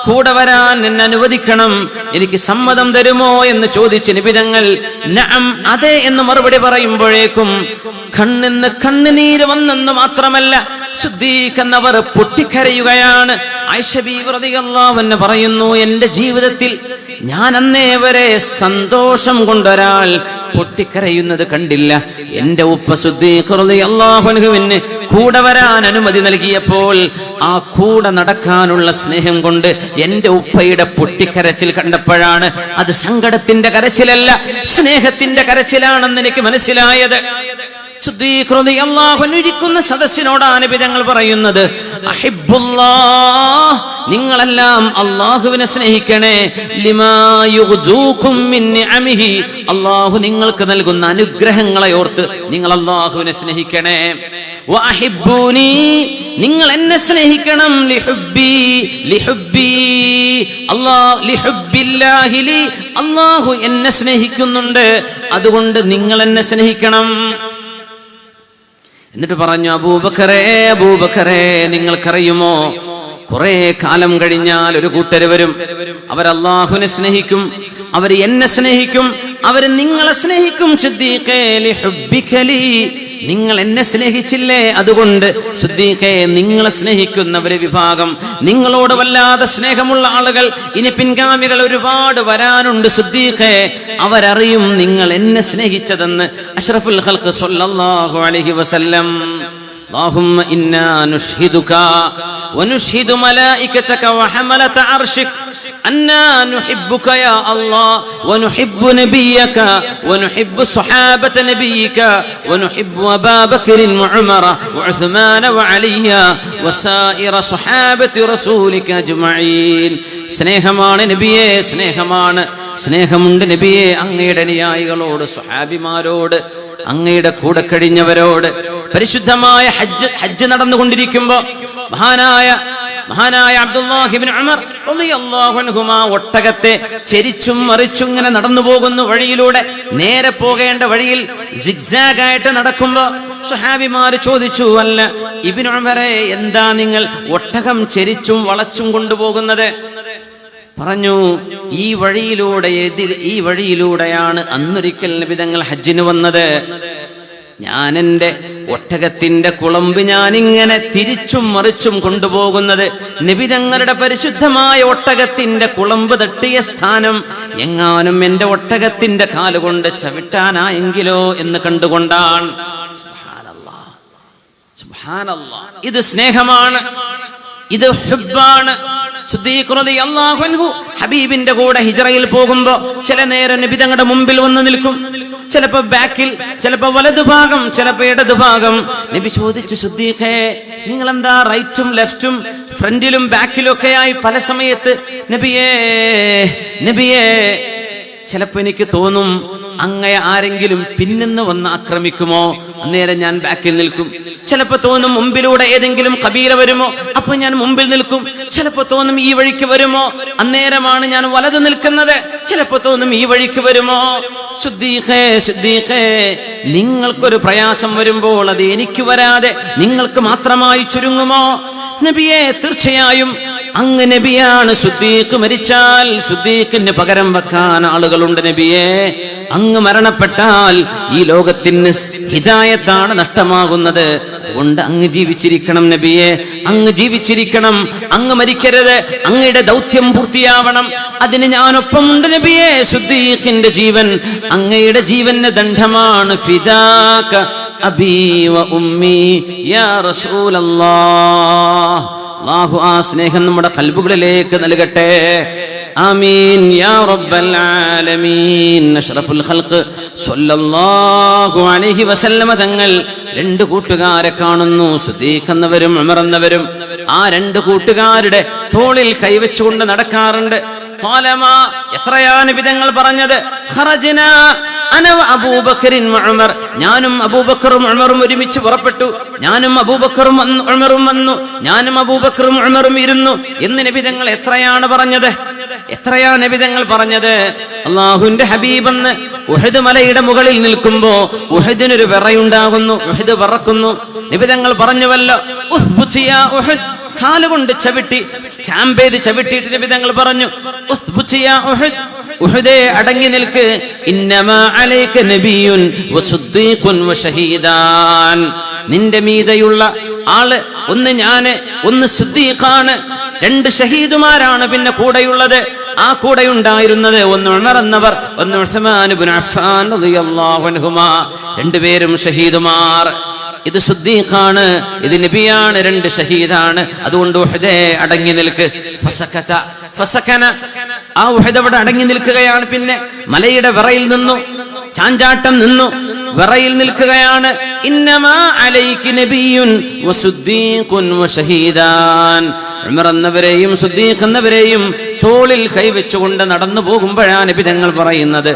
കൂടെ വരാൻ എന്നെ അനുവദിക്കണം, എനിക്ക് സമ്മതം തരുമോ എന്ന് ചോദിച്ച് നബി തങ്ങൾ നഅം, അതെ എന്ന് മറുപടി പറയുമ്പോഴേക്കും കണ്ണിന്ന് കണ്ണുനീര് വന്നെന്ന് മാത്രമല്ല, സിദ്ദീഖ് എന്നവർ പൊട്ടിക്കരയുകയാണ്. ആയിഷ ബീവി റളിയല്ലാഹു അൻഹ പറയുന്നു, എന്റെ ജീവിതത്തിൽ ഞാൻ അന്നേ വരെ സന്തോഷം കൊണ്ടൊരാൾ പൊട്ടിക്കരയുന്നത് കണ്ടില്ല. എന്റെ ഉപ്പ സിദ്ദീഖ് റളിയല്ലാഹു അൻഹുവിന് കൂടെ വരാൻ അനുമതി നൽകിയപ്പോൾ ആ കൂടെ നടക്കാനുള്ള സ്നേഹം കൊണ്ട് എന്റെ ഉപ്പയുടെ പൊട്ടിക്കരച്ചിൽ കണ്ടപ്പോഴാണ് അത് സങ്കടത്തിന്റെ കരച്ചിലല്ല, സ്നേഹത്തിന്റെ കരച്ചിലാണെന്ന് എനിക്ക് മനസ്സിലായത്. സിദ്ദീഖ് റളിയല്ലാഹു അൻഹു ഇരിക്കുന്ന സദസ്സിനോടാണ് നബി തങ്ങൾ പറയുന്നത്, അഹിബ്ബുല്ലാഹ്, നിങ്ങളെല്ലാം അല്ലാഹുവിനെ സ്നേഹിക്കണേ. ലിമാ യുഗ്ദൂകും മിൻ നിഅമിഹി, അല്ലാഹു നിങ്ങൾക്ക് നൽകുന്ന അനുഗ്രഹങ്ങളെ ഓർത്ത് നിങ്ങൾ അല്ലാഹുവിനെ സ്നേഹിക്കണേ. വഅഹിബ്ബൂനി, നിങ്ങൾ എന്നെ സ്നേഹിക്കണം. ലിഹുബ്ബി ലിഹുബ്ബില്ലാഹി ലി, അല്ലാഹു എന്നെ സ്നേഹിക്കുന്നുണ്ട്, അതുകൊണ്ട് നിങ്ങൾ എന്നെ സ്നേഹിക്കണം. എന്നിട്ട് പറഞ്ഞു, അബൂബക്കറേ നിങ്ങൾക്കറിയുമോ, കുറെ കാലം കഴിഞ്ഞാൽ ഒരു കൂട്ടര് വരും, അവർ അല്ലാഹുവിനെ സ്നേഹിക്കും, അവർ എന്നെ സ്നേഹിക്കും, അവർ നിങ്ങളെ സ്നേഹിക്കും. സിദ്ദീഖേ ലിഹുബ്ബിക ലി, നിങ്ങൾ എന്നെ സ്നേഹിച്ചില്ലേ, അതുകൊണ്ട് സിദ്ദീഖേ നിങ്ങളെ സ്നേഹിക്കുന്നവരെ വിഭാഗം, നിങ്ങളോട് വല്ലാതെ സ്നേഹമുള്ള ആളുകൾ ഇനി പിൻഗാമികൾ ഒരുപാട് വരാനുണ്ട് സിദ്ദീഖേ, അവരറിയും നിങ്ങൾ എന്നെ സ്നേഹിച്ചതെന്ന്. അഷ്റഫുൽ ഖൽഖ് സ്വല്ലല്ലാഹു അലൈഹി വസല്ലം, اللهم إنا نشهدك ونشهد ملائكتك وحملة عرشك أننا نحبك يا الله، ونحب نبيك، ونحب صحابة نبيك، ونحب أبا بكر وعمر وعثمان وعلي وسائر صحابة رسولك أجمعين. സ്നേഹമാണ് നബിയെ, സ്നേഹമുണ്ട് നബിയെ അങ്ങയുടെ അനുയായികളോട്, സ്വഹാബിമാരോട്, അങ്ങയുടെ കൂടെ കഴിഞ്ഞവരോട്. പരിശുദ്ധമായ ഹജ്ജ് നടന്നുകൊണ്ടിരിക്കുമ്പോ മഹാനായ അബ്ദുല്ലാഹി ഇബ്നു ഉമർ റളിയല്ലാഹു അൻഹുമാ ഒട്ടകത്തെ ചെരിച്ചും മറിച്ചും ഇങ്ങനെ നടന്നു പോകുന്നു. വഴിയിലൂടെ നേരെ പോകേണ്ട വഴിയിൽ സിഗ്സാഗ് ആയിട്ട് നടക്കുമ്പോ സ്വഹാബിമാര് ചോദിച്ചു, അല്ല ഇബ്നു ഉമറേ, എന്താ നിങ്ങൾ ഒട്ടകം ചെരിച്ചും വളച്ചും കൊണ്ടുപോകുന്നത്? പറഞ്ഞു, ഈ വഴിയിലൂടെയാണ് അന്നൊരിക്കൽ നബി തങ്ങൾ ഹജ്ജിന് വന്നത്. ഞാൻ എൻ്റെ ഒട്ടകത്തിന്റെ കുളമ്പ് ഞാനിങ്ങനെ തിരിച്ചും മറിച്ചും കൊണ്ടുപോകുന്നത് നബി തങ്ങളുടെ പരിശുദ്ധമായ ഒട്ടകത്തിന്റെ കുളമ്പ് തട്ടിയ സ്ഥാനം എങ്ങാനും എൻ്റെ ഒട്ടകത്തിന്റെ കാലുകൊണ്ട് ചവിട്ടാനായെങ്കിലോ എന്ന് കണ്ടുകൊണ്ടാണ്. സുബ്ഹാനല്ലാഹ്, സുബ്ഹാനല്ലാഹ്. ഇത് സ്നേഹമാണ്, ഇത് ഹുബ്ബാണ്. സിദ്ദീഖ് റളിയല്ലാഹു അൻഹു ഹബീബിന്റെ കൂടെ ഹിജ്റയിൽ പോകുമ്പോ ചില നേരം നബി തങ്ങളുടെ മുമ്പിൽ വന്ന് നിൽക്കും. ചിലപ്പോ ബാക്കിൽ, ചിലപ്പോ വലതുഭാഗം, ചിലപ്പോ ഇടതുഭാഗം. നബി ചോദിച്ചു, സിദ്ദീഖേ, നിങ്ങൾ എന്താ റൈറ്റും ലെഫ്റ്റും ഫ്രണ്ടിലും ബാക്കിലും ഒക്കെയായി പല സമയത്ത് നബിയേ ചിലപ്പോ എനിക്ക് തോന്നും അങ്ങയെ ആരെങ്കിലും പിന്നിന്ന് വന്ന് ആക്രമിക്കുമോ, അന്നേരം ഞാൻ ബാക്കിൽ നിൽക്കും. ചിലപ്പോ തോന്നും മുമ്പിലൂടെ ഏതെങ്കിലും കബീല വരുമോ, അപ്പൊ ഞാൻ മുമ്പിൽ നിൽക്കും. ചിലപ്പോ തോന്നും ഈ വഴിക്ക് വരുമോ, അന്നേരമാണ് ഞാൻ വലത് നിൽക്കുന്നത്. ചിലപ്പോ തോന്നും ഈ വഴിക്ക് വരുമോ. സിദ്ദീഖേ, നിങ്ങൾക്കൊരു പ്രയാസം വരുമ്പോൾ അത് എനിക്ക് വരാതെ നിങ്ങൾക്ക് മാത്രമായി ചുരുങ്ങുമോ? നബിയെ, തീർച്ചയായും അങ്ങ് നബിയാണ്. സിദ്ദീഖ് മരിച്ചാൽ സിദ്ദീഖിന് പകരം വെക്കാൻ ആളുകളുണ്ട്. നബിയെ, അങ്ങ് മരണപ്പെട്ടാൽ ഈ ലോകത്തിന് ഹിദായത്താണ് നഷ്ടമാകുന്നത്. അതുകൊണ്ട് അങ്ങ് ജീവിച്ചിരിക്കണം നബിയെ, അങ്ങ് ജീവിച്ചിരിക്കണം, അങ്ങ് മരിക്കരുത്, അങ്ങയുടെ ദൗത്യം പൂർത്തിയാവണം. അതിന് ഞാനൊപ്പമുണ്ട് നബിയെ. സിദ്ദീഖിന്റെ ജീവൻ അങ്ങയുടെ ജീവന് ദണ്ഡമാണ്. ഫിദാക അബീ വ ഉമ്മി യാ റസൂലല്ലാഹ്. അല്ലാഹു ആ സ്നേഹം നമ്മുടെ ഖൽബുകളിലേക്ക് നൽകട്ടെ. ആമീൻ യാ റബ്ബൽ ആലമീൻ. അഷ്റഫുൽ ഖൽഖ് സ്വല്ലല്ലാഹു അലൈഹി വസല്ലമ തങ്ങൾ രണ്ട് കൂട്ടുകാരെ കാണുന്നു, സിദ്ദീഖ് എന്നവരും ഉമർ എന്നവരും. ആ രണ്ട് കൂട്ടുകാരുടെ തോളിൽ കൈവച്ചുകൊണ്ട് നടക്കാറുണ്ട്. എത്രയാ നബി തങ്ങൾ പറഞ്ഞത്? ഖറജ്നാ അന വ അബൂബക്കറിൻ വ ഉമർ. ഞാനും അബൂബക്കറും ഉമറും ഒരുമിച്ച് പുറപ്പെട്ടു. ഞാനും അബൂബക്കറും ഉമറും വന്നു. ഞാനും അബൂബക്കറും ഉമറും ഇരുന്നു എന്ന് നബി തങ്ങൾ എത്രയാണ് പറഞ്ഞത്? എത്രയാ നബി തങ്ങൾ പറഞ്ഞത്? അല്ലാഹുവിന്റെ ഹബീബെന്ന് ഉഹദ് മലയുടെ മുകളിൽ നിൽക്കുമ്പോ ഉഹദിനൊരു വിറയുണ്ടാകുന്നു, ഉഹദ് വിറക്കുന്നു. നബി തങ്ങൾ പറഞ്ഞുവല്ലോ, ഉസ്ബുത് യാ ഉഹദ്. കാലുകൊണ്ട് ചവിട്ടി, സ്റ്റാമ്പ് ചെയ്ത് ചവിട്ടിയിട്ട് നബി തങ്ങൾ പറഞ്ഞു, ഉസ്ബുത് യാ ഉഹദ്, ഉഹദേ അടങ്ങി നിൽക്ക്. ഇന്നമാ അലൈക നബിയുൻ വസിദ്ദീഖുൻ വശഹീദാൻ. നിന്റെ മീതയുള്ള ആള് ഒന്ന് ഞാന്, ഒന്ന് സിദ്ദീഖാണ്, രണ്ട് ഷഹീദുമാരാണ് പിന്നെ കൂടെയുള്ളത്. ആ കൂടെ ഉണ്ടായിരുന്നത് ഒന്ന് ഉമർ എന്നവർ, ഒന്ന് ഉസ്മാൻ ഇബ്നു അഫ്ഫാൻ റളിയല്ലാഹു അൻഹുമാ. രണ്ടുപേരും ഷഹീദുമാർ. ഇത് സിദ്ദീഖാണ്, ഇത് നബിയാണ്, രണ്ട് ഷഹീദാണ്. അതുകൊണ്ട് ഉഹദേ അടങ്ങി നിൽക്ക്. ഫസകന, ആ ഉഹദ് അവിടെ അടങ്ങി നിൽക്കുകയാണ്. പിന്നെ മലയുടെ വിറയിൽ നിന്നു, ചാഞ്ചാട്ടം നിന്നു, വിറയിൽ നിൽക്കുകയാണ്. ഇന്നമാ അലൈകി നബിയുൻ വസിദ്ദീഖുൻ വശഹീദാൻ. ഉമർ എന്നവരെയും സിദ്ദീഖ് എന്നവരെയും തോളിൽ കൈവച്ചുകൊണ്ട് നടന്നു പോകുമ്പോഴാണ് നബി തങ്ങൾ പറയുന്നത്,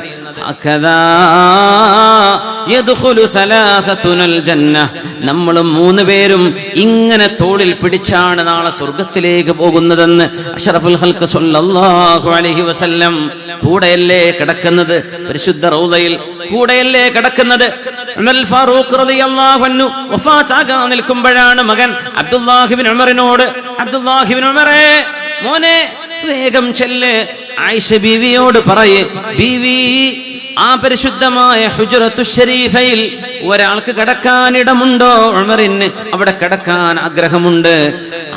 നമ്മൾ മൂന്ന് പേരും ഇങ്ങനെ തോളിൽ പിടിച്ചാണ് നാളെ സ്വർഗത്തിലേക്ക് പോകുന്നതെന്ന് അഷ്റഫുൽ ഖൽഖ് സ്വല്ലല്ലാഹു അലൈഹി വസല്ലം. കൂടെയല്ലേ കിടക്കുന്നത്? പരിശുദ്ധ റൗളയിൽ കൂടെയല്ലേ കിടക്കുന്നത്? ഉമർ ഫാറൂഖ് റളിയല്ലാഹു അൻഹു വഫാത്താകാൻ നിൽക്കുമ്പോഴാണ് മകൻ അബ്ദുല്ലാഹ് ഇബ്നു ഉമറിനോട്, അബ്ദുല്ലാഹ് ഇബ്നു ഉമറേ, മോനെ വേഗം ചെല്ല്, ആയിഷ ബീവിയോട് പറയേ, ബീവി, ആ പരിശുദ്ധമായ ഹുജ്റത്തു ശരീഫയിൽ ഒരാൾക്ക് കിടക്കാനിടമുണ്ടോ? ഉമറിന് അവിടെ കിടക്കാൻ ആഗ്രഹമുണ്ട്.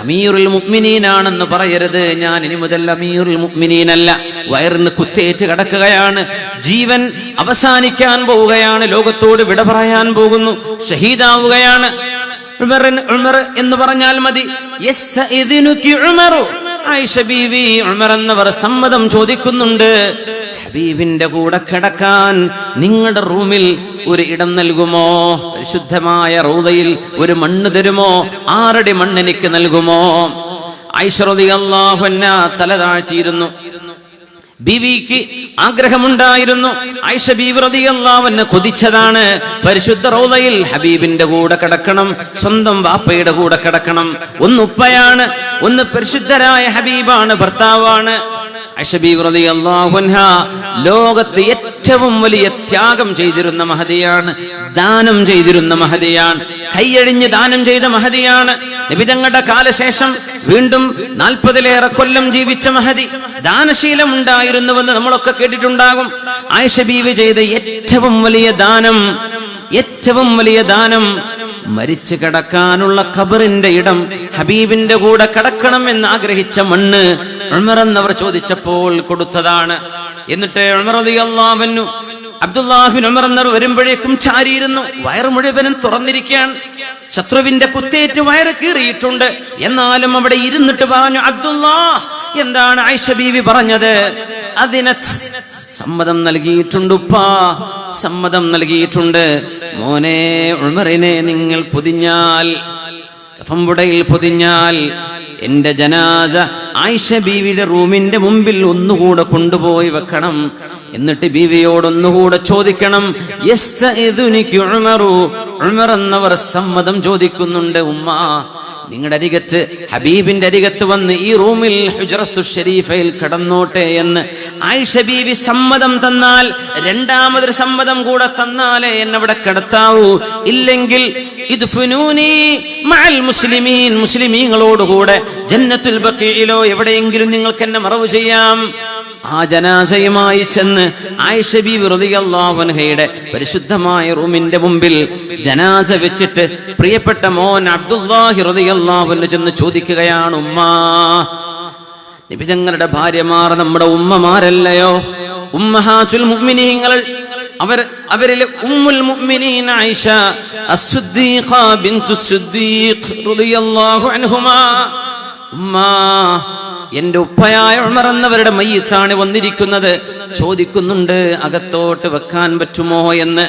അമീറുൽ മുഅ്മിനീനാണെന്ന് പറയരുത്. ഞാൻ ഇനി മുതൽ അമീറുൽ മുഅ്മിനീനല്ല. വയറിന് കുത്തേറ്റ് കിടക്കുകയാണ്, ജീവൻ അവസാനിക്കാൻ പോവുകയാണ്, ലോകത്തോട് വിട പറയാൻ പോകുന്നു, ഷഹീദാവുകയാണ്. ഉമർ എന്ന് പറഞ്ഞാൽ മതി. യസ്തഇദിനുകി ഉമറു. ആയിഷ ബീവി ഉമർ എന്നവർ സമ്മതം ചോദിക്കുന്നുണ്ട്. ഹബീബിന്റെ കൂടെ കിടക്കാൻ നിങ്ങളുടെ റൂമിൽ ഒരു ഇടം നൽകുമോ? പരിശുദ്ധമായ റൗദയിൽ ഒരു മണ്ണ് തരുമോ? 6 അടി മണ്ണ് എനിക്ക് നൽകുമോ? ആയിഷ റളിയല്ലാഹു അൻഹാ തല താഴ്ത്തിയിരുന്നു. ബീവിക്ക് ആഗ്രഹമുണ്ടായിരുന്നു. ആയിഷ ബീവി റളിയല്ലാഹു അൻഹ കൊതിച്ചതാണ് പരിശുദ്ധ റൗദയിൽ ഹബീബിന്റെ കൂടെ കിടക്കണം, സ്വന്തം വാപ്പയുടെ കൂടെ കിടക്കണം. ഒന്ന് ഉപ്പയാണ്, ഒന്ന് പരിശുദ്ധരായ ഹബീബാണ്, ഭർത്താവാണ്. ആയിഷ ബീവി റളിയല്ലാഹു അൻഹ ലോകത്ത് ഏറ്റവും വലിയ ത്യാഗം ചെയ്തിരുന്ന മഹദിയാണ്, ദാനം ചെയ്തിരുന്ന മഹദിയാണ്, കൈയഴിഞ്ഞ് ദാനം ചെയ്ത മഹദിയാണ്. നബി തങ്ങളുടെ കാലശേഷം വീണ്ടും 40-ലേറെ കൊല്ലം ജീവിച്ച മഹദി. ദാനശീലം ഉണ്ടായിരുന്നുവെന്ന് നമ്മളൊക്കെ കേട്ടിട്ടുണ്ടാകും. ആയിഷ ബീവി ചെയ്ത ഏറ്റവും വലിയ ദാനം മരിച്ചു കിടക്കാനുള്ള ഖബറിന്റെ ഇടം, ഹബീബിന്റെ കൂടെ കിടക്കണം എന്ന് ആഗ്രഹിച്ച മണ്ണ് ഉമർ എന്നവർ ചോദിച്ചപ്പോൾ കൊടുത്തതാണ്. എന്നിട്ട് ഉമർ റളിയല്ലാഹു അൻഹു അബ്ദുല്ലാഹ് ബിൻ ഉമർ എന്നവർ വരുമ്പോഴേക്കും ചാരിയിരുന്നു. വയറ് മുഴുവനും തുറന്നിരിക്കുകയാണ്. ശത്രുവിന്റെ കുത്തേറ്റ് വയറ് കീറിയിട്ടുണ്ട്. എന്നാലും അവിടെ ഇരുന്നിട്ട് പറഞ്ഞു, അബ്ദുല്ലാഹ്, എന്താണ് ആയിഷ ബീവി പറഞ്ഞത്? അതിനത് സമ്മതം നൽകിയിട്ടുണ്ട് ഉപ്പാ, സമ്മതം നൽകിയിട്ടുണ്ട്. മോനെ ഉമറിനെ നിങ്ങൾ പൊതിഞ്ഞാൽ, കഫംപുടയിൽ പൊതിഞ്ഞാൽ എന്റെ ജനാസ ആയിഷ ബീവിയുടെ റൂമിന്റെ മുമ്പിൽ ഒന്നുകൂടെ കൊണ്ടുപോയി വെക്കണം. എന്നിട്ട് ബീവിയോടൊന്നുകൂടെ ചോദിക്കണം, ഉമർ എന്നവർ സമ്മതം ചോദിക്കുന്നുണ്ട്, ഉമ്മ നിങ്ങളുടെ അരികത്ത്, ഹബീബിന്റെ അരികത്ത് വന്ന് ഈ റൂമിൽ ഹുജ്റത്തു ഷരീഫയിൽ കടന്നോട്ടെ എന്ന് ആയിഷ ബീവി സമ്മതം തന്നാൽ, രണ്ടാമതൊരു സമ്മതം കൂടെ തന്നാലേ എന്നവിടെ കിടത്താവൂ. ഇല്ലെങ്കിൽ ഇദ്ഫുനൂനി മഅൽ മുസ്ലിമീൻ, മുസ്ലിമീങ്ങളോടുകൂടെ ജന്നത്തുൽ ബഖീഇലോ എവിടെയെങ്കിലും നിങ്ങൾക്ക് എന്നെ മറവ് ചെയ്യാം. ആ ജനാസയുമായി ചെന്ന് ആയിഷ ബീവി റളിയല്ലാഹു അൻഹയുടെ പരിശുദ്ധമായ റൂമിന്റെ മുമ്പിൽ ജനാസ വെച്ചിട്ട് പ്രിയപ്പെട്ട മോൻ അബ്ദുല്ലാഹി റളിയല്ലാഹു അൻഹു ചെന്ന് ചോദിക്കുകയാണ്, ഉമ്മാ, നബി തങ്ങളുടെ ഭാര്യമാർ നമ്മുടെ ഉമ്മമാരല്ലയോ? ഉമ്മഹാത്തുൽ മുഅ്മിനീങ്ങൾ, അവരിൽ ഉമ്മുൽ മുഅ്മിനീൻ ആയിഷ അസ്-സിദ്ദീഖ ബിൻതു സിദ്ദീഖ് റളിയല്ലാഹു അൻഹുമാ. ഉമ്മാ, എന്റെ ഉപ്പയായ ഉമർ എന്നവരുടെ മയ്യിത്താണ് വന്നിരിക്കുന്നത്. ചോദിക്കുന്നുണ്ട് അകത്തോട്ട് വെക്കാൻ പറ്റുമോ എന്ന്.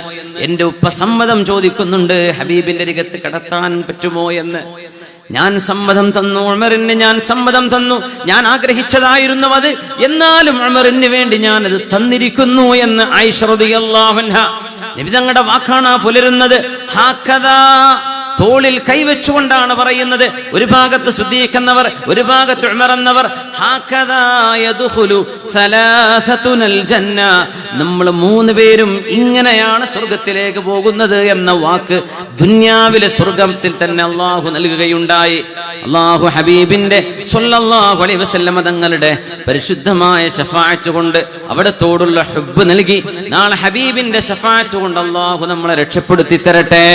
എന്റെ ഉപ്പ സമ്മതം ചോദിക്കുന്നുണ്ട്, ഹബീബിന്റെ അരികത്ത് കിടത്താൻ പറ്റുമോ എന്ന്. ഞാൻ സമ്മതം തന്നു, ഉമറിന് ഞാൻ സമ്മതം തന്നു. ഞാൻ ആഗ്രഹിച്ചതായിരുന്നു അത്, എന്നാലും ഉമറിന് വേണ്ടി ഞാൻ അത് തന്നിരിക്കുന്നു എന്ന് ആയിഷ റളിയല്ലാഹു അൻഹ. നബി തങ്ങളുടെ വാക്കാണ് പുലരുന്നത്. ഹാക്കദാ, തോളിൽ കൈവച്ചുകൊണ്ടാണ് പറയുന്നത്. ഒരു ഭാഗത്ത് സിദ്ദീഖ് എന്നവർ, ഒരു ഭാഗത്ത് ഉമർ എന്നവർ. ഹാകദാ യദ്ഖുലു സലാസതുനൽ ജന്ന, നമ്മൾ 3 പേരും ഇങ്ങനെയാണ് സ്വർഗ്ഗത്തിലേക്ക് പോകുന്നത് എന്ന വാക്ക് ദുനിയാവിലെ സ്വർഗ്ഗത്തിൽ തന്നെ അല്ലാഹു നൽകുകയുണ്ടായി. അല്ലാഹു ഹബീബിന്റെ സ്വല്ലല്ലാഹു അലൈഹി വസല്ലം തങ്ങളുടെ പരിശുദ്ധമായ ശഫാഅത്ത് കൊണ്ട് അവിടത്തോടുള്ള ഹുബ്ബ് നൽകി. നാളെ ഹബീബിന്റെ ശഫാഅത്ത് കൊണ്ട് അല്ലാഹു നമ്മളെ രക്ഷപ്പെടുത്തി തരട്ടെ.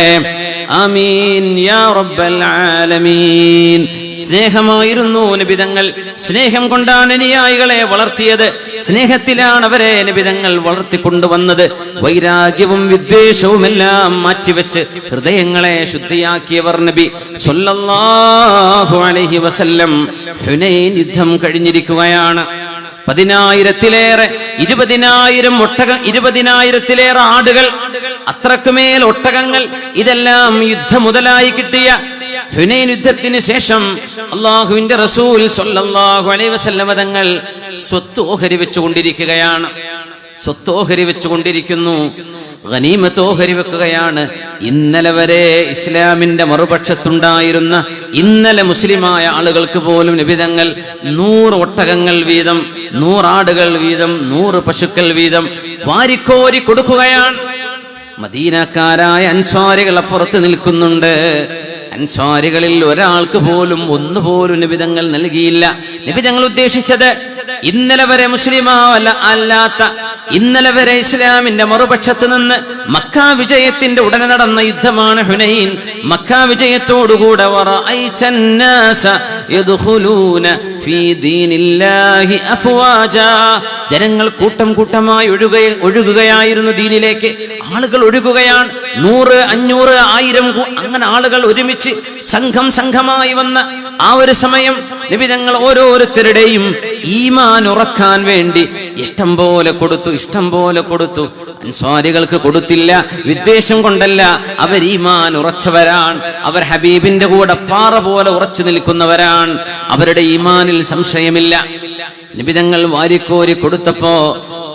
ആമീൻ യാ റബ്ബൽ ആലമീൻ. സ്നേഹമായിരുന്നു നബി തങ്ങൾ. സ്നേഹം കൊണ്ടാണ് അനുയായികളെ വളർത്തിയത്. സ്നേഹത്തിലാണ് അവരെ നബി തങ്ങൾ വളർത്തിക്കൊണ്ടുവന്നത്. വൈരാഗ്യവും വിദ്വേഷവും എല്ലാം മാറ്റിവെച്ച് ഹൃദയങ്ങളെ ശുദ്ധിയാക്കിയവർ നബി സ്വല്ലല്ലാഹു അലൈഹി വസല്ലം. ഹുനൈൻ യുദ്ധം കഴിഞ്ഞിരിക്കുകയാണ്. 10,000-ലേറെ 20,000 ഒട്ടകം, 20,000-ലേറെ ആടുകൾ, അത്രക്കുമേൽ ഒട്ടകങ്ങൾ, ഇതെല്ലാം യുദ്ധം മുതലായി കിട്ടിയ ഹുനൈൻ യുദ്ധത്തിന് ശേഷം അല്ലാഹുവിന്റെ റസൂൽ സ്വല്ലല്ലാഹു അലൈഹി വസല്ലം തങ്ങൾ സ്വത്ത് ഓഹരി വെച്ചുകൊണ്ടിരിക്കുകയാണ്. സ്വത്ത് ഓഹരി വെച്ചുകൊണ്ടിരിക്കുന്നു, ഗനീമത്ത് ഓഹരി വെക്കുകയാണ്. ഇന്നലെ വരെ ഇസ്ലാമിന്റെ മറുപക്ഷത്തുണ്ടായിരുന്ന, ഇന്നലെ മുസ്ലിമായ ആളുകൾക്ക് പോലും നബി തങ്ങൾ 100 ഒട്ടകങ്ങൾ വീതം, 100 ആടുകൾ വീതം, 100 പശുക്കൾ വീതം വാരിക്കോരി കൊടുക്കുകയാണ്. മദീനക്കാരായ അൻസ്വാരികൾ അപ്പുറത്ത് നിൽക്കുന്നുണ്ട്. അൻസ്വാരികളിൽ ഒരാൾക്ക് പോലും ഒന്നുപോലും നബി തങ്ങൾ നൽകിയില്ല. നബി തങ്ങൾ ഉദ്ദേശിച്ചത് ഇന്നലെ വരെ അല്ലാത്ത, ഇന്നലെ വരെ ഇസ്ലാമിന്റെ മറുപക്ഷത്ത് നിന്ന് മക്ക വിജയത്തിന്റെ ഉടനെ നടന്ന യുദ്ധമാണ് ഹുനൈൻ. മക്ക വിജയത്തോടുകൂടെ ജനങ്ങൾ കൂട്ടം കൂട്ടമായി ഒഴുകുകയായിരുന്നു ദീനിലേക്ക്. ആളുകൾ ഒഴുകുകയാണ്. 100, 500, 1000 അങ്ങനെ ആളുകൾ ഒരുമിച്ച് സംഘമായി വന്ന ആ ഒരു സമയം നബി തങ്ങൾ ഓരോരുത്തരുടെയും ഈമാൻ ഉറക്കാൻ വേണ്ടി ഇഷ്ടം പോലെ കൊടുത്തു. അൻസ്വാരികൾക്ക് കൊടുത്തില്ല, വിദ്വേഷം കൊണ്ടല്ല. അവർ ഈമാൻ ഉറച്ചവരാണ്. അവർ ഹബീബിന്റെ കൂടെ പാറ പോലെ ഉറച്ചു നിൽക്കുന്നവരാണ്. അവരുടെ ഈമാനിൽ സംശയമില്ല. നബി തങ്ങൾ വാരിക്കോരി കൊടുത്തപ്പോ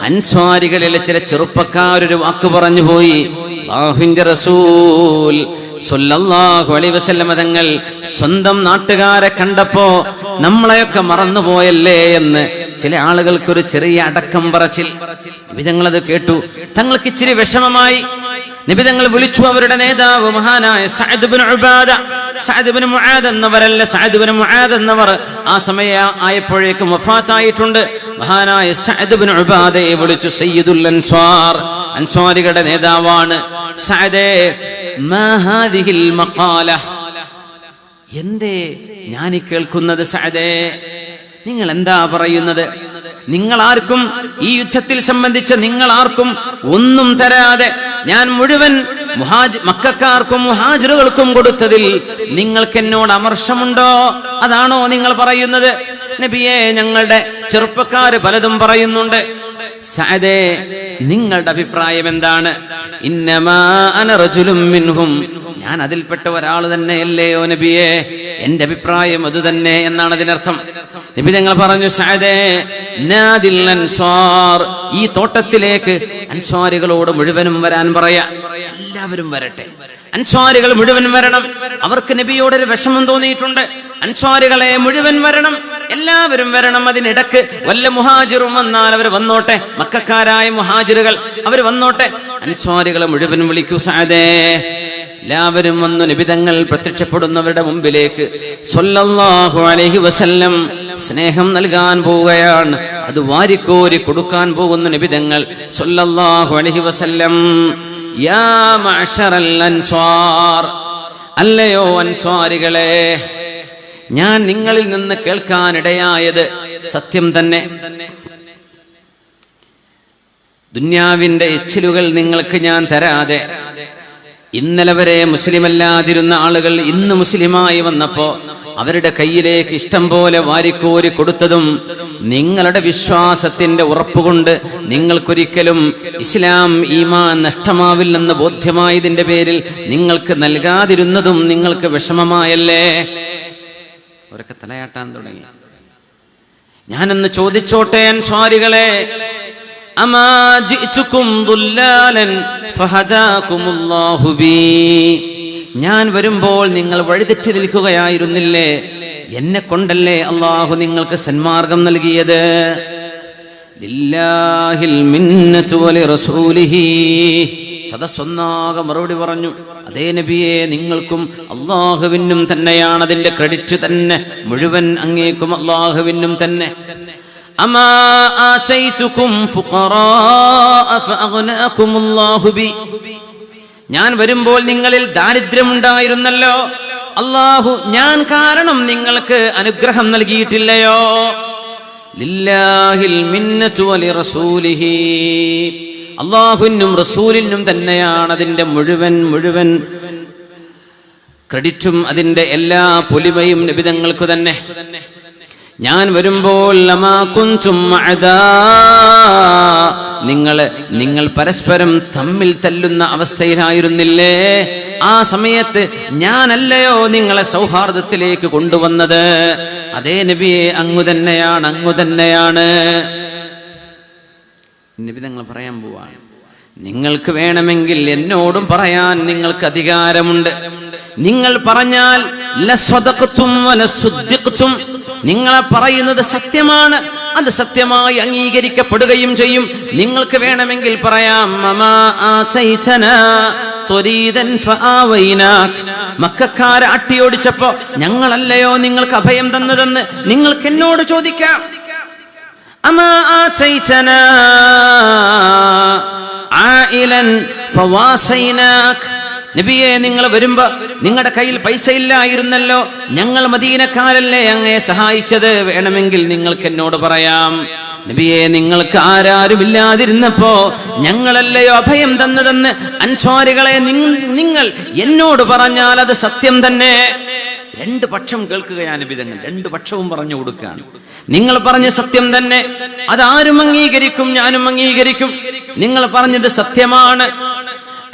അൻസ്വാരികളിലെ ചില ചെറുപ്പക്കാരൊരു വാക്ക് പറഞ്ഞു പോയി. അല്ലാഹുവിന്റെ റസൂൽ സ്വല്ലല്ലാഹു അലൈഹി വസല്ലം തങ്ങൾ സ്വന്തം നാട്ടുകാരെ കണ്ടപ്പോ നമ്മളെയൊക്കെ മറന്നുപോയല്ലേ എന്ന് ചില ആളുകൾക്കൊരു ചെറിയ അടക്കം പറച്ചിൽ. നബി തങ്ങളത് കേട്ടു. തങ്ങൾക്ക് ഇച്ചിരി വിഷമമായി. നബി തങ്ങൾ വിളിച്ചു അവരുടെ നേതാവ് മഹാനായ Saad ibn Ubada. Saad ibn Muadh എന്നവരല്ല, സഅദ് ഇബ്നു മുആദ് എന്നവർ ആ സമയം ആയപ്പോഴേക്കും വഫാത്തായിട്ടുണ്ട്. മഹാനായ സഅദ് ഇബ്നു ഉബാദയെ വിളിച്ചു. സയ്യിദുൽ അൻസ്വാർ, അൻസ്വാരികളുടെ നേതാവാണ്. സഅദേ, മാ ഹാദിഹിൽ മഖാല, എന്തേ ഞാൻ കേൾക്കുന്നത്? സഅദേ, നിങ്ങൾ എന്താ പറയുന്നത്? നിങ്ങൾ ആർക്കും ഈ യുദ്ധത്തിൽ സംബന്ധിച്ച് നിങ്ങൾ ആർക്കും ഒന്നും തരാതെ ഞാൻ മുഴുവൻ മക്കക്കാർക്കും മുഹാജിറുകൾക്കും കൊടുത്തതിൽ നിങ്ങൾക്ക് എന്നോട് അമർഷമുണ്ടോ? അതാണോ നിങ്ങൾ പറയുന്നത്? നബിയെ, ഞങ്ങളുടെ ചെറുപ്പക്കാര് പലതും പറയുന്നുണ്ട്. സഅദേ, നിങ്ങളുടെ അഭിപ്രായം എന്താണ്? ഇന്നമാ അന റജുലും മിൻഹും, ഞാൻ അതിൽപ്പെട്ട ഒരാൾ തന്നെയല്ലയോ നബിയെ? എന്റെ അഭിപ്രായം അത് തന്നെ എന്നാണ് അതിനർത്ഥം. നബി തങ്ങൾ പറഞ്ഞു, സഅദേ, നാദിൽ അൻസ്വാർ, ഈ തോട്ടത്തിലേക്ക് അൻസ്വാരികളോട് മുഴുവനും വരാൻ പറയാ. എല്ലാവരും വരട്ടെ, അൻസ്വാരികൾ മുഴുവൻ വരണം. അവർക്ക് നബിയോടൊരു വിഷമം തോന്നിയിട്ടുണ്ട്. അൻസ്വാരികളെ മുഴുവൻ വരണം, എല്ലാവരും വരണം. അതിനിടക്ക് വല്ല മുഹാജിറും വന്നാൽ അവർ വന്നോട്ടെ, മക്കക്കാരായ മുഹാജിറുകൾ അവർ വന്നോട്ടെ. അൻസ്വാരികളെ മുഴുവൻ വിളിക്കൂ സഅദേ. എല്ലാവരും വന്നു. നബി തങ്ങൾ പ്രത്യക്ഷപ്പെടുന്നവരുടെ മുമ്പിലേക്ക് സ്വല്ലല്ലാഹു അലൈഹി വസല്ലം സ്നേഹം നൽകാൻ പോവുകയാണ്. അത് വാരിക്കോരി കൊടുക്കാൻ പോകുന്ന നബി തങ്ങൾ സ്വല്ലല്ലാഹു അലൈഹി വസല്ലം, യാ മഅ്ശറൽ അൻസ്വാർ, അല്ലയോ അൻസ്വാരികളെ, ഞാൻ നിങ്ങളിൽ നിന്ന് കേൾക്കാനിടയായത് സത്യം തന്നെ. ദുന്യാവിന്റെ എച്ചിലുകൾ നിങ്ങൾക്ക് ഞാൻ തരാതെ, ഇന്നലെ വരെ മുസ്ലിമല്ലാതിരുന്ന ആളുകൾ ഇന്ന് മുസ്ലിമായി വന്നപ്പോ അവരുടെ കയ്യിലേക്ക് ഇഷ്ടം പോലെ വാരിക്കോരി കൊടുത്തതും നിങ്ങളുടെ വിശ്വാസത്തിന്റെ ഉറപ്പുകൊണ്ട് നിങ്ങൾക്കൊരിക്കലും ഇസ്ലാം ഈമാൻ നഷ്ടമാവില്ലെന്ന് ബോധ്യമായതിന്റെ പേരിൽ നിങ്ങൾക്ക് നൽകാതിരുന്നതും നിങ്ങൾക്ക് വിഷമമായല്ലേ? അവരൊക്കെ തലയാട്ടാൻ തുടങ്ങി. ഞാനൊന്ന് ചോദിച്ചോട്ടെ അൻസ്വാരികളെ, അമാ ജിഅ്തുകും ദുല്ലാലൻ ഫഹദാകുമുല്ലാഹു ബി, ഞാൻ വരുമ്പോൾ നിങ്ങൾ വഴിതെറ്റി നിൽക്കുകയായിരുന്നില്ലേ? എന്നെ കൊണ്ടല്ലേ അല്ലാഹു നിങ്ങൾക്ക് സന്മാർഗം നൽകിയത്. ലില്ലാഹിൽ മിന്നതു വലിറസൂലിഹി, സദസ്സൊന്നാകെ മറുപടി പറഞ്ഞു, അതേ നബിയെ, നിങ്ങൾക്കും അല്ലാഹുവിനും തന്നെയാണ് അതിന്റെ ക്രെഡിറ്റ് തന്നെ മുഴുവൻ, അങ്ങേക്കും അല്ലാഹുവിനും തന്നെ. അമാ ആതൈതുകും ഫുഖറാഅ ഫഅഗ്നാകുമുല്ലാഹു ബി, ഞാൻ വരുമ്പോൾ നിങ്ങളിൽ ദാരിദ്ര്യമുണ്ടായിരുന്നല്ലോ, അല്ലാഹു ഞാൻ കാരണം നിങ്ങൾക്ക് അനുഗ്രഹം നൽകിയിട്ടില്ലയോ? ലില്ലാഹിൽ മിന്നതു വലിറസൂലിഹി, അല്ലാഹുവിനും റസൂലിനും തന്നെയാണ് അതിന്റെ മുഴുവൻ ക്രെഡിറ്റും അതിന്റെ എല്ലാ പൊലിമയും നബിതങ്ങൾക്ക് തന്നെ. ഞാൻ വരുമ്പോൾ ലമാ കുൻതും അദാ, നിങ്ങൾ പരസ്പരം തമ്മിൽ തല്ലുന്ന അവസ്ഥയിലായിരുന്നില്ലേ? ആ സമയത്ത് ഞാനല്ലയോ നിങ്ങളെ സൗഹാർദ്ദത്തിലേക്ക് കൊണ്ടുവന്നത്? അതേ നബിയെ, അങ്ങു തന്നെയാണ്. നബി തങ്ങൾ പറയാൻ പോവാണ്, നിങ്ങൾക്ക് വേണമെങ്കിൽ എന്നോടും പറയാൻ നിങ്ങൾക്ക് അധികാരമുണ്ട്. നിങ്ങൾ പറഞ്ഞാൽ ലസ്വദഖ്തും വലസുദ്ദിഖ്തും, നിങ്ങളെ പറയുന്നത് സത്യമാണ്, അത് സത്യമായി അംഗീകരിക്കപ്പെടുകയും ചെയ്യും. നിങ്ങൾക്ക് വേണമെങ്കിൽ പറയാം, മമാ ആതൈതനാ തുരീദൻ ഫആവൈനാക്, മക്കക്കാരെ അട്ടിയോടിച്ചപ്പോ ഞങ്ങളല്ലയോ നിങ്ങൾക്ക് അഭയം തന്നതെന്ന് നിങ്ങൾക്ക് എന്നോട് ചോദിക്കാം. അമാ ആതൈതനാ ആയിലൻ ഫവാസൈനാക്, നബിയെ, നിങ്ങൾ വരുമ്പോ നിങ്ങളുടെ കയ്യിൽ പൈസ ഇല്ലായിരുന്നല്ലോ, ഞങ്ങൾ മദീനക്കാരല്ലേ അങ്ങയെ സഹായിച്ചത്, വേണമെങ്കിൽ നിങ്ങൾക്ക് എന്നോട് പറയാം. നബിയെ, നിങ്ങൾക്ക് ആരാരുമില്ലാതിരുന്നപ്പോ ഞങ്ങളല്ലയോ അഭയം തന്നതെന്ന് അൻസ്വാരികളെ നിങ്ങൾ എന്നോട് പറഞ്ഞാൽ അത് സത്യം തന്നെ. രണ്ട് പക്ഷം കേൾക്കുകയാണ് നബി തങ്ങൾ, രണ്ട് പക്ഷവും പറഞ്ഞു കൊടുക്കുകയാണ്. നിങ്ങൾ പറഞ്ഞ സത്യം തന്നെ, അതാരും അംഗീകരിക്കും, ഞാനും അംഗീകരിക്കും. നിങ്ങൾ പറഞ്ഞത് സത്യമാണ്.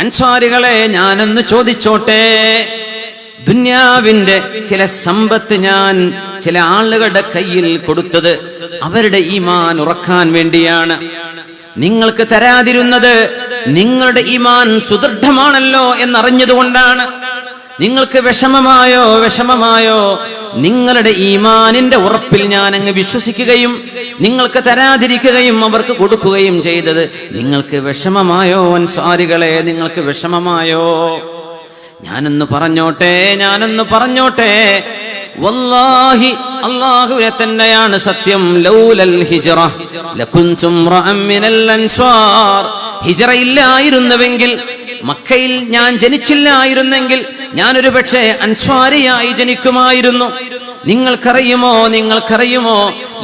അൻസ്വാരികളെ, ഞാനൊന്ന് ചോദിച്ചോട്ടെ, ദുന്യാവിന്റെ ചില സമ്പത്ത് ഞാൻ ചില ആളുകളുടെ കയ്യിൽ കൊടുത്തത് അവരുടെ ഈമാൻ ഉറക്കാൻ വേണ്ടിയാണ്. നിങ്ങൾക്ക് തരാതിരുന്നത് നിങ്ങളുടെ ഈമാൻ സുദൃഢമാണല്ലോ എന്നറിഞ്ഞതുകൊണ്ടാണ്. നിങ്ങൾക്ക് വിഷമമായോ നിങ്ങളുടെ ഈമാനിന്റെ ഉറപ്പിൽ ഞാൻ അങ്ങ് വിശ്വസിക്കുകയും നിങ്ങൾക്ക് തരാതിരിക്കുകയും അവർക്ക് കൊടുക്കുകയും ചെയ്തത് നിങ്ങൾക്ക് വിഷമമായോ അൻസാരികളെ, നിങ്ങൾക്ക് വിഷമമായോ? ഞാനൊന്ന് പറഞ്ഞോട്ടെ വല്ലാഹി അല്ലാഹുവേ തന്നെയാണ് സത്യം. ലൗലൽ ഹിജ്റ ലകുൻതും റഅം മിനൽ അൻസ്വാർ. ഹിജ്റ ഇല്ലായിരുന്നുവെങ്കിൽ, മക്കയിൽ ഞാൻ ജനിച്ചില്ലായിരുന്നെങ്കിൽ ഞാനൊരു പക്ഷേ അൻസ്വാരിയായി ജനിക്കുമായിരുന്നു. നിങ്ങൾക്കറിയുമോ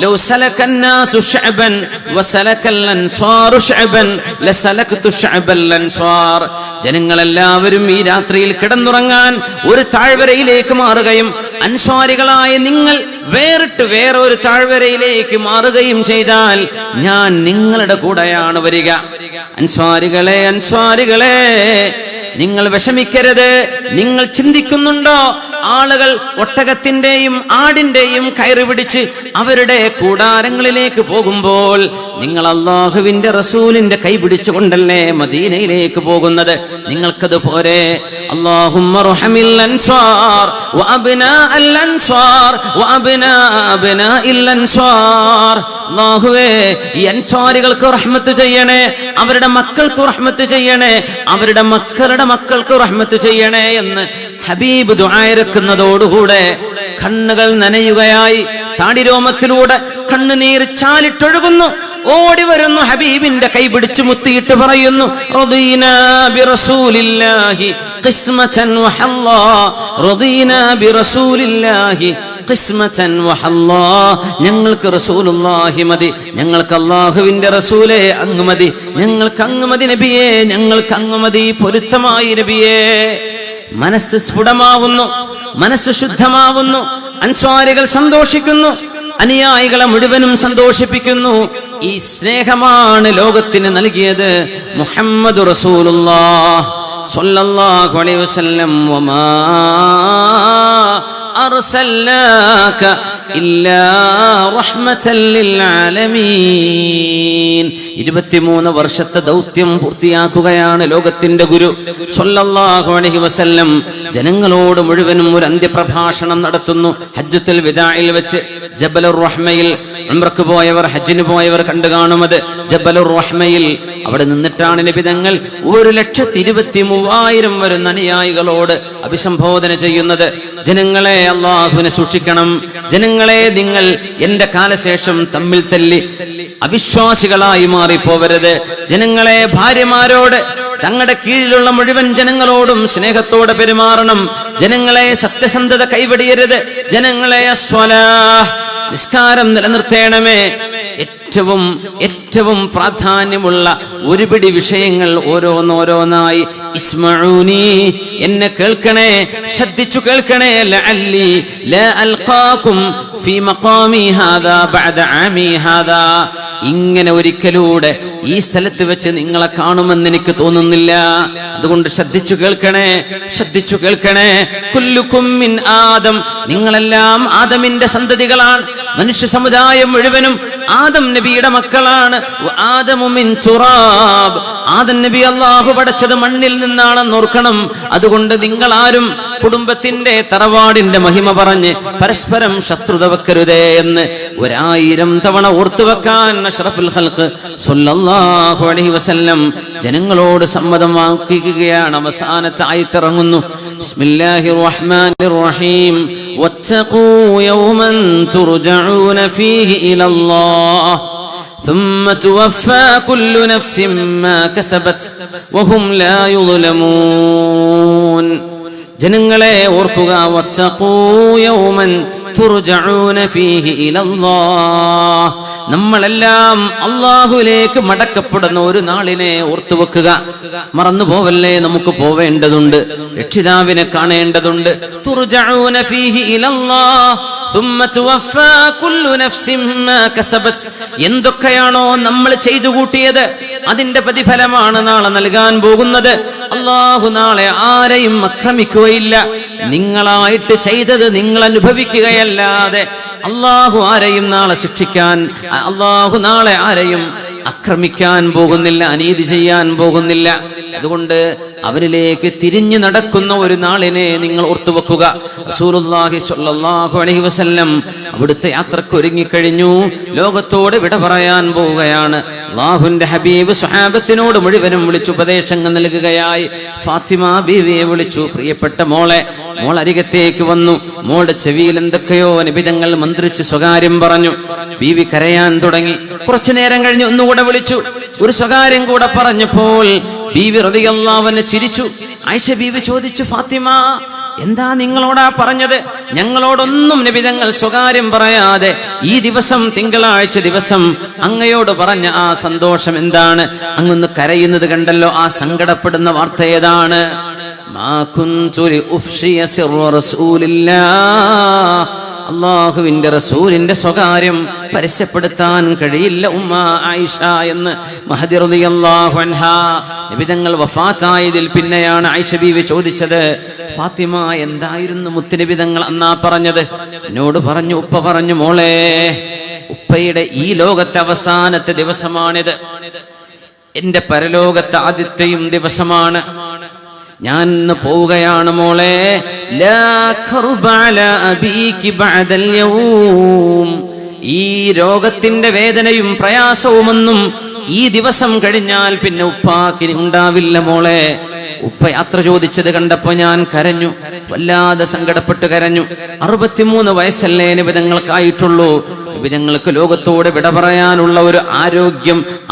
ലൗ സലകന്നാസു ശഅബൻ വസലകൽ അൻസ്വാറു ശഅബൻ ലസലക്തു ശഅബൽ അൻസ്വാർ. ജനങ്ങളെല്ലാവരും ഈ രാത്രിയിൽ കിടന്നുറങ്ങാൻ ഒരു താഴ്വരയിലേക്ക് മാറുകയും അൻസ്വാരികളായ നിങ്ങൾ വേറൊരു താഴ്വരയിലേക്ക് മാറുകയും ചെയ്താൽ ഞാൻ നിങ്ങളുടെ കൂടെയാണ് വരിക. അൻസ്വാരികളെ നിങ്ങൾ വിഷമിക്കരുത്. നിങ്ങൾ ചിന്തിക്കുന്നുണ്ടോ ആളുകൾ ഒട്ടകത്തിന്റെയും ആടിന്റെയും കയറ് പിടിച്ച് അവരുടെ കൂടാരങ്ങളിലേക്ക് പോകുമ്പോൾ നിങ്ങൾ അല്ലാഹുവിന്റെ റസൂലിന്റെ കൈ പിടിച്ചുകൊണ്ടല്ലേ മദീനയിലേക്ക് പോകുന്നത്? നിങ്ങൾക്കത് പോരെ? അല്ലാഹുമ്മ റഹമിൽ അൻസ്വാർ വഅബ്നാ അൽ അൻസ്വാർ വഅബ്നാ അബ്നാഇൽ അൻസ്വാർ. അല്ലാഹുവേ, ഈ അൻസ്വാരികൾക്ക് റഹ്മത്ത് ചെയ്യണേ, അവരുടെ മക്കൾക്ക് റഹ്മത്ത് ചെയ്യണേ, അവരുടെ മക്കളുടെ മക്കൾക്ക് റഹ്മത്ത് ചെയ്യണേ എന്ന് ഹബീബ് ദുആ ഇറക്കുന്നതോടുകൂടെ കണ്ണുകൾ നനയുകയായി. താടിരോമത്തിലൂടെ കണ്ണുനീർ ചാലിട്ടൊഴുകുന്നു. ഓടി വരുന്നു, ഹബീബിന്റെ കൈ പിടിച്ചു മുത്തിയിട്ട് പറയുന്നു, റദീനാ ബിറസൂലില്ലാഹി ഖിസ്മതൻ വഹല്ലാ, റദീനാ ബിറസൂലില്ലാഹി ഖിസ്മതൻ വഹല്ലാ. ഞങ്ങൾക്ക് റസൂലുള്ളാഹി മതി, ഞങ്ങൾക്ക് അല്ലാഹുവിന്റെ റസൂലേ അങ്ങ് മതി, ഞങ്ങൾക്ക് അങ്ങ് മതി നബിയേ, ഞങ്ങൾക്ക് അങ്ങ് മതി പൊരുത്തമായി നബിയേ. മനസ്സ് സ്ഫുടമാവുന്നു, മനസ്സ് ശുദ്ധമാവുന്നു. അൻസ്വാരികൾ സന്തോഷിക്കുന്നു, അനുയായികളെ മുഴുവനും സന്തോഷിപ്പിക്കുന്നു. ഈ സ്നേഹമാണ് ലോകത്തിന് നൽകിയത് മുഹമ്മദ് റസൂലുള്ളാഹ് സ്വല്ലല്ലാഹു അലൈഹി വസല്ലം. വമാ അർസൽനാക ഇല്ലാ റഹ്മതൻ ലിൽ ആലമീൻ. 23 വർഷത്തെ ദൗത്യം പൂർത്തിയാക്കുകയാണ് ലോകത്തിന്റെ ഗുരു സ്വല്ലല്ലാഹു അലൈഹി വസല്ലം. ജനങ്ങളോട് മുഴുവനും ഒരു അന്ത്യപ്രഭാഷണം നടത്തുന്നു. ഹജ്ജത്തുൽ വിദാഇൽ വെച്ച് ജബലുർ റഹ്മയിൽ ഉംറക്ക് പോയവർ, ഹജ്ജിന് പോയവർ കണ്ടു കാണുമത്. ജബലുർ റഹ്മയിൽ അവിടെ നിന്നിട്ടാണ് നബി തങ്ങൾ 1,23,000 വരുന്ന അനുയായികളോട് അഭിസംബോധന ചെയ്യുന്നത്. ജനങ്ങളെ, അല്ലാഹുവിനെ സൂക്ഷിക്കണം. ജനങ്ങളെ, നിങ്ങൾ എന്റെ കാലശേഷം തമ്മിൽ തല്ലി അവിശ്വാസികളായി മാറിപ്പോവരുത്. ജനങ്ങളെ, ഭാര്യമാരോട് തങ്ങളുടെ കീഴിലുള്ള മുഴുവൻ ജനങ്ങളോടും സ്നേഹത്തോടെ പെരുമാറണം. ജനങ്ങളെ, സത്യസന്ധത കൈവെടിയരുത്. ജനങ്ങളെ, അസ്വലാഹ്, നിസ്കാരം നിലനിർത്തേണമേ. ഏറ്റവും പ്രാധാന്യമുള്ള ഒരുപിടി വിഷയങ്ങൾ ഓരോന്നോരോന്നായി. ഇസ്മഊനി, എന്നെ കേൾക്കണേ, ശ്രദ്ധിച്ചു കേൾക്കണേ. ലഅല്ലി ലാ അൽഖാകും ഫീ മഖാമി ഹാദാ ബഅദ ആമി ഹാദാ. ഇങ്ങനെ ഒരിക്കലൂടെ ഈ സ്ഥലത്ത് വെച്ച് നിങ്ങളെ കാണുമെന്ന് എനിക്ക് തോന്നുന്നില്ല. അതുകൊണ്ട് ശ്രദ്ധിച്ചു കേൾക്കണേ. കുല്ലുകും മിൻ ആദം, നിങ്ങളെല്ലാം ആദമിന്റെ സന്തതികളാണ്. മനുഷ്യ സമുദായം മുഴുവനും ആദം നബിയുടെ മക്കളാണ്. ആദമു മിൻ തുറാബ്, ആദം നബി അല്ലാഹു പടച്ചത് മണ്ണിൽ നിന്നാണെന്ന് ഓർക്കണം. അതുകൊണ്ട് നിങ്ങളാരും കുടുംബത്തിന്റെ തറവാടിന്റെ മഹിമ പറഞ്ഞ് പരസ്പരം ശത്രുത വെക്കരുതേ എന്ന് 1000 തവണ ഓർത്തു വെക്കാൻ അഷ്റഫുൽ ഖൽഖ് സ്വല്ലല്ലാഹു അലൈഹി വസല്ലം ജനങ്ങളോട് സമ്മതം വാങ്ങിക്കുകയാണ്. അവസാനത്തെ ആയത്തിറങ്ങുന്നു. ബിസ്മില്ലാഹിർ റഹ്മാനിർ റഹീം. വത്തഖൂ യൗമൻ തുർജഊന ഫീഹി ഇലല്ലാഹ് ثم توفى كل نفس ما كسبت وهم لا يظلمون. ജനങ്ങളെ ഓർക്കുക, വത്തഖൂ യൗമൻ തുർജഊന ഫീഹി ഇലല്ലാഹ്. നമ്മളെല്ലാം അല്ലാഹുവിലേക്ക് മടക്കപ്പെടുന്ന ഒരു നാളിനെ ഓർത്തു വെക്കുക. മറന്നു പോവല്ലേ, നമുക്ക് പോവേണ്ടതുണ്ട്, രക്ഷിതാവിനെ കാണേണ്ടതുണ്ട്. തുർജഊന ഫീഹി ഇലല്ലാഹ് ثم توفى كل نفس ما كسبت. എന്തൊക്കെയാണോ നമ്മൾ ചെയ്തു കൂട്ടിയത് അതിന്റെ പ്രതിഫലമാണ് നാളെ നൽകാൻ പോകുന്നത്. അല്ലാഹു നാളെ ആരെയും ആക്രമിക്കുകയില്ല. നിങ്ങളായിട്ട് ചെയ്തത് നിങ്ങൾ അനുഭവിക്കുകയല്ലാതെ അല്ലാഹു ആരെയും നാളെ ശിക്ഷിക്കാൻ, അല്ലാഹു നാളെ ആരെയും ആക്രമിക്കാൻ പോകുന്നില്ല, അനീതി ചെയ്യാൻ പോകുന്നില്ല. അതുകൊണ്ട് അവരിലേക്ക് തിരിഞ്ഞു നടക്കുന്ന ഒരു നാളിനെ നിങ്ങൾ ഓർത്തുവെക്കുക. റസൂലുള്ളാഹി സ്വല്ലല്ലാഹു അലൈഹി വസല്ലം അവിടുത്തെ യാത്രക്ക് ഒരുങ്ങിക്കഴിഞ്ഞു. ലോകത്തോട് വിട പറയാൻ പോവുകയാണ്. അല്ലാഹുവിന്റെ ഹബീബ് സ്വഹാബത്തിനോട് മുഴുവനും വിളിച്ചു ഉപദേശങ്ങൾ നൽകുകയായി. ഫാത്തിമ ബീവിയെ വിളിച്ചു. പ്രിയപ്പെട്ട മോളെ, മോൾ അരികത്തേക്ക് വന്നു. മോളുടെ ചെവിയിൽ എന്തൊക്കെയോ നബി തങ്ങൾ മന്ത്രിച്ച് സ്വകാര്യം പറഞ്ഞു. ബീവി കരയാൻ തുടങ്ങി. കുറച്ചു നേരം കഴിഞ്ഞ് ഒന്നുകൂടെ വിളിച്ചു. ഒരു സ്വകാര്യം കൂടെ പറഞ്ഞപ്പോൾ ബീവി റളിയല്ലാഹു അൻഹ ചിരിച്ചു. ആയിഷ ബീവി ചോദിച്ചു, ഫാത്തിമ, എന്താ നിങ്ങളോടാ പറഞ്ഞത്? ഞങ്ങളോടൊന്നും നബി തങ്ങൾ സ്വകാര്യം പറയാതെ ഈ ദിവസം, തിങ്കളാഴ്ച ദിവസം അങ്ങയോട് പറഞ്ഞ ആ സന്തോഷം എന്താണ്? അങ്ങൊന്ന് കരയുന്നത് കണ്ടല്ലോ, ആ സങ്കടപ്പെടുന്ന വാർത്ത ഏതാണ്? മാ കുൻതു ലിഉഫ്ഷിയ സിർറ റസൂലില്ലാഹ്, അല്ലാഹുവിന്റെ റസൂലിന്റെ സ്വകാര്യം പരസ്യപ്പെടുത്താൻ കഴിയില്ല ഉമ്മ ആയിഷ എന്ന് മഹദി റളിയല്ലാഹു അൻഹാ. നബി തങ്ങൾ വഫാത്തായതിൽ പിന്നെയാണ് ആയിഷ ബീവി ചോദിച്ചത്, ഫാത്തിമ, എന്തായിരുന്നു മുത്തുനബി തങ്ങൾ അന്നാ പറഞ്ഞത്? എന്നോട് പറഞ്ഞു, ഉപ്പ പറഞ്ഞു, മോളെ, ഉപ്പയുടെ ഈ ലോകത്തെ അവസാനത്തെ ദിവസമാണിത്, എന്റെ പരലോകത്തെ ആദ്യത്തെയും ദിവസമാണ്. ഞാൻ ഇന്ന് പോവുകയാണ് മോളെ. ലാ ഖർബ അലാ അബീകി ബഅദൽ യൗം, ഈ രോഗത്തിന്റെ വേദനയും പ്രയാസവുമൊന്നും ഈ ദിവസം കഴിഞ്ഞാൽ പിന്നെ ഉപ്പാക്കിനി ഉണ്ടാവില്ല മോളെ. ഉപ്പ യാത്ര ചോദിച്ചത് കണ്ടപ്പോ ഞാൻ കരഞ്ഞു, വല്ലാതെ സങ്കടപ്പെട്ട് കരഞ്ഞു. 63 വയസ്സല്ലേ നബി തങ്ങൾക്കായിട്ടുള്ളൂ. നബി തങ്ങൾക്ക് ലോകത്തോട് വിട പറയാനുള്ള ഒരു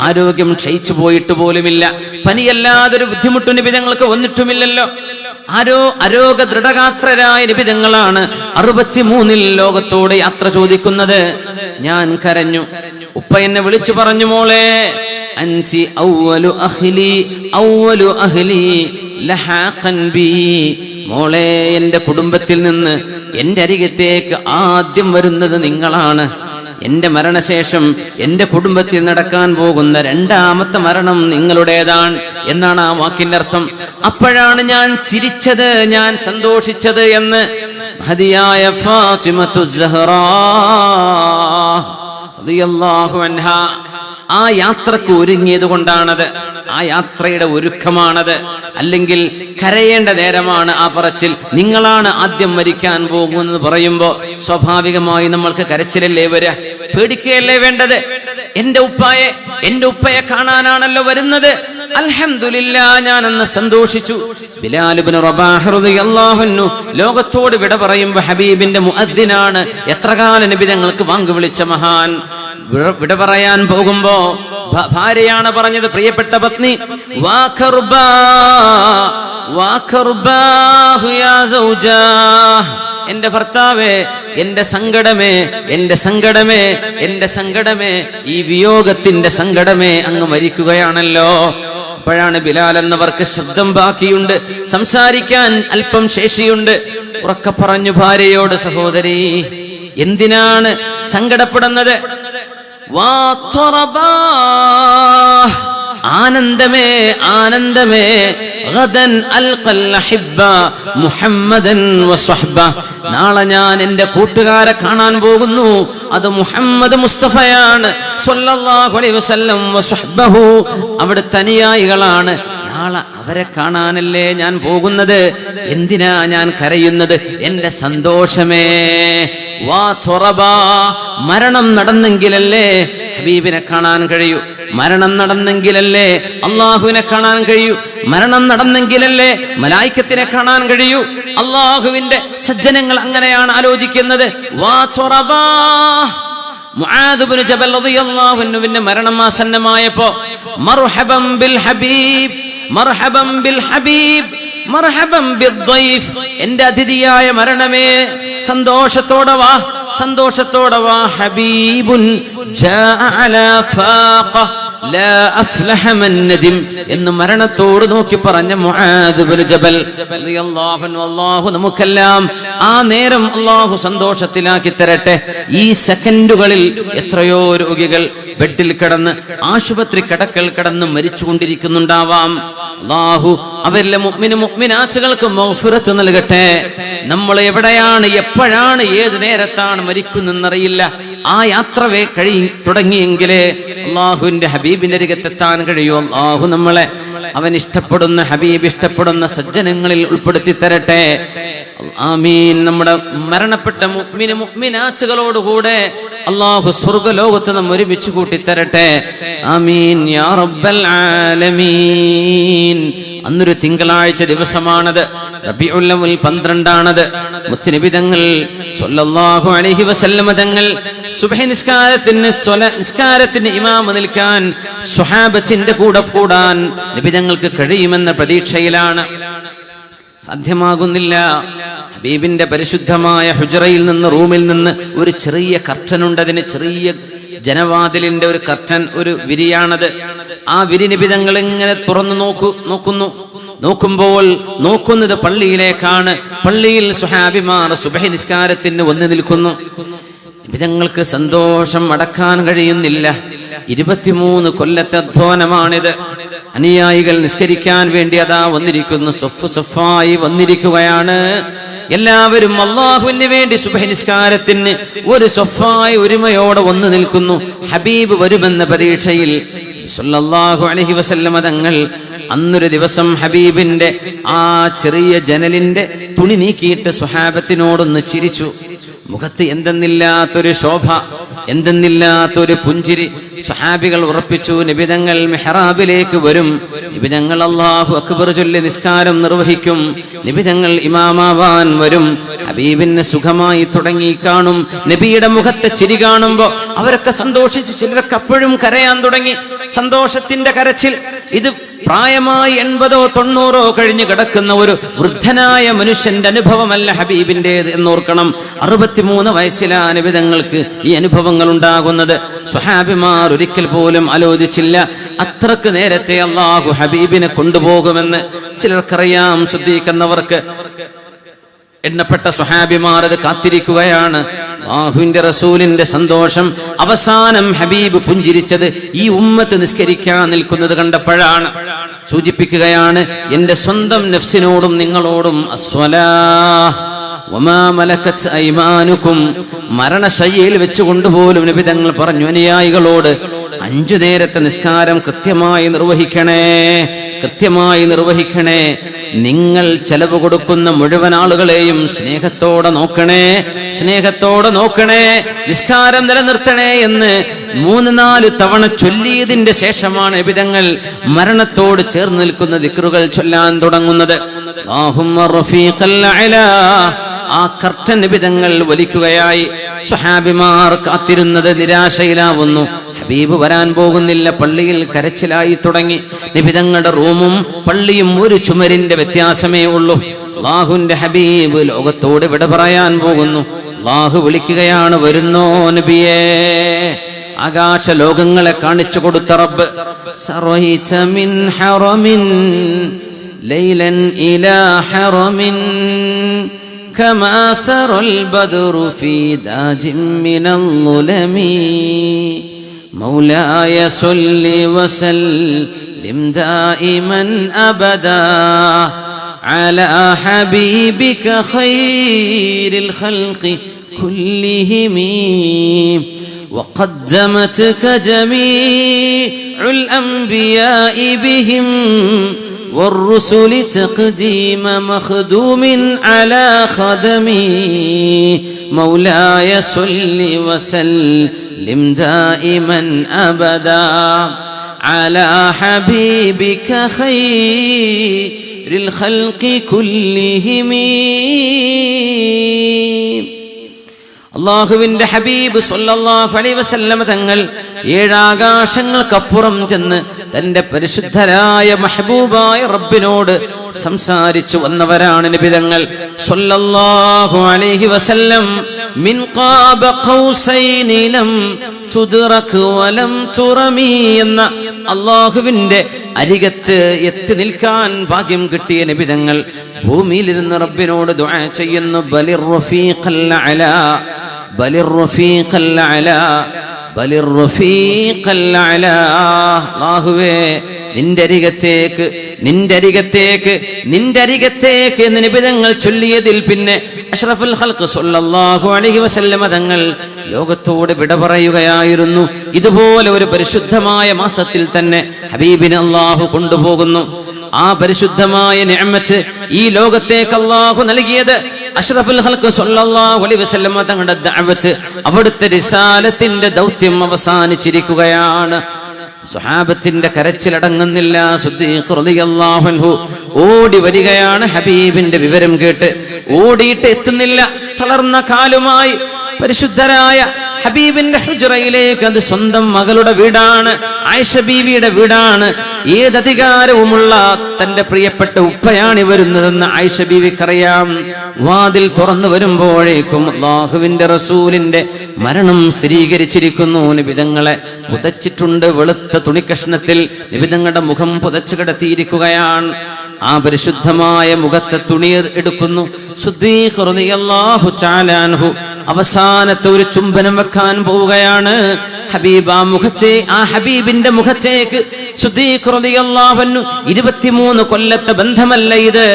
ആരോഗ്യം ക്ഷയിച്ചു പോയിട്ട് പോലുമില്ല. പനിയല്ലാതൊരു ബുദ്ധിമുട്ടും നബി തങ്ങൾക്ക് വന്നിട്ടുമില്ലല്ലോ. അരോഗ ദൃഢഗാത്രരായ നബി തങ്ങളാണ് 63 ലോകത്തോട് യാത്ര ചോദിക്കുന്നത്. ഞാൻ കരഞ്ഞു. ഉപ്പ എന്നെ വിളിച്ചു പറഞ്ഞു, മോളെ, അൻതി അവ്വലു അഹ്ലി ലഹാഖൻ ബി, മോളെ, എന്റെ കുടുംബത്തിൽ നിന്ന് എന്റെ അരികത്തേക്ക് ആദ്യം വരുന്നത് നിങ്ങളാണ്. എന്റെ മരണശേഷം എന്റെ കുടുംബത്തിൽ നടക്കാൻ പോകുന്ന 2ാമത്തെ മരണം നിങ്ങളുടേതാണ് എന്നാണ് ആ വാക്കിന്റെ അർത്ഥം. അപ്പോഴാണ് ഞാൻ ചിരിച്ചത്, ഞാൻ സന്തോഷിച്ചത് എന്ന് മഹദിയായ ഫാത്തിമത്തു സഹ്റാ റളിയല്ലാഹു അൻഹാ ആ യാത്രക്ക് ഒരുങ്ങിയത് കൊണ്ടാണത്. ആ യാത്രയുടെ ഒരുക്കമാണത്. അല്ലെങ്കിൽ കരയേണ്ട നേരമാണ് ആ പറച്ചിൽ. നിങ്ങളാണ് ആദ്യം മരിക്കാൻ പോകുമെന്ന് പറയുമ്പോൾ സ്വാഭാവികമായി നമ്മൾക്ക് കരച്ചിലല്ലേ വരിക, പേടിക്കുകയല്ലേ വേണ്ടത്? എന്റെ ഉപ്പയെ കാണാനാണല്ലോ വരുന്നത്. അൽഹംദുലില്ലാഹ്, ഞാനെന്ന് സന്തോഷിച്ചു. ബിലാൽ ഇബ്നു റബാഹ് റളിയല്ലാഹു അൻഹു ലോകത്തോട് വിട പറയുമ്പോൾ ഹബീബിന്റെ മുഅദ്ദിനാണ്. എത്ര കാലം നബി തങ്ങൾക്ക് വാങ്ക് വിളിച്ച മഹാൻ. വിട പറയാൻ പോകുമ്പോ ഭാര്യയാണ് പറഞ്ഞത്, പ്രിയപ്പെട്ട പത്നി, എന്റെ ഭർത്താവേ, എന്റെ സങ്കടമേ, ഈ വിയോഗത്തിന്റെ സങ്കടമേ, അങ്ങ് മരിക്കുകയാണല്ലോ. അപ്പോഴാണ് ബിലാൽ എന്നവർക്ക് ശബ്ദം ബാക്കിയുണ്ട്, സംസാരിക്കാൻ അല്പം ശേഷിയുണ്ട്. ഉറക്കെ പറഞ്ഞു ഭാര്യയോട്, സഹോദരി, എന്തിനാണ് സങ്കടപ്പെടുന്നത്? ആനന്ദമേ, ഗദൻ അൽഖൽ അഹിബ്ബ മുഹമ്മദൻ വസ്വഹ്ബ, നാളെ ഞാൻ എന്റെ കൂട്ടുകാരെ കാണാൻ പോകുന്നു. അത് മുഹമ്മദ് മുസ്തഫയാണ് സ്വല്ലല്ലാഹു അലൈഹി വസല്ലം, വസ്വഹ്ബഹു, അവിടുത്തെ അനുയായികളാണ്. നാളെ അവരെ കാണാനല്ലേ ഞാൻ പോകുന്നത്. എന്തിനാ ഞാൻ കരയുന്നത്? എന്റെ സന്തോഷമേ. മരണം നടന്നെങ്കിലല്ലേ ഹബീബിനെ കാണാൻ കഴിയൂ. മരണം നടന്നെങ്കിലല്ലേ അള്ളാഹുവിനെ കാണാൻ കഴിയൂ. മരണം നടന്നെങ്കിലല്ലേ മലായിക്കത്തിനെ കാണാൻ കഴിയൂ. അള്ളാഹുവിന്റെ സജ്ജനങ്ങൾ അങ്ങനെയാണ് ആലോചിക്കുന്നത്. മുആദ് ഇബ്നു ജബൽ റളിയല്ലാഹു അൻഹുവിന്റെ മരണം ആസന്നമായപ്പോ, മർഹബൻ ബിൽ ഹബീബ്, മർഹബൻ ബിൽ ഹബീബ്, മർഹബൻ ബിദ്ദൈഫ്, എന്റെ അതിഥിയായ മരണമേ, സന്തോഷത്തോടെ വാ, ഹബീബുൻ ജാഅ അലാ ഫാഖ ലാ അഫ്ലഹ മൻ നദിം എന്ന് മരണത്തോട് നോക്കി പറഞ്ഞ മുആദ് ഇബ്നു ജബൽ റളിയല്ലാഹു അൻഹു. അല്ലാഹു നമുക്കെല്ലാം ആ നേരം അള്ളാഹു സന്തോഷത്തിലാക്കി തരട്ടെ. ഈ സെക്കൻഡുകളിൽ എത്രയോ രോഗികൾ ബെഡിൽ കിടന്ന് ആശുപത്രി കിടന്ന് മരിച്ചുകൊണ്ടിരിക്കുന്നുണ്ടാവാം. അള്ളാഹു അവരിലെ മുഅ്മിനാത്തുകൾക്ക് മഗ്ഫിറത്ത് നൽകട്ടെ. നമ്മൾ എവിടെയാണ്, എപ്പോഴാണ്, ഏത് നേരത്താണ് മരിക്കുന്നതെന്നറിയില്ല. ആ യാത്ര തുടങ്ങിയെങ്കിലേ അള്ളാഹുവിന്റെ ഹബീബിന്റെ അരികത്തെത്താൻ കഴിയൂ. അള്ളാഹു നമ്മളെ അവൻ ഇഷ്ടപ്പെടുന്ന, ഹബീബ് ഇഷ്ടപ്പെടുന്ന സജ്ജനങ്ങളിൽ ഉൾപ്പെടുത്തി തരട്ടെ. ആമീൻ. നമ്മുടെ മരണപ്പെട്ട മുഅ്മിനാത്തുകളോടുകൂടെ അള്ളാഹു സ്വർഗ്ഗലോകത്ത് നമ്മെ ഒരുമിച്ച് കൂട്ടിത്തരട്ടെ. ആമീൻ യാ റബ്ബൽ ആലമീൻ. അന്നൊരു തിങ്കളാഴ്ച ദിവസമാണത്. റബീഉൽ അവ്വൽ 12 മുത്തുനബി തങ്ങൾ സ്വല്ലല്ലാഹു അലൈഹി വസല്ലം തങ്ങൾ സുബ്ഹി നിസ്കാരത്തിന് ഇമാമ നിൽക്കാൻ സ്വഹാബത്തിന്റെ കൂടെ കൂടാൻ നബി തങ്ങൾക്ക് കഴിയുമെന്ന പ്രതീക്ഷയിലാണ്. സാധ്യമാകുന്നില്ല. ഹബീബിന്റെ പരിശുദ്ധമായ ഹുജറയിൽ നിന്ന്, റൂമിൽ നിന്ന് ഒരു ചെറിയ കർട്ടനുണ്ട്. അതിന് ചെറിയ ജനവാതിലിന്റെ ഒരു കർട്ടൻ, ഒരു വിരിയാണത്. ആ വിരി നബി തങ്ങൾ ഇങ്ങനെ തുറന്നു നോക്കുമ്പോൾ നോക്കുന്നത് പള്ളിയിലേക്കാണ്. പള്ളിയിൽ സ്വഹാബിമാർ സുബ്ഹി നിസ്കാരത്തിന് വന്നു നിൽക്കുന്നു. നബിതങ്ങൾക്ക് സന്തോഷം അടക്കാൻ കഴിയുന്നില്ല. 23 കൊല്ലത്തെ അധ്വാനമാണിത്. അനുയായികൾ നിസ്കരിക്കാൻ വേണ്ടി അതാ വന്നിരിക്കുന്നു. സഫായി വന്നിരിക്കുകയാണ്. എല്ലാവരും അള്ളാഹുവിന് വേണ്ടി സുബ്ഹി നിസ്കാരത്തിന് ഒരു സഫായി ഒരുമയോടെ വന്നു നിൽക്കുന്നു. ഹബീബ് വരുമെന്ന പ്രതീക്ഷയിൽ സല്ലല്ലാഹു അലൈഹി വസല്ലം തങ്ങൾ അന്നൊരു ദിവസം ഹബീബിന്റെ ആ ചെറിയ ജനലിന്റെ തുണി നീക്കിയിട്ട് സ്വഹാബത്തിനോടൊന്ന് ചിരിച്ചു. മുഖത്ത് എന്തെന്നില്ലാത്തൊരു ശോഭ, എന്തെന്നില്ലാത്തൊരു പുഞ്ചിരി. സ്വഹാബികൾ ഉറപ്പിച്ചു, നബിതങ്ങൾ മെഹ്റാബിലേക്ക് വരും, നബിതങ്ങൾ അല്ലാഹു അക്ബർ ചൊല്ലി നിസ്കാരം നിർവഹിക്കും, നബിതങ്ങൾ ഇമാമാവാൻ വരും. ഹബീബിന് സുഖമായി തുടങ്ങി കാണും. നബിയുടെ മുഖത്തെ ചിരി കാണുമ്പോൾ അവരൊക്കെ സന്തോഷിച്ചു. ചിലരൊക്കെ അപ്പോഴും കരയാൻ തുടങ്ങി. സന്തോഷത്തിന്റെ കരച്ചിൽ. ഇത് പ്രായമായി 80 or 90 കഴിഞ്ഞ് കിടക്കുന്ന ഒരു വൃദ്ധനായ മനുഷ്യന്റെ അനുഭവമല്ല ഹബീബിൻ്റെത് എന്നോർക്കണം. 63 വയസ്സിലാണ് നബിതങ്ങൾക്ക് ഈ അനുഭവങ്ങൾ ഉണ്ടാകുന്നത്. സ്വഹാബിമാർ ഒരിക്കൽ പോലും ആലോചിച്ചില്ല അത്രക്ക് നേരത്തെ അല്ലാഹു ഹബീബിനെ കൊണ്ടുപോകുമെന്ന്. ചിലർക്കറിയാം, ശ്രദ്ധിക്കുന്നവർക്ക്. എണ്ണപ്പെട്ട സ്വഹാബിമാർ അത് കാത്തിരിക്കുകയാണ്. അല്ലാഹുവിന്റെ റസൂലിന്റെ സന്തോഷം അവസാനം ഹബീബ് പുഞ്ചിരിച്ചത് ഈ ഉമ്മത്ത് നിസ്കരിക്കാൻ നിൽക്കുന്നത് കണ്ടപ്പോഴാണ്. സൂചിപ്പിക്കുകയാണ്, എന്റെ സ്വന്തം നഫ്സിനോടും നിങ്ങളോടും അസ്വലാഹ് വമാ മലക്കത് ഐമാനുക്കും. മരണശയ്യയിൽ വെച്ചുകൊണ്ടുപോലും നബി തങ്ങൾ പറഞ്ഞു അനുയായികളോട് 5 നേരത്തെ നിസ്കാരം കൃത്യമായി നിർവഹിക്കണേ. നിങ്ങൾ ചെലവ് കൊടുക്കുന്ന മുഴുവൻ ആളുകളെയും സ്നേഹത്തോടെ നോക്കണേ, നിസ്കാരം നിലനിർത്തണേ എന്ന് 3-4 തവണ ചൊല്ലിയതിന്റെ ശേഷമാണ് നബിതങ്ങൾ മരണത്തോട് ചേർന്ന് നിൽക്കുന്ന ദിക്റുകൾ ചൊല്ലാൻ തുടങ്ങുന്നത്. അല്ലാഹുമ്മ റഫീഖൽ അലാ. ആ കർട്ടൻ നബിതങ്ങൾ വലിക്കുകയായി. സ്വഹാബിമാർ കാത്തിരുന്നത് നിരാശയിലാവുന്നു. ഹബീബ് വരാൻ പോകുന്നില്ല. പള്ളിയിൽ കരച്ചിലായി തുടങ്ങി. നബിതങ്ങളുടെ റൂമും പള്ളിയും ഒരു ചുമരിന്റെ വ്യത്യാസമേ ഉള്ളൂ. അല്ലാഹുവിന്റെ ഹബീബ് ലോകത്തോട് വിട പറയാൻ പോകുന്നു. അല്ലാഹു വിളിക്കുകയാണ്, വരുന്നോ നബിയേ. ആകാശ ലോകങ്ങളെ കാണിച്ചു കൊടുത്ത റബ്ബ്. സറൈത മിൻ ഹറമിൻ ലൈലൻ ഇലാ ഹറമിൻ കമാ സറൽ ബദ്റു ഫീ ദാജിൻ മിനൽ ളുലമി مولاي صل وسلم دائما أبدا على حبيبك خير الخلق كلهم وقدمتك جميع الأنبياء بهم والرسل تقديم مخدوم على خدمي مولاي صل وسلم دائما أبدا على حبيبك خير الخلق كلهم. അള്ളാഹുവിന്റെ ഹബീബ് സ്വല്ലല്ലാഹു അലൈഹി വസല്ലം തങ്ങൾ 7 ആകാശങ്ങൾക്കപ്പുറം ചെന്ന് തന്റെ പരിശുദ്ധരായ മെഹബൂബായ റബ്ബിനോട് സംസാരിച്ചു വന്നവരാണ് നബി തങ്ങൾ സ്വല്ലല്ലാഹു അലൈഹി വസല്ലം. മിൻ ഖാബ ഖൗസൈനി ലം തുദ്റക് വലം തുറമി എന്ന അല്ലാഹുവിന്റെ അരികത്ത് എത്തി നിൽക്കാൻ ഭാഗ്യം കിട്ടിയ നബി തങ്ങൾ ഭൂമിയിലിരുന്ന് റബ്ബിനോട് ദുആ ചെയ്യുന്നു. ബലിർ റഫീഖൽ അലാ ബലിർ റഫീഖൽ അലാ ബലിർ റഫീഖൽ അലാ. അല്ലാഹുവേ നിന്റെ അരികത്തേക്ക് എന്ന് നബി തങ്ങൾ ചൊല്ലിയതിൽ പിന്നെ അഷ്റഫുൽ ഖൽഖ് സ്വല്ലല്ലാഹു അലൈഹി വസല്ലമ തങ്ങൾ ലോകത്തോട് വിട പറയുകയായിരുന്നു. ഇതുപോലെ ഒരു പരിശുദ്ധമായ മാസത്തിൽ തന്നെ ഹബീബിനെ അല്ലാഹു കൊണ്ടുപോകുന്നു. ആ പരിശുദ്ധമായ നിഅമത്ത് ഈ ലോകത്തേക്ക് അല്ലാഹു നൽകിയത് അഷ്റഫുൽ ഖൽഖ് സ്വല്ലല്ലാഹു അലൈഹി വസല്ലമ തങ്ങളുടെ ദഅവത്ത്, അവിടുത്തെ റിസാലത്തിന്റെ ദൗത്യം അവസാനിച്ചിരിക്കുകയാണ്. സ്വഹാബത്തിന്റെ കരച്ചിലടങ്ങുന്നില്ല. സിദ്ദീഖ് റളിയല്ലാഹു അൻഹു ഓടി വരികയാണ് ഹബീബിന്റെ വിവരം കേട്ട്. ഓടിയിട്ട് എത്തുന്നില്ല. തളർന്ന കാലുമായി പരിശുദ്ധരായ ഹബീബിന്റെ ഹുജ്റയിലേക്ക്. അത് സ്വന്തം മകളുടെ വീടാണ്, ആയിഷ ബീവിയുടെ വീടാണ്. ഏതധികാരവുമുള്ള തന്റെ പ്രിയപ്പെട്ട ഉപ്പയാണ് വരുന്നതെന്ന് ആയിഷ ബീവിക്കറിയാം. വാതിൽ തുറന്നു വരുമ്പോഴേക്കും അല്ലാഹുവിന്റെ റസൂലിന്റെ മരണം സ്ഥിരീകരിച്ചിരിക്കുന്നു. നിബിതങ്ങളെ പുതച്ചിട്ടുണ്ട്. വെളുത്ത തുണിക്കഷ്ണത്തിൽ നിബിതങ്ങളുടെ മുഖം പുതച്ചു കിടത്തിയിരിക്കുകയാണ്. ആ പരിശുദ്ധമായ മുഖത്തെ തുണി എടുക്കുന്നു. സിദ്ദീഖ് റളിയല്ലാഹു തആല അൻഹു അവസാനത്തെ ഒരു ചുംബനം വെക്കാൻ പോവുകയാണ്. ഹബീബ് ആ ഹബീബിന്റെ മുഖത്തേക്ക് സിദ്ദീഖ് റളിയല്ലാഹു അൻഹു 23 കൊല്ലത്തെ ബന്ധമല്ല ഇത്,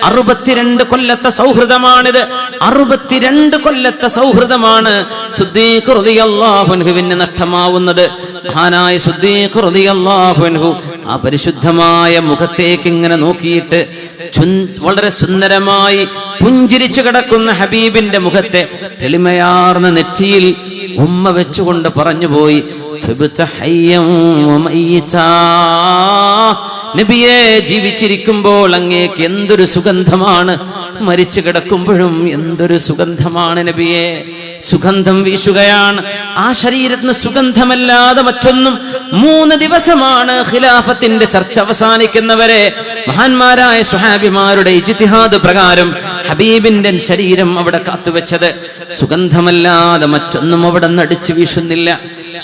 62 കൊല്ലത്തെ സൗഹൃദമാണിത്. 62 കൊല്ലത്തെ സൗഹൃദമാണ് സിദ്ദീഖ് റളിയല്ലാഹു അൻഹുവിന് നഷ്ടമാവുന്നത്. മഹാനായ സിദ്ദീഖ് റളിയല്ലാഹു അൻഹു ആ പരിശുദ്ധമായ മുഖത്തേക്ക് ഇങ്ങനെ നോക്കിയിട്ട് വളരെ സുന്ദരമായി പുഞ്ചിരിച്ചു കിടക്കുന്ന ഹബീബിന്റെ മുഖത്തെ തെളിമയാർന്ന നെറ്റിയിൽ ഉമ്മ വെച്ചുകൊണ്ട് പറഞ്ഞുപോയി, നബിയെ, ജീവിച്ചിരിക്കുമ്പോൾ അങ്ങേക്ക് എന്തൊരു സുഗന്ധമാണ്, മരിച്ചു കിടക്കുമ്പോഴും എന്തൊരു സുഗന്ധമാണ് നബിയെ. സുഗന്ധം വീശുകയാണ്. ആ ശരീരത്തിന് സുഗന്ധമല്ലാതെ മറ്റൊന്നും. 3 ദിവസമാണ് ഖിലാഫത്തിന്റെ ചർച്ച അവസാനിക്കുന്നവരെ മഹാന്മാരായ സ്വഹാബിമാരുടെ ഇജ്തിഹാദ് പ്രകാരം ഹബീബിന്റെ ശരീരം അവിടെ കാത്തുവെച്ചത്. സുഗന്ധമല്ലാതെ മറ്റൊന്നും അവിടെ നടിച്ചു വീശുന്നില്ല.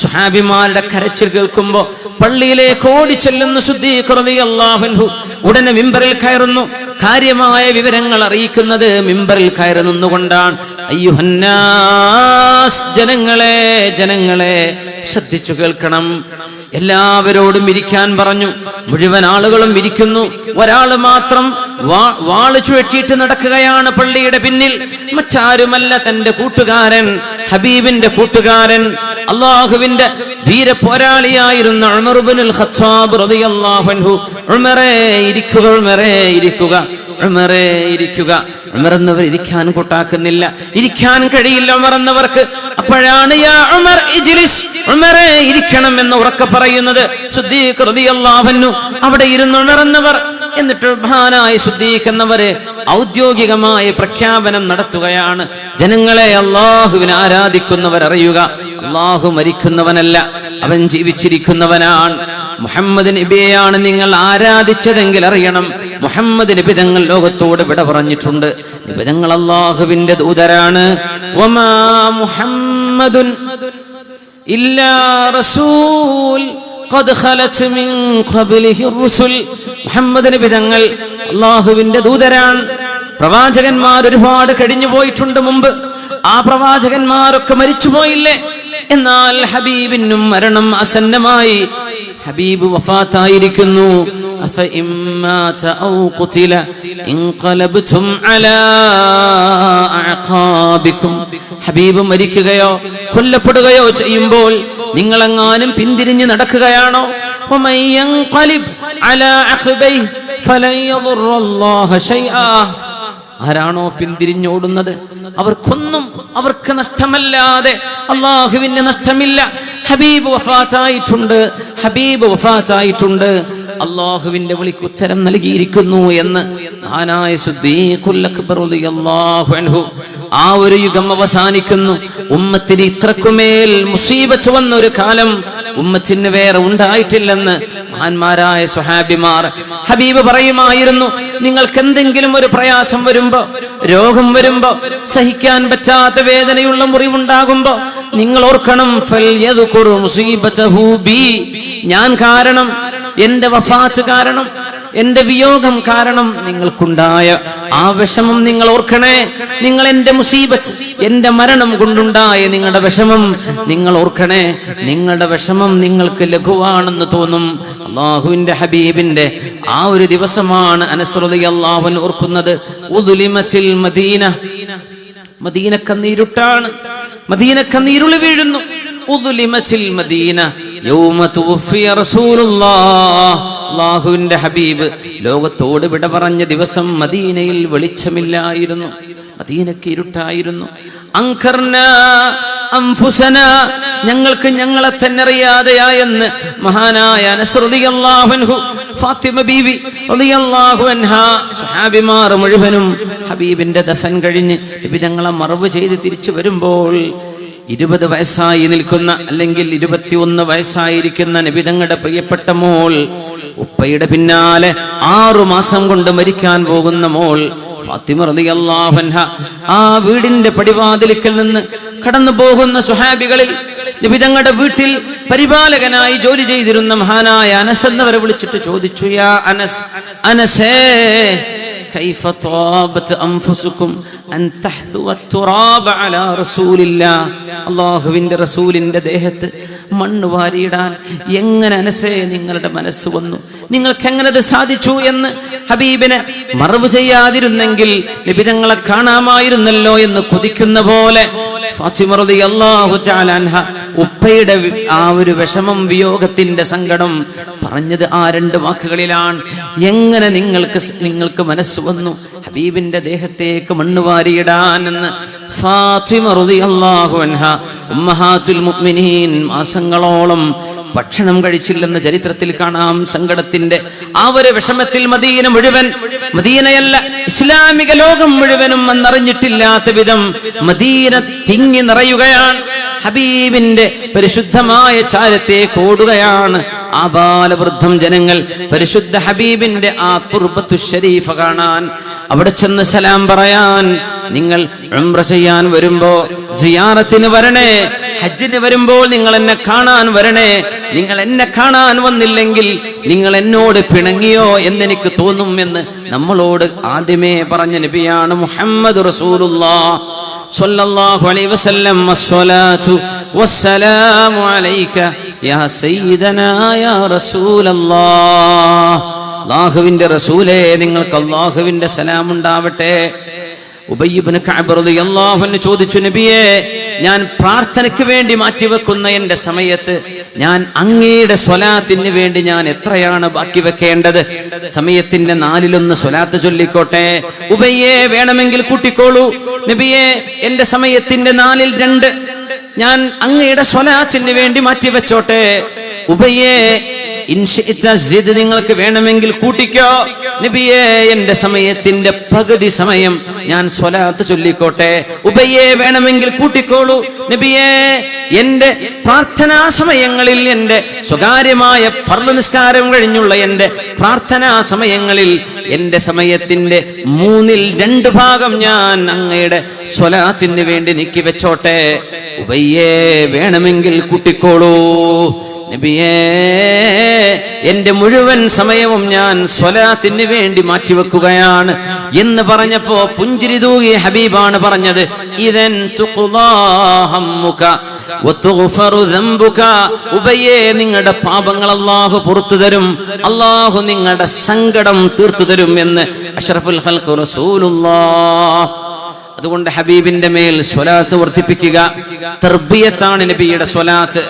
സ്വഹാബിമാരുടെ കരച്ചിൽ കേൾക്കുമ്പോ പള്ളിയിലേക്ക് ഓടിച്ചെല്ലുന്ന സിദ്ദീഖ് റളിയല്ലാഹു അൻഹു ഉടനെ മിമ്പറിൽ കയറുന്നു. കാര്യമായ വിവരങ്ങൾ അറിയിക്കുന്നത് മിമ്പറിൽ കയറി നിന്നുകൊണ്ടാണ്. അയ്യുഹന്നാസ്, ജനങ്ങളെ ശ്രദ്ധിച്ചു കേൾക്കണം. എല്ലാവരോടും ഇരിക്കാൻ പറഞ്ഞു. മുഴുവൻ ആളുകളും ഇരിക്കുന്നു. ഒരാള് മാത്രം വാള് ചുഴറ്റിയിട്ട് നടക്കുകയാണ് പള്ളിയുടെ പിന്നിൽ. മറ്റാരുമല്ല, തന്റെ കൂട്ടുകാരൻ, ഹബീബിന്റെ കൂട്ടുകാരൻ, അല്ലാഹുവിന്റെ വീര പോരാളിയായിരുന്ന ഉമർ ഇബ്നുൽ ഖത്താബ് റളിയല്ലാഹു അൻഹു. ഉമറേ ഇരിക്കുക, ഉമറേ ഇരിക്കുക, ഉമറേ ഇരിക്കുക. ഉമർ എന്നവർ ഇരിക്കാൻ കൂട്ടാക്കുന്നില്ല. ഇരിക്കാൻ കഴിയില്ല ഉമർ എന്നവർക്ക്. അപ്പോഴാണ് യാ ഉമർ ഇജ്ലിസ്, ഉമറേ ഇരിക്കണം എന്ന് ഉറക്കെ പറയുന്നത്. സിദ്ദീഖ് റളിയല്ലാഹു അൻഹു അവിടെ ഇരുന്ന് ഉമർ എന്നവർ. എന്നിട്ട് മഹാനായ സിദ്ദീഖ് എന്നവരെ ഔദ്യോഗികമായ പ്രഖ്യാപനം നടത്തുകയാണ്. ജനങ്ങളെ, അല്ലാഹുവിനെ ആരാധിക്കുന്നവർ അറിയുക, അല്ലാഹു മരിക്കുന്നവനല്ല, അവൻ ജീവിച്ചിരിക്കുന്നവനാണ്. മുഹമ്മദ് നബിയെയാണ് നിങ്ങൾ ആരാധിച്ചതെങ്കിൽ അറിയണം, മുഹമ്മദ് നബി തങ്ങൾ ലോകത്തോട് വിട പറഞ്ഞിട്ടുണ്ട്. നബി തങ്ങൾ അല്ലാഹുവിന്റെ ദൂതരാണ്. വമാ മുഹമ്മദുൻ ഇല്ലാ റസൂൽ ഖദ് ഖലത് മിൻ ഖബ്ലിഹി റുസുൽ. മുഹമ്മദ് നബി തങ്ങൾ അല്ലാഹുവിന്റെ ദൂതരാണ്. പ്രവാചകന്മാർ ഒരുപാട് കഴിഞ്ഞു പോയിട്ടുണ്ട് മുമ്പ്. ആ പ്രവാചകന്മാരൊക്കെ മരിച്ചുപോയില്ലേ? എന്നാൽ ഹബീബിനും മരണം അസന്നമായി. ഹബീബ് വഫാത്തായിരിക്കുന്നു. ഹബീബ് മരിക്കുകയോ കൊല്ലപ്പെടുകയോ ചെയ്യുമ്പോൾ നിങ്ങളെങ്ങാനും പിന്തിരിഞ്ഞ് നടക്കുകയാണോ? ആരാണോ പിന്തിരിഞ്ഞോടുന്നത് അവർക്കൊന്നും, അവർക്ക് നഷ്ടമല്ലാതെ അള്ളാഹുവിന് നഷ്ടമില്ല. ഹബീബ് വഫാത്തായിട്ടുണ്ട്, ഹബീബ് വഫാത്തായിട്ടുണ്ട്. അള്ളാഹുവിന്റെ വിളിക്ക് ഉത്തരം നൽകിയിരിക്കുന്നു എന്ന് മഹാനായ സിദ്ദീഖുൽ അക്ബർ റളിയല്ലാഹു അൻഹു. ആ ഒരു യുഗം അവസാനിക്കുന്നു. ഉമ്മത്തിന് ഇത്രക്കുമേൽ മുസീബത്ത് വന്ന ഒരു കാലം ഉമ്മത്തിന് വേറെ ഉണ്ടായിട്ടില്ലെന്ന് മഹാന്മാരായ സ്വഹാബിമാർ. ഹബീബ് പറയുമായിരുന്നു, നിങ്ങൾക്ക് എന്തെങ്കിലും ഒരു പ്രയാസം വരുമ്പോ രോഗം വരുമ്പോ, സഹിക്കാൻ പറ്റാത്ത വേദനയുള്ള മുറിവുണ്ടാകുമ്പോ നിങ്ങൾ ഓർക്കണം, ഫൽയദ്കുർ മുസീബതഹു ബി, ഞാൻ കാരണം, എന്റെ വഫാത്ത് കാരണം, എന്റെ വിയോഗം കാരണം നിങ്ങൾക്കുണ്ടായ ആ വിഷമം നിങ്ങൾ ഓർക്കണേ. നിങ്ങൾ എന്റെ മുസീബത്ത്, എന്റെ മരണം കൊണ്ടുണ്ടായ നിങ്ങളുടെ വിഷമം നിങ്ങൾ ഓർക്കണേ. നിങ്ങളുടെ വിഷമം നിങ്ങൾക്ക് ലഘുവാണെന്ന് തോന്നും. അല്ലാഹുവിന്റെ ഹബീബിന്റെ ആ ഒരു ദിവസമാണ് അനസ് റളിയല്ലാഹു അൻഹു ഓർക്കുന്നത്. ഉദ്ലിമത്തിൽ മദീന, മദീന കണ്ണീരുട്ടാണ്, മദീന കണ്ണീരുളി വീഴുന്നു. ഉദ്ലിമത്തിൽ മദീന യൗമ തുവഫിയ റസൂലുള്ളാഹ്, അല്ലാഹുവിന്റെ ഹബീബ് ലോകത്തോട് വിട പറഞ്ഞ ദിവസം മദീനയിൽ വെളിച്ചമില്ലായിരുന്നു, മദീനക്ക് ഇരുട്ടായിരുന്നു. അൻകർനാ അൻഫുസനാ, ഞങ്ങൾക്ക് ഞങ്ങളെ തന്നെ അറിയാതെയായെന്ന് മഹാനായ അനസ് റളിയല്ലാഹു അൻഹു, ഫാത്തിമ ബീവി റളിയല്ലാഹു അൻഹാ, സ്വഹാബിമാർ മുഴുവനും ഹബീബിന്റെ ദഫൻ കഴിഞ്ഞ് നബി തങ്ങളെ മറവ് ചെയ്ത് തിരിച്ചു വരുമ്പോൾ 20 വയസ്സായി നിൽക്കുന്ന, അല്ലെങ്കിൽ 21 വയസ്സായിരിക്കുന്ന നബി തങ്ങളുടെ പ്രിയപ്പെട്ട മോൾ, ഉപ്പയുടെ പിന്നാലെ 6 മാസം കൊണ്ട് മരിക്കാൻ പോകുന്ന മോൾ ഫാത്തിമ റളിയല്ലാഹു അൻഹ, ആ വീടിന്റെ പടിവാതിലിക്കൽ നിന്ന് കടന്നു പോകുന്ന സ്വഹാബികളിൽ നബി തങ്ങളുടെ വീട്ടിൽ പരിപാലകനായി ജോലി ചെയ്തിരുന്ന മഹാനായ അനസ് എന്നവരെ വിളിച്ചിട്ട് ചോദിച്ചു, യാ അനസ്, അനസേ, കൈഫ ത്വാബത് അൻഫുസുകും അൻ തഹ്തുവ തുറാബ അലാ റസൂലില്ലാ, അല്ലാഹുവിന്റെ റസൂലിന്റെ ദേഹത്ത് മണ്ണ് വാരിയിടാൻ എങ്ങനെ അനസേ നിങ്ങളുടെ മനസ്സ് വന്നു, നിങ്ങൾക്ക് എങ്ങനെ അത് സാധിച്ചു എന്ന് ഹബീബിനെ മറവ് ചെയ്യാതിരുന്നെങ്കിൽ നബി തങ്ങളെ കാണാമായിരുന്നല്ലോ എന്ന് കൊതിക്കുന്ന പോലെ ഫാത്തിമ റളിയല്ലാഹു തആല അൻഹ ഉപ്പയുടെ ആ ഒരു വിഷമം, വിയോഗത്തിന്റെ സങ്കടം പറഞ്ഞത് ആ 2 വാക്കുകളിലാണ്. എങ്ങനെ നിങ്ങൾക്ക് മനസ്സ് വന്നു ഹബീബിന്റെ ദേഹത്തേക്ക് മണ്ണ് വാരിയിടാൻ എന്ന്. ഫാത്തിമ റളിയല്ലാഹു അൻഹ ഉമ്മഹാത്തുൽ മുഅ്മിനീൻ മാസങ്ങളോളം ഭക്ഷണം കഴിച്ചില്ലെന്ന് ചരിത്രത്തിൽ കാണാം. സങ്കടത്തിന്റെ ആ ഒരു വിഷമത്തിൽ മദീന മുഴുവൻ, മദീനയല്ല ഇസ്ലാമിക ലോകം മുഴുവനും എന്നറിഞ്ഞിട്ടില്ലാത്ത വിധം മദീന തിങ്ങി നിറയുകയാണ്. ഹബീബിന്റെ പരിശുദ്ധമായ ചാരത്തേക്ക് ഓടുകയാണ് ആബാലവൃദ്ധം ജനങ്ങൾ. പരിശുദ്ധ ഹബീബിന്റെ ആ തുർബത്തു ശരീഫ കാണാൻ, അവിടെ ചെന്ന് സലാം പറയാൻ. നിങ്ങൾ ഉംറ ചെയ്യാൻ വരുമ്പോ സിയാറത്തിന് വരണേ, ഹജ്ജിന് വരുമ്പോൾ നിങ്ങൾ എന്നെ കാണാൻ വരണേ. നിങ്ങൾ എന്നെ കാണാൻ വന്നില്ലെങ്കിൽ നിങ്ങൾ എന്നോട് പിണങ്ങിയോ എന്നെനിക്ക് തോന്നും എന്ന് നമ്മളോട് ആദ്യമേ പറഞ്ഞ നബിയാണ് മുഹമ്മദ് റസൂലുള്ളാഹ് സ്വല്ലല്ലാഹു അലൈഹി വസല്ലം. അസ്സലാത്തു വസ്സലാമു അലൈക യാ സയ്യിദനാ യാ റസൂലല്ലാഹ്, അല്ലാഹുവിന്റെ റസൂലേ, നിങ്ങൾക്ക് അല്ലാഹുവിന്റെ സലാം ഉണ്ടാവട്ടെ. ഉബയ്യ് ഇബ്നു കഅബ് റളിയല്ലാഹു അൻഹു ചോദിച്ചു, നബിയേ, ഞാൻ പ്രാർത്ഥനയ്ക്ക് വേണ്ടി മാറ്റിവെക്കുന്ന എന്റെ സമയത്ത് ഞാൻ അങ്ങയുടെ സ്വലാത്തിന് വേണ്ടി ഞാൻ എത്രയാണ് ബാക്കി വെക്കേണ്ടത്? സമയത്തിന്റെ 4/1 സ്വലാത്ത് ചൊല്ലിക്കോട്ടെ. ഉബയ്യേ, വേണമെങ്കിൽ കൂട്ടിക്കോളൂ. നബിയേ, എന്റെ സമയത്തിന്റെ 4/2 ഞാൻ അങ്ങയുടെ സ്വലാത്തിന് വേണ്ടി മാറ്റിവെച്ചോട്ടെ. ഉബയ്യേ, നിങ്ങൾക്ക് വേണമെങ്കിൽ കൂട്ടിക്കോ. നബിയേ, എന്റെ സമയത്തിന്റെ പകുതി സമയം ഞാൻ സ്വലാത്ത് ചൊല്ലിക്കോട്ടെ. ഉബയ്യേ, വേണമെങ്കിൽ കൂട്ടിക്കോളൂ. നബിയേ, എന്റെ പ്രാർത്ഥനാ സമയങ്ങളിൽ, എന്റെ സ്വകാര്യമായ ഫർള് നിസ്കാരം കഴിഞ്ഞുള്ള എന്റെ പ്രാർത്ഥനാ സമയങ്ങളിൽ എന്റെ സമയത്തിന്റെ 3/2 ഭാഗം ഞാൻ അങ്ങയുടെ സ്വലാത്തിന് വേണ്ടി നീക്കി വെച്ചോട്ടെ. ഉബയ്യേ, വേണമെങ്കിൽ കൂട്ടിക്കോളൂ. നബിയേ, എന്റെ മുഴുവൻ സമയവും ഞാൻ സ്വലാത്തിന് വേണ്ടി മാറ്റിവെക്കുകയാണ് എന്ന് പറഞ്ഞപ്പോ പുഞ്ചിരി തൂകിയ ഹബീബാണ് പറഞ്ഞത്, ഇദൻ തുഖ്ളാ ഹമ്മുക വതുഗ്ഫറു ദംബുക. ഉബയ്യേ, നിങ്ങളുടെ പാപങ്ങൾ അല്ലാഹു പുറത്തു തരും, അല്ലാഹു നിങ്ങളുടെ സങ്കടം തീർത്തു തരും എന്ന് അഷ്റഫുൽ ഖൽഖ് റസൂലുള്ളാഹ്. അതുകൊണ്ട് ഹബീബിന്റെ മേൽ സ്വലാത്ത് വർദ്ധിപ്പിക്കുക. തർബിയത്താണ് നബിയുടെ സ്വലാത്ത്.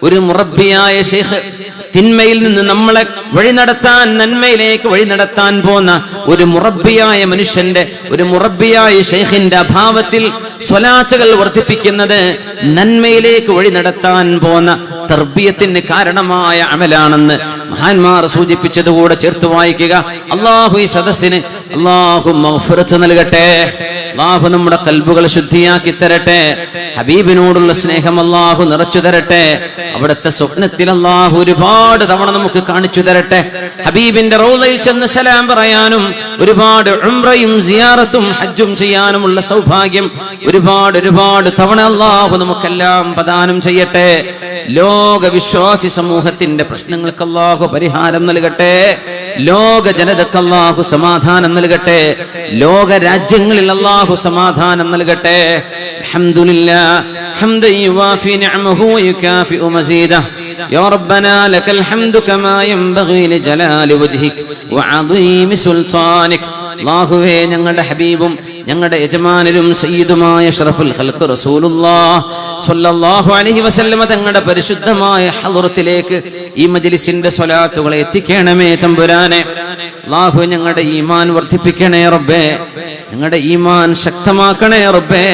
ഒരു മുറബ്ബിയായ ശൈഖ് തിന്മയിൽ നിന്ന് നമ്മളെ വഴി നടത്താൻ, നന്മയിലേക്ക് വഴി നടത്താൻ പോന്ന ഒരു മുറബ്ബിയായ മനുഷ്യന്റെ, ഒരു മുറബ്ബിയായ ശൈഖിന്റെ അഭാവത്തിൽ സ്വലാത്തുകൾ വർദ്ധിപ്പിക്കുന്നത് നന്മയിലേക്ക് വഴി നടത്താൻ പോന്ന തർബിയത്തിന് കാരണമായ അമലാണെന്ന് മഹാന്മാർ സൂചിപ്പിച്ചതുകൂടെ ചേർത്ത് വായിക്കുക. അല്ലാഹു ഈ സദസ്സിന് അല്ലാഹു മഗ്ഫിറത്ത് നൽകട്ടെ, അല്ലാഹു നമ്മുടെ ഖൽബുകൾ ശുദ്ധിയാക്കി തരട്ടെ. ഹബീബിനോടുള്ള സ്നേഹം അല്ലാഹു നിറച്ചു തരട്ടെ. അവിടുത്തെ സ്വപ്നത്തിൽ അല്ലാഹു ഒരുപാട് തവണ നമുക്ക് കാണിച്ചു തരട്ടെ. ഹബീബിന്റെ റൗളയിൽ ചെന്ന് സലാം പറയാനും ഒരുപാട് ഉംറയും സിയാറത്തും ഹജ്ജും ചെയ്യാനുമുള്ള സൗഭാഗ്യം ഒരുപാട് തവണ അല്ലാഹു നമുക്കെല്ലാം പ്രദാനം ചെയ്യട്ടെ. ലോക വിശ്വാസി സമൂഹത്തിന്റെ പ്രശ്നങ്ങൾക്ക് അല്ലാഹു പരിഹാരം നൽകട്ടെ. ലോക ജനതക്ക് അല്ലാഹു സമാധാനം നൽകട്ടെ. ലോക രാജ്യങ്ങളിൽ അല്ലാഹു സമാധാനം നൽകട്ടെ. അൽഹംദുലില്ലാഹ് ഹംദൻ യുവാഫി നിഅമഹു വയുകാഫിഉ മസീദഹു യാ റബ്ബനാ ലകൽ ഹംദു കമാ യൻബഗി ലിജലാലി വജ്ഹിക് വഅദീമി സുൽത്താനിക്. അല്ലാഹുവേ, ഞങ്ങളുടെ ഹബീബും ഞങ്ങളുടെ യജമാനരും സയ്യിദുമായ അഷ്റഫുൽ ഖൽഖ് റസൂലുള്ളാഹി സ്വല്ലല്ലാഹു അലൈഹി വസല്ലമ തങ്ങളുടെ പരിശുദ്ധമായ ഹളറത്തിലേക്ക് ഈ മജ്ലിസിന്റെ സ്വലാത്തുകളെ എത്തിക്കണമേ തമ്പുരാനെ. അല്ലാഹു, ഞങ്ങളുടെ ഈമാൻ വർദ്ധിപ്പിക്കണേ റബ്ബേ. ഞങ്ങളുടെ ഈമാൻ ശക്തമാക്കണേ റബ്ബേ.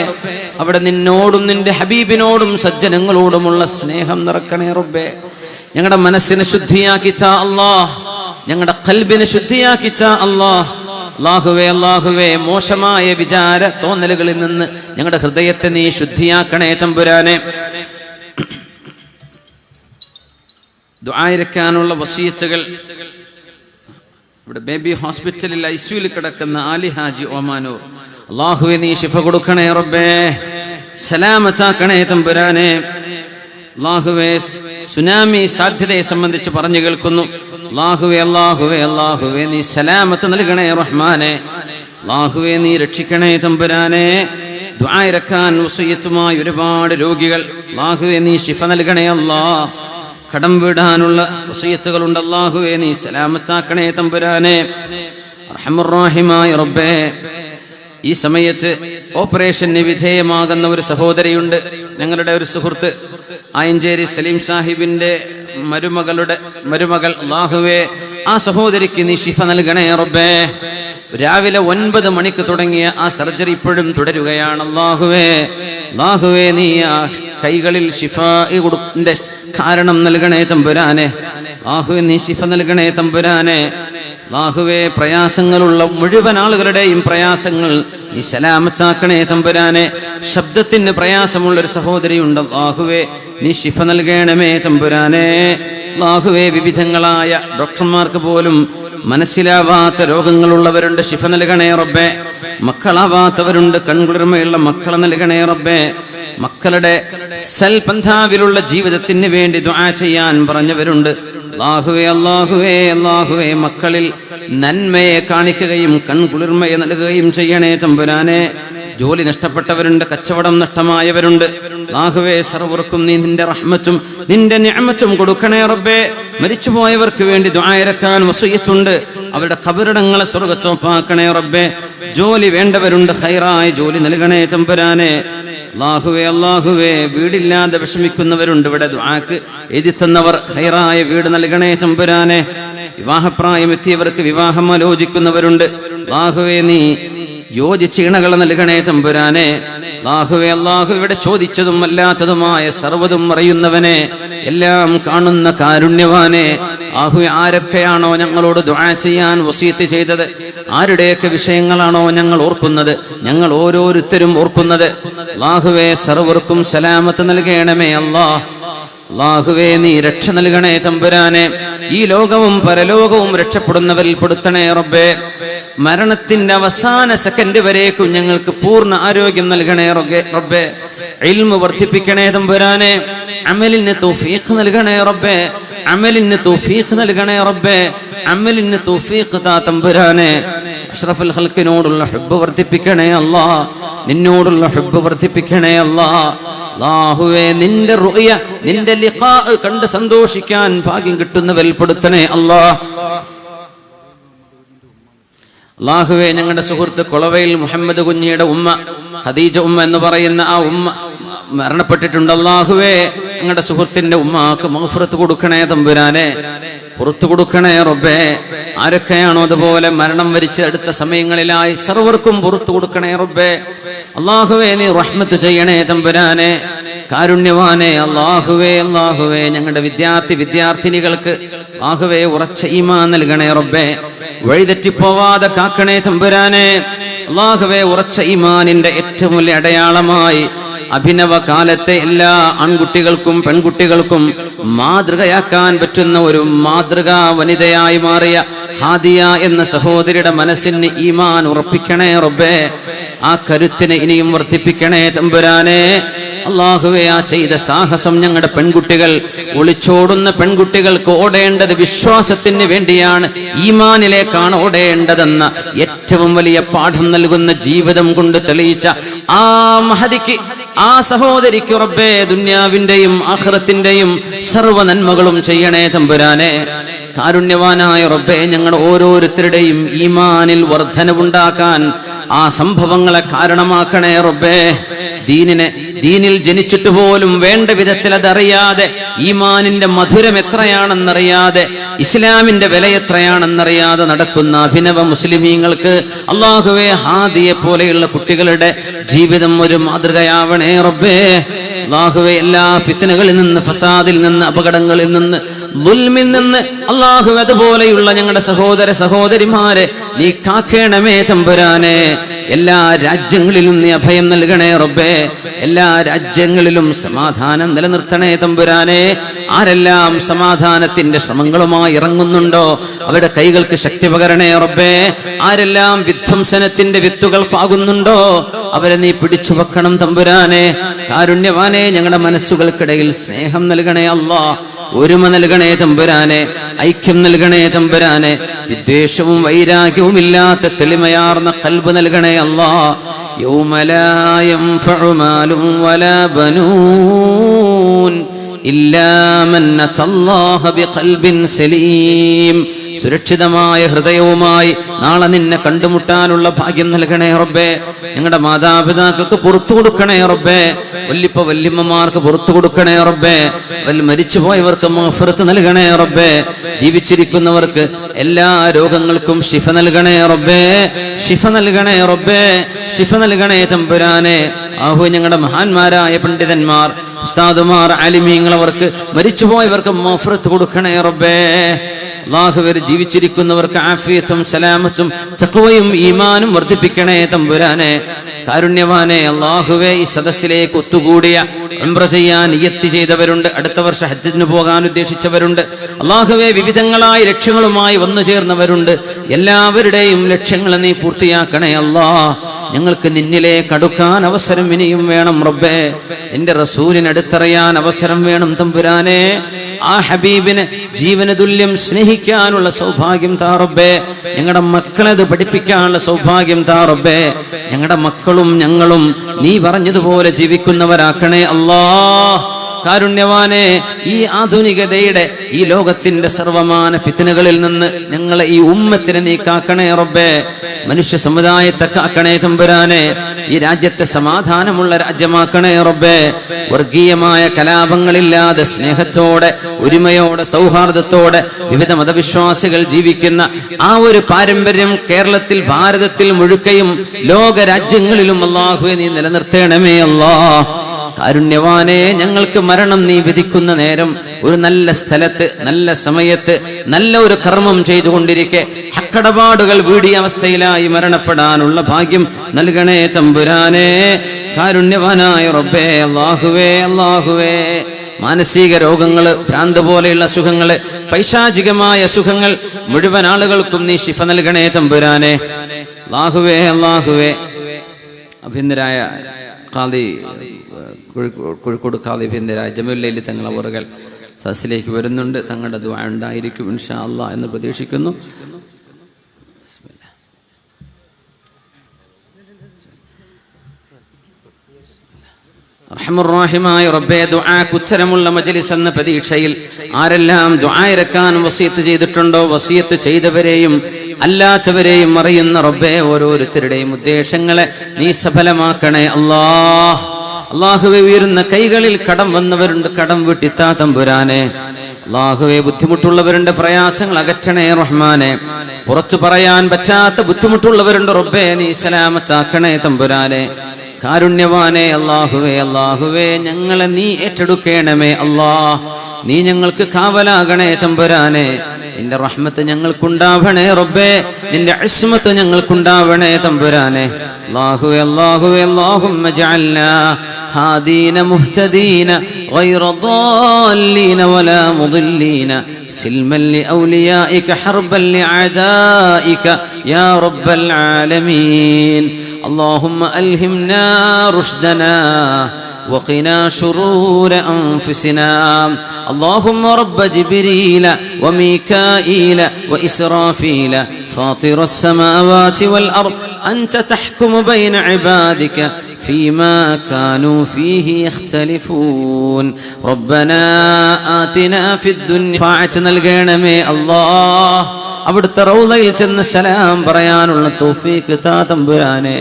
അവിടെ നിന്നോടും നിന്റെ ഹബീബിനോടും സജ്ജനങ്ങളോടുമുള്ള സ്നേഹം നിറക്കണേ റബ്ബേ. ഞങ്ങളുടെ മനസ്സിനെ ശുദ്ധിയാക്കി താ അല്ലാഹ്. ഞങ്ങളുടെ ഖൽബിനെ ശുദ്ധിയാക്കി താ അല്ലാഹ്. അല്ലാഹുവേ, മോശമായ വിചാര തോന്നലുകളിൽ നിന്ന് ഞങ്ങളുടെ ഹൃദയത്തെ നീ ശുദ്ധിയാക്കണേ തമ്പുരാനെ. ദുആയിരക്കാനുള്ള വസിയത്തുകൾ. ഇവിടെ ബേബി ഹോസ്പിറ്റലിൽ ഐസിയുയിൽ കിടക്കുന്ന ആലി ഹാജി ഒമാനൂർ, അല്ലാഹുവേ നീ ശിഫ കൊടുക്കണേ റബ്ബേ. സലാമത്താക്കണേ തമ്പുരാനെ. അല്ലാഹുവേ, സുനാമി സാധ്യതയെ സംബന്ധിച്ച് പറഞ്ഞു കേൾക്കുന്നു. അല്ലാഹുവേ നീ സലാമത്ത് നൽകണേ റഹ്മാനെ. അല്ലാഹുവേ നീ രക്ഷിക്കണേ തമ്പുരാനെ. ദുആ ഇറക്കാൻ വസിയത്തുമായി ഒരുപാട് രോഗികൾ, അല്ലാഹുവേ നീ ശിഫ നൽകണേ അല്ലാഹ്. കടം വീടാനുള്ള വസിയത്തുകളുണ്ട്, അല്ലാഹുവേ നീ സലാമത്താക്കണേ തമ്പുരാനെ. അർഹമുർ റഹീമായ റബ്ബേ, ഈ സമയത്ത് ഓപ്പറേഷന് വിധേയമാകുന്ന ഒരു സഹോദരിയുണ്ട്, ഞങ്ങളുടെ ഒരു സുഹൃത്ത്, ആയഞ്ചേരി സലീം സാഹിബിന്റെ മരുമകൾ. അല്ലാഹുവേ, ആ സഹോദരിക്ക് നീ ശിഫ നൽകണേ റബ്ബേ. രാവിലെ 9 മണിക്ക് തുടങ്ങിയ ആ സർജറി ഇപ്പോഴും തുടരുകയാണ്. അല്ലാഹുവേ നീ ആ കൈകളിൽ ശിഫയുടെ കാരണം നൽകണേ തമ്പുരാനെ. അല്ലാഹുവേ നീ ശിഫ നൽകണേ തമ്പുരാനെ. അല്ലാഹുവേ, പ്രയാസങ്ങളുള്ള മുഴുവൻ ആളുകളുടെയും പ്രയാസങ്ങൾ നീ സലാമത്താക്കണേ തമ്പുരാനെ. ശബ്ദത്തിന് പ്രയാസമുള്ളൊരു സഹോദരിയുണ്ട്, അല്ലാഹുവേ നീ ശിഫ നൽകണമേ തമ്പുരാനെ. അല്ലാഹുവേ, വിവിധങ്ങളായ ഡോക്ടർമാർക്ക് പോലും മനസ്സിലാവാത്ത രോഗങ്ങളുള്ളവരുണ്ട്, ശിഫ നൽകണേ റബ്ബേ. മക്കളാവാത്തവരുണ്ട്, കൺകുളിർമയുള്ള മക്കളെ നൽകണേ റബ്ബേ. മക്കളുടെ സൽപന്ഥാവിലുള്ള ജീവിതത്തിന് വേണ്ടി ദുആ ചെയ്യാൻ പറഞ്ഞവരുണ്ട്. അല്ലാഹുവേ, മക്കളിൽ നന്മയെ കാണിക്കുകയും കൺകുളിർമയെ നൽകുകയും ചെയ്യണേ തമ്പുരാനെ. ജോലി നഷ്ടപ്പെട്ടവരുണ്ട്, കച്ചവടം നഷ്ടമായവരുണ്ട്. അല്ലാഹുവേ, സർവർക്കും നീ നിന്റെ റഹ്മത്തും നിന്റെ നിഅമത്തും കൊടുക്കണേ റബ്ബേ. മരിച്ചുപോയവർക്ക് വേണ്ടി ദുആ ഇറക്കാൻ വസിയത്തുണ്ട്, അവരുടെ ഖബറിടങ്ങളെ സ്വർഗ്ഗത്തോപ്പാക്കണേ റബ്ബേ. ജോലി വേണ്ടവരുണ്ട്, ഖൈറായ ജോലി നൽകണേ തമ്പുരാനെ. അല്ലാഹുവേ, വീടില്ലാതെ വിഷമിക്കുന്നവരുണ്ട്, ഇവിടെ ദുആക്ക് എഴുതി തന്നവർ ഖൈറായ വീട് നൽകണേ തമ്പുരാനെ. വിവാഹപ്രായം എത്തിയവർക്ക് വിവാഹം ആലോചിക്കുന്നവരുണ്ട്, അല്ലാഹുവേ നീ യോജിച്ച ഇണകളെ നൽകണേ തമ്പുരാനെ. അല്ലാഹുവേ, ഇവിടെ ചോദിച്ചതും അല്ലാത്തതുമായ സർവ്വതും അറിയുന്നവനെ, എല്ലാം കാണുന്ന കാരുണ്യവാനെ. ആരൊക്കെയാണോ ഞങ്ങളോട് ദുആ ചെയ്യാൻ വസിയത്ത് ചെയ്തത്, ആരുടെയൊക്കെ വിഷയങ്ങളാണോ ഞങ്ങൾ ഓർക്കുന്നത്, ഞങ്ങൾ ഓരോരുത്തരും ഓർക്കുന്നത്, അല്ലാഹുവേ സർവർക്കും സലാമത്ത് നൽകണമേ അല്ലാഹുവേ നീ രക്ഷ നൽകണേ തമ്പുരാനെ. ഈ ലോകവും പരലോകവും രക്ഷപ്പെടുന്നവരിൽ പെടുത്തണേ റബ്ബേ. മരണത്തിന്റെ അവസാന സെക്കൻഡ് വരേക്കും ഞങ്ങൾക്ക് പൂർണ്ണ ആരോഗ്യം നൽകണേ റബ്ബേ. ഇൽമു വർദ്ധിപ്പിക്കണേ തമ്പുരാനെ. അമലിന് തൗഫീഖ് നൽകണേ റബ്ബേ. അമലിന് തൗഫീഖ് നൽകണേ റബ്ബേ. അമലിന് തൗഫീഖ് താ തമ്പുരാനെ. അഷ്റഫുൽ ഖൽഖിനോടുള്ള ഹുബ്ബ് വർദ്ധിപ്പിക്കണേ അല്ലാഹ്. നിന്നോടുള്ള ഹുബ്ബ് വർദ്ധിപ്പിക്കണേ അല്ലാഹ്. അല്ലാഹുവേ, നിന്റെ റുഅയ, നിന്റെ ലിഖാ കണ്ട് സന്തോഷിക്കാൻ ഭാഗ്യം കിട്ടുന്നവരിൽ പെടുത്തണേ അല്ലാഹുവേ, ഞങ്ങളുടെ സുഹൃത്ത് കൊളവയിൽ മുഹമ്മദ് കുഞ്ഞിയുടെ ഉമ്മ ഖദീജ ഉമ്മ എന്ന് പറയുന്ന ആ ഉമ്മ മരണപ്പെട്ടിട്ടുണ്ട്. അല്ലാഹുവേ, ഞങ്ങളുടെ സുഹൃത്തിന്റെ ഉമ്മാക്ക് മഗ്ഫിറത്ത് കൊടുക്കണേ തമ്പുരാനെ, പുറത്തു കൊടുക്കണേ റബ്ബേ. ആരൊക്കെയാണോ അതുപോലെ മരണം വരിച്ച് അടുത്ത സമയങ്ങളിലായി സർവർക്കും പുറത്തു കൊടുക്കണേ റബ്ബേ. അല്ലാഹുവേ, നീ റഹ്മത്ത് ചെയ്യണേ തമ്പുരാനെ, കാരുണ്യവാനെ. അല്ലാഹുവേ, ഞങ്ങളുടെ വിദ്യാർത്ഥിനികൾക്ക് അല്ലാഹുവേ ഉറച്ച ഈമാൻ നൽകണേ റബ്ബേ. വഴിതെറ്റിപ്പോവാതെ കാക്കണേ തമ്പുരാനെ. അല്ലാഹുവേ ഉറച്ച ഈമാനിന്റെ ഏറ്റവും വലിയ അടയാളമായി അഭിനവ കാലത്തെ എല്ലാ ആൺകുട്ടികൾക്കും പെൺകുട്ടികൾക്കും മാതൃകയാക്കാൻ പറ്റുന്ന ഒരു മാതൃകാ വനിതയായി മാറിയ ഹാദിയ എന്ന സഹോദരിയുടെ മനസ്സിന് ഈമാൻ ഉറപ്പിക്കണേ റബ്ബേ. ആ കരുത്തിനെ ഇനിയും വർദ്ധിപ്പിക്കണേ തമ്പുരാനെ. അല്ലാഹുവേ, ആ ചെയ്ത സാഹസം ഞങ്ങളുടെ പെൺകുട്ടികൾ, ഒളിച്ചോടുന്ന പെൺകുട്ടികൾക്ക് ഓടേണ്ടത് വിശ്വാസത്തിന് വേണ്ടിയാണ്, ഈമാനിലേക്കാണ് ഓടേണ്ടതെന്ന ഏറ്റവും വലിയ പാഠം നൽകുന്ന ജീവിതം കൊണ്ട് തെളിയിച്ച ആ മഹദിക്ക്, ആ സഹോദരിക്ക് റബ്ബേ ദുന്യാവിന്റെയും ആഖിറത്തിന്റെയും സർവ്വ നന്മകളും ചെയ്യണേ തമ്പുരാനെ. കാരുണ്യവാനായ റബ്ബേ, ഞങ്ങളുടെ ഓരോരുത്തരുടെയും ഈമാനിൽ വർധനവുണ്ടാക്കാൻ ആ സംഭവങ്ങളെ കാരണമാക്കണേ റബ്ബേ. ദീനിൽ ജനിച്ചിട്ട് പോലും വേണ്ട വിധത്തിൽ അതറിയാതെ, ഈമാനിന്റെ മധുരം എത്രയാണെന്നറിയാതെ, ഇസ്ലാമിന്റെ വില എത്രയാണെന്നറിയാതെ നടക്കുന്ന അഭിനവ മുസ്ലിമീങ്ങൾക്ക് അല്ലാഹുവേ ഹാദിയെ പോലെയുള്ള കുട്ടികളുടെ ജീവിതം ഒരു മാതൃകയാവണേ റബ്ബേ. അല്ലാഹുവേ, എല്ലാ ഫിത്നകളിൽ നിന്ന്, ഫസാദിൽ നിന്ന്, അപകടങ്ങളിൽ നിന്ന്, ദുൽമിൽ നിന്ന് അല്ലാഹുവേ അതുപോലെയുള്ള ഞങ്ങളുടെ സഹോദര സഹോദരിമാരെ നീ കാക്കേണമേ തമ്പുരാനെ. എല്ലാ രാജ്യങ്ങളിലും നീ അഭയം നൽകണേ റബ്ബേ. എല്ലാ രാജ്യങ്ങളിലും സമാധാനം നിലനിർത്തണേ തമ്പുരാനെ. ആരെല്ലാം സമാധാനത്തിന്റെ ശ്രമങ്ങളുമായി ഇറങ്ങുന്നുണ്ടോ അവരുടെ കൈകൾക്ക് ശക്തി പകരണേ റബ്ബേ. ആരെല്ലാം വിധ്വംസനത്തിന്റെ വിത്തുകൾ പാകുന്നുണ്ടോ അവരെ നീ പിടിച്ചു വെക്കണം തമ്പുരാനെ. കാരുണ്യവാനെ, ഞങ്ങളുടെ മനസ്സുകൾക്കിടയിൽ സ്നേഹം നൽകണേ അല്ലാ. ഒരുമ നൽകണേ തമ്പുരാനെ. ഐക്യം നൽകണേ തമ്പുരാനെ. വിദ്വേഷവും വൈരാഗ്യവും ഇല്ലാത്ത തെളിമയാർന്ന ഖൽബ് നൽകണേ അല്ലാ. യൗമ ലാ യൻഫഉ മാലും വലാ ബനൂൻ ഇല്ലാ മൻ അത്തല്ലാഹ ബിഖൽബിൻ സലീം. സുരക്ഷിതമായ ഹൃദയവുമായി നാളെ നിന്നെ കണ്ടുമുട്ടാനുള്ള ഭാഗ്യം നൽകണേ റബ്ബേ. ഞങ്ങളുടെ മാതാപിതാക്കൾക്ക് പുറത്തു കൊടുക്കണേ റബ്ബേ. വല്ലിപ്പ വല്യമ്മമാർക്ക് പുറത്തു കൊടുക്കണേ റബ്ബേ. മരിച്ചുപോയവർക്ക് മഗ്ഫിറത്ത് നൽകണേ റബ്ബേ. ജീവിച്ചിരിക്കുന്നവർക്ക് എല്ലാ രോഗങ്ങൾക്കും ശിഫ നൽകണേ റബ്ബേ. ശിഫ നൽകണേ റബ്ബേ. ശിഫ നൽകണേ തമ്പുരാനെ. ആഹു, ഞങ്ങളുടെ മഹാന്മാരായ പണ്ഡിതന്മാർ, ഉസ്താദുമാർ, ആലിമീങ്ങൾ, അവർക്ക് മരിച്ചുപോയവർക്ക് മഗ്ഫിറത്ത് കൊടുക്കണേ റബ്ബേ. അല്ലാഹുവേ, ജീവിച്ചിരിക്കുന്നവർക്ക് ആഫിയത്തും സലാമത്തും തഖ്വയും ഈമാനും വർദ്ധിപ്പിക്കണേ തമ്പുരാനെ. കാരുണ്യവാനെ, അല്ലാഹുവേ, ഈ സദസ്സിലേക്ക് ഒത്തുകൂടിയ ഉംറ ചെയ്യാൻ നിയത്ത് ചെയ്തവരുണ്ട്, അടുത്ത വർഷം ഹജ്ജിന് പോകാൻ ഉദ്ദേശിച്ചവരുണ്ട്. അല്ലാഹുവേ, വിവിധങ്ങളായ ലക്ഷ്യങ്ങളുമായി വന്നു ചേർന്നവരുണ്ട്. എല്ലാവരുടെയും ലക്ഷ്യങ്ങൾ നീ പൂർത്തിയാക്കണേ അല്ലാ. ഞങ്ങൾക്ക് നിന്നിലേക്ക് അടുക്കാൻ അവസരം ഇനിയും വേണം റബ്ബേ. നിന്റെ റസൂലിനെ അടുത്തറിയാൻ അവസരം വേണം തമ്പുരാനെ. ആ ഹബീബിനെ ജീവന തുല്യം സ്നേഹിക്കാനുള്ള സൗഭാഗ്യം താ റബ്ബേ. ഞങ്ങളുടെ മക്കളെ അത് പഠിപ്പിക്കാനുള്ള സൗഭാഗ്യം താ റബ്ബേ. ഞങ്ങളുടെ മക്കളും ഞങ്ങളും നീ പറഞ്ഞതുപോലെ ജീവിക്കുന്നവരാക്കണേ അല്ലാ. കാരുണ്യവാനെ, ഈ ആധുനികതയുടെ, ഈ ലോകത്തിന്റെ സർവമാന ഫിത്നകളിൽ നിന്ന് ഞങ്ങളെ ഈ ഉമ്മത്തിനെ നീ കാക്കണേ റബ്ബേ. മനുഷ്യ സമുദായത്തെ കാക്കണേ തമ്പുരാനെ. ഈ രാജ്യത്തെ സമാധാനമുള്ള രാജ്യമാക്കണേ റബ്ബേ. വർഗീയമായ കലാപങ്ങളില്ലാതെ സ്നേഹത്തോടെ, ഒരുമയോടെ, സൗഹാർദ്ദത്തോടെ വിവിധ മതവിശ്വാസികൾ ജീവിക്കുന്ന ആ ഒരു പാരമ്പര്യം കേരളത്തിൽ, ഭാരതത്തിൽ മുഴുക്കയും ലോക രാജ്യങ്ങളിലും അല്ലാഹുവേ നീ നിലനിർത്തണമേ അല്ലാ. കാരുണ്യവാനെ, ഞങ്ങൾക്ക് മരണം നീ വിധിക്കുന്ന നേരം ഒരു നല്ല സ്ഥലത്ത്, നല്ല സമയത്ത്, നല്ല ഒരു കർമ്മം ചെയ്തുകൊണ്ടിരിക്കെ ഹക്കടപാടുകൾ വീടിയ അവസ്ഥയിലായി മരണപ്പെടാനുള്ള ഭാഗ്യം നൽകണേ തമ്പുരാനെ. കാരുണ്യവാനായ റബ്ബേ. അല്ലാഹുവേ, അല്ലാഹുവേ, മാനസിക രോഗങ്ങള്, ഭ്രാന്ത് പോലെയുള്ള അസുഖങ്ങള്, പൈശാചികമായ അസുഖങ്ങൾ മുഴുവൻ ആളുകൾക്കും നീ ശിഫ നൽകണേ തമ്പുരാനെ. അല്ലാഹുവേ, അല്ലാഹുവേ. അഭിനന്ദരായ ഖാദി, കോഴിക്കോട് ഖാദി അഭിനന്ദരായ ജമീലുൽ തങ്ങൾ അവറുകൾ സദസ്സിലേക്ക് വരുന്നുണ്ട്. തങ്ങളുടെ ദുആ ഉണ്ടായിരിക്കും ഇൻഷാ അല്ലാഹ് എന്ന് പ്രതീക്ഷിക്കുന്നു. റഹ്മാനുർ റബ്ബേ, ദുആക്ക് ഉത്തരമുള്ള മജ്ലിസ് എന്ന പ്രതീക്ഷയിൽ ആരെല്ലാം ദുആ ഇറക്കാൻ വസിയത്ത് ചെയ്തിട്ടുണ്ടോ, വസിയത്ത് ചെയ്തവരെയും അല്ലാത്തവരെയും അറിയുന്ന റബ്ബേ, ഓരോരുത്തരുടെയും ഉദ്ദേശങ്ങളെ നീ സഫലമാക്കണേ അല്ലാഹ്. അല്ലാഹുവേ, ഉയരുന്ന കൈകളിൽ കടം വന്നവരുണ്ട്, കടം വീട്ടിത്താ തമ്പുരാനെ. അല്ലാഹുവേ, ബുദ്ധിമുട്ടുള്ളവരുടെ പ്രയാസങ്ങൾ അകറ്റണേ റഹ്മാനെ. പുറത്തു പറയാൻ പറ്റാത്ത ബുദ്ധിമുട്ടുള്ളവരുണ്ട് റബ്ബേ, നീ സലാമത്താക്കണേ തമ്പുരാനെ. കാരുണ്യവാനെ, അല്ലാഹുവേ, അല്ലാഹുവേ, ഞങ്ങളെ നീ ഏറ്റെടുക്കണമേ അല്ലാഹ്. നീ ഞങ്ങൾക്ക് കാവലാകണേ തമ്പുരാനെ. നിന്റെ റഹ്മത്ത് ഞങ്ങൾക്കുണ്ടാവണേ റബ്ബേ, നിന്റെ ഇസ്മത്ത് ഞങ്ങൾക്കുണ്ടാവണേ തമ്പുരാനെ. അല്ലാഹുവേ അല്ലാഹുവേ അല്ലാഹുമ്മ ജഅൽനാ ഹാദീന മുഹ്തദീന ഗൈറ ضالീന വലാ മുദില്ലീന സിൽമൻ ലിഔലിയാഇക ഹർബൻ ലിഅദാഇക യാ റബ്ബൽ ആലമീൻ. اللهم ألهمنا رشدنا وقنا شرور أنفسنا. اللهم رب جبريل وميكائيل وإسرافيل فاطر السماوات والأرض أنت تحكم بين عبادك فيما كانوا فيه يختلفون. ربنا آتنا في الدنيا فاعتنا الغنمي الله. അവിടുത്തെ റൗളയിൽ ചെന്ന് സലാം പറയാനുള്ള തൗഫീഖ് താ തമ്പുരാനെ.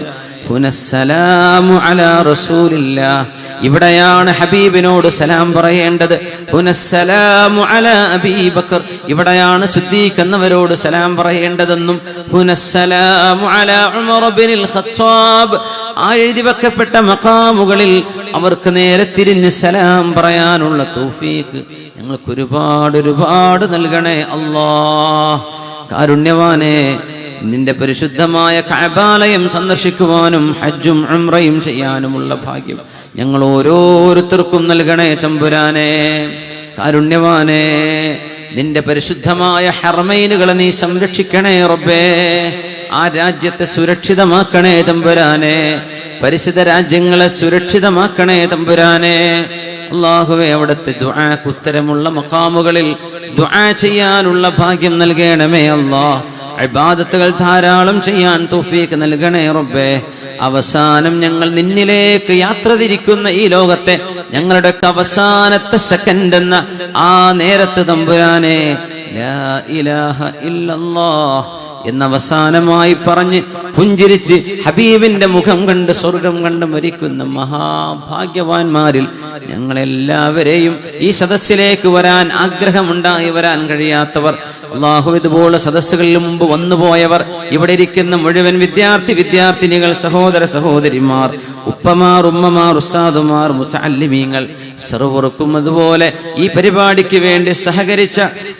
ഹുനസ്സലാമു അലാ റസൂലില്ലാഹ്. ഇവിടെയാണ് ഹബീബിനോട് സലാം പറയേണ്ടത്. ഹുനസ്സലാമു അലാ അബീ ബക്കർ. ഇവിടെയാണ് സിദ്ദീഖ് എന്നവരോട് സലാം പറയേണ്ടതെന്നും ഹുനസ്സലാമു അലാ ഉമർ ഇബ്നുൽ ഖത്താബ്. ആ എഴുതി വെക്കപ്പെട്ട മഖാമുകളിൽ അവർക്ക് നേരെ തിരിഞ്ഞ് സലാം പറയാനുള്ള തൗഫീഖ് ഞങ്ങൾക്ക് ഒരുപാട് നൽകണേ അല്ലാഹ്. കാരുണ്യവാനെ, നിന്റെ പരിശുദ്ധമായ കഅബാലയം സന്ദർശിക്കുവാനും ഹജ്ജും ഉംറയും ചെയ്യാനുമുള്ള ഭാഗ്യം ഞങ്ങൾ ഓരോരുത്തർക്കും നൽകണേ തമ്പുരാനെ. കാരുണ്യവാനെ, നിന്റെ പരിശുദ്ധമായ ഹറമൈനുകളെ നീ സംരക്ഷിക്കണേ റബ്ബേ. ആ രാജ്യത്തെ സുരക്ഷിതമാക്കണേ തമ്പുരാനെ. പരിശുദ്ധ രാജ്യങ്ങളെ സുരക്ഷിതമാക്കണേ തമ്പുരാനെ. അല്ലാഹുവേ, അവിടുത്തെ ദുആക്ക് ഉത്തരമുള്ള മഖാമുകളിൽ ദുആ ചെയ്യാനുള്ള ഭാഗ്യം നൽകണമേ അല്ലാഹ്. ഇബാദത്തുകൾ ധാരാളം ചെയ്യാൻ തൗഫീഖ് നൽകണേ റബ്ബേ. അവസാനം ഞങ്ങൾ നിന്നിലേക്ക് യാത്ര തിരിക്കുന്ന ഈ ലോകത്തെ ഞങ്ങളുടെ അവസാനത്തെ സെക്കൻഡ് എന്ന ആ നേരത്ത് തമ്പുരാനെ ലാ ഇലാഹ ഇല്ലല്ലാഹ് എന്ന അവസാനമായി പറഞ്ഞ് പുഞ്ചിരിച്ച് ഹബീബിന്റെ മുഖം കണ്ട് സ്വർഗം കണ്ട് മരിക്കുന്ന മഹാഭാഗ്യവാന്മാരിൽ ഞങ്ങളെല്ലാവരെയും ഈ സദസ്സിലേക്ക് വരാൻ ആഗ്രഹമുണ്ടായി വരാൻ കഴിയാത്തവർ, അല്ലാഹു ഇതുപോലെ സദസ്സുകളിൽ മുമ്പ് വന്നുപോയവർ, ഇവിടെ ഇരിക്കുന്ന മുഴുവൻ വിദ്യാർത്ഥിനികൾ, സഹോദര സഹോദരിമാർ, ഉപ്പമാർ, ഉമ്മമാർ, ഉസ്താദുമാർ, മുതഅല്ലിമീങ്ങൾ സർവർക്കും അതുപോലെ ഈ പരിപാടിക്ക് വേണ്ടി സഹകരിച്ച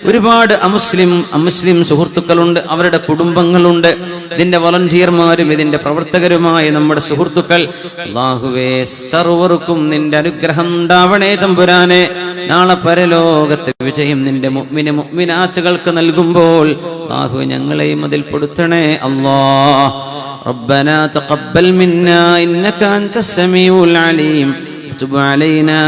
ഒരുപാട് അമുസ്ലിം സുഹൃത്തുക്കളുണ്ട്, അവരുടെ കുടുംബങ്ങളുണ്ട്, ഇതിന്റെ വളണ്ടിയർമാരും ഇതിന്റെ പ്രവർത്തകരുമായ നമ്മുടെ സുഹൃത്തുക്കൾ. അല്ലാഹുവേ, സർവർക്കും നിന്റെ അനുഗ്രഹം ഉണ്ടാവണേ തമ്പുരാനെ. നാളെ പരലോകത്തെ വിജയം നിന്റെ മുഅ്മിനാത്തുകൾക്ക് നൽകുമ്പോൾ അല്ലാഹു ഞങ്ങളെയും അതിൽ പെടുത്തണേ അല്ലാഹ്. ربنا تقبل منا إنك أنت السميع العليم وتب علينا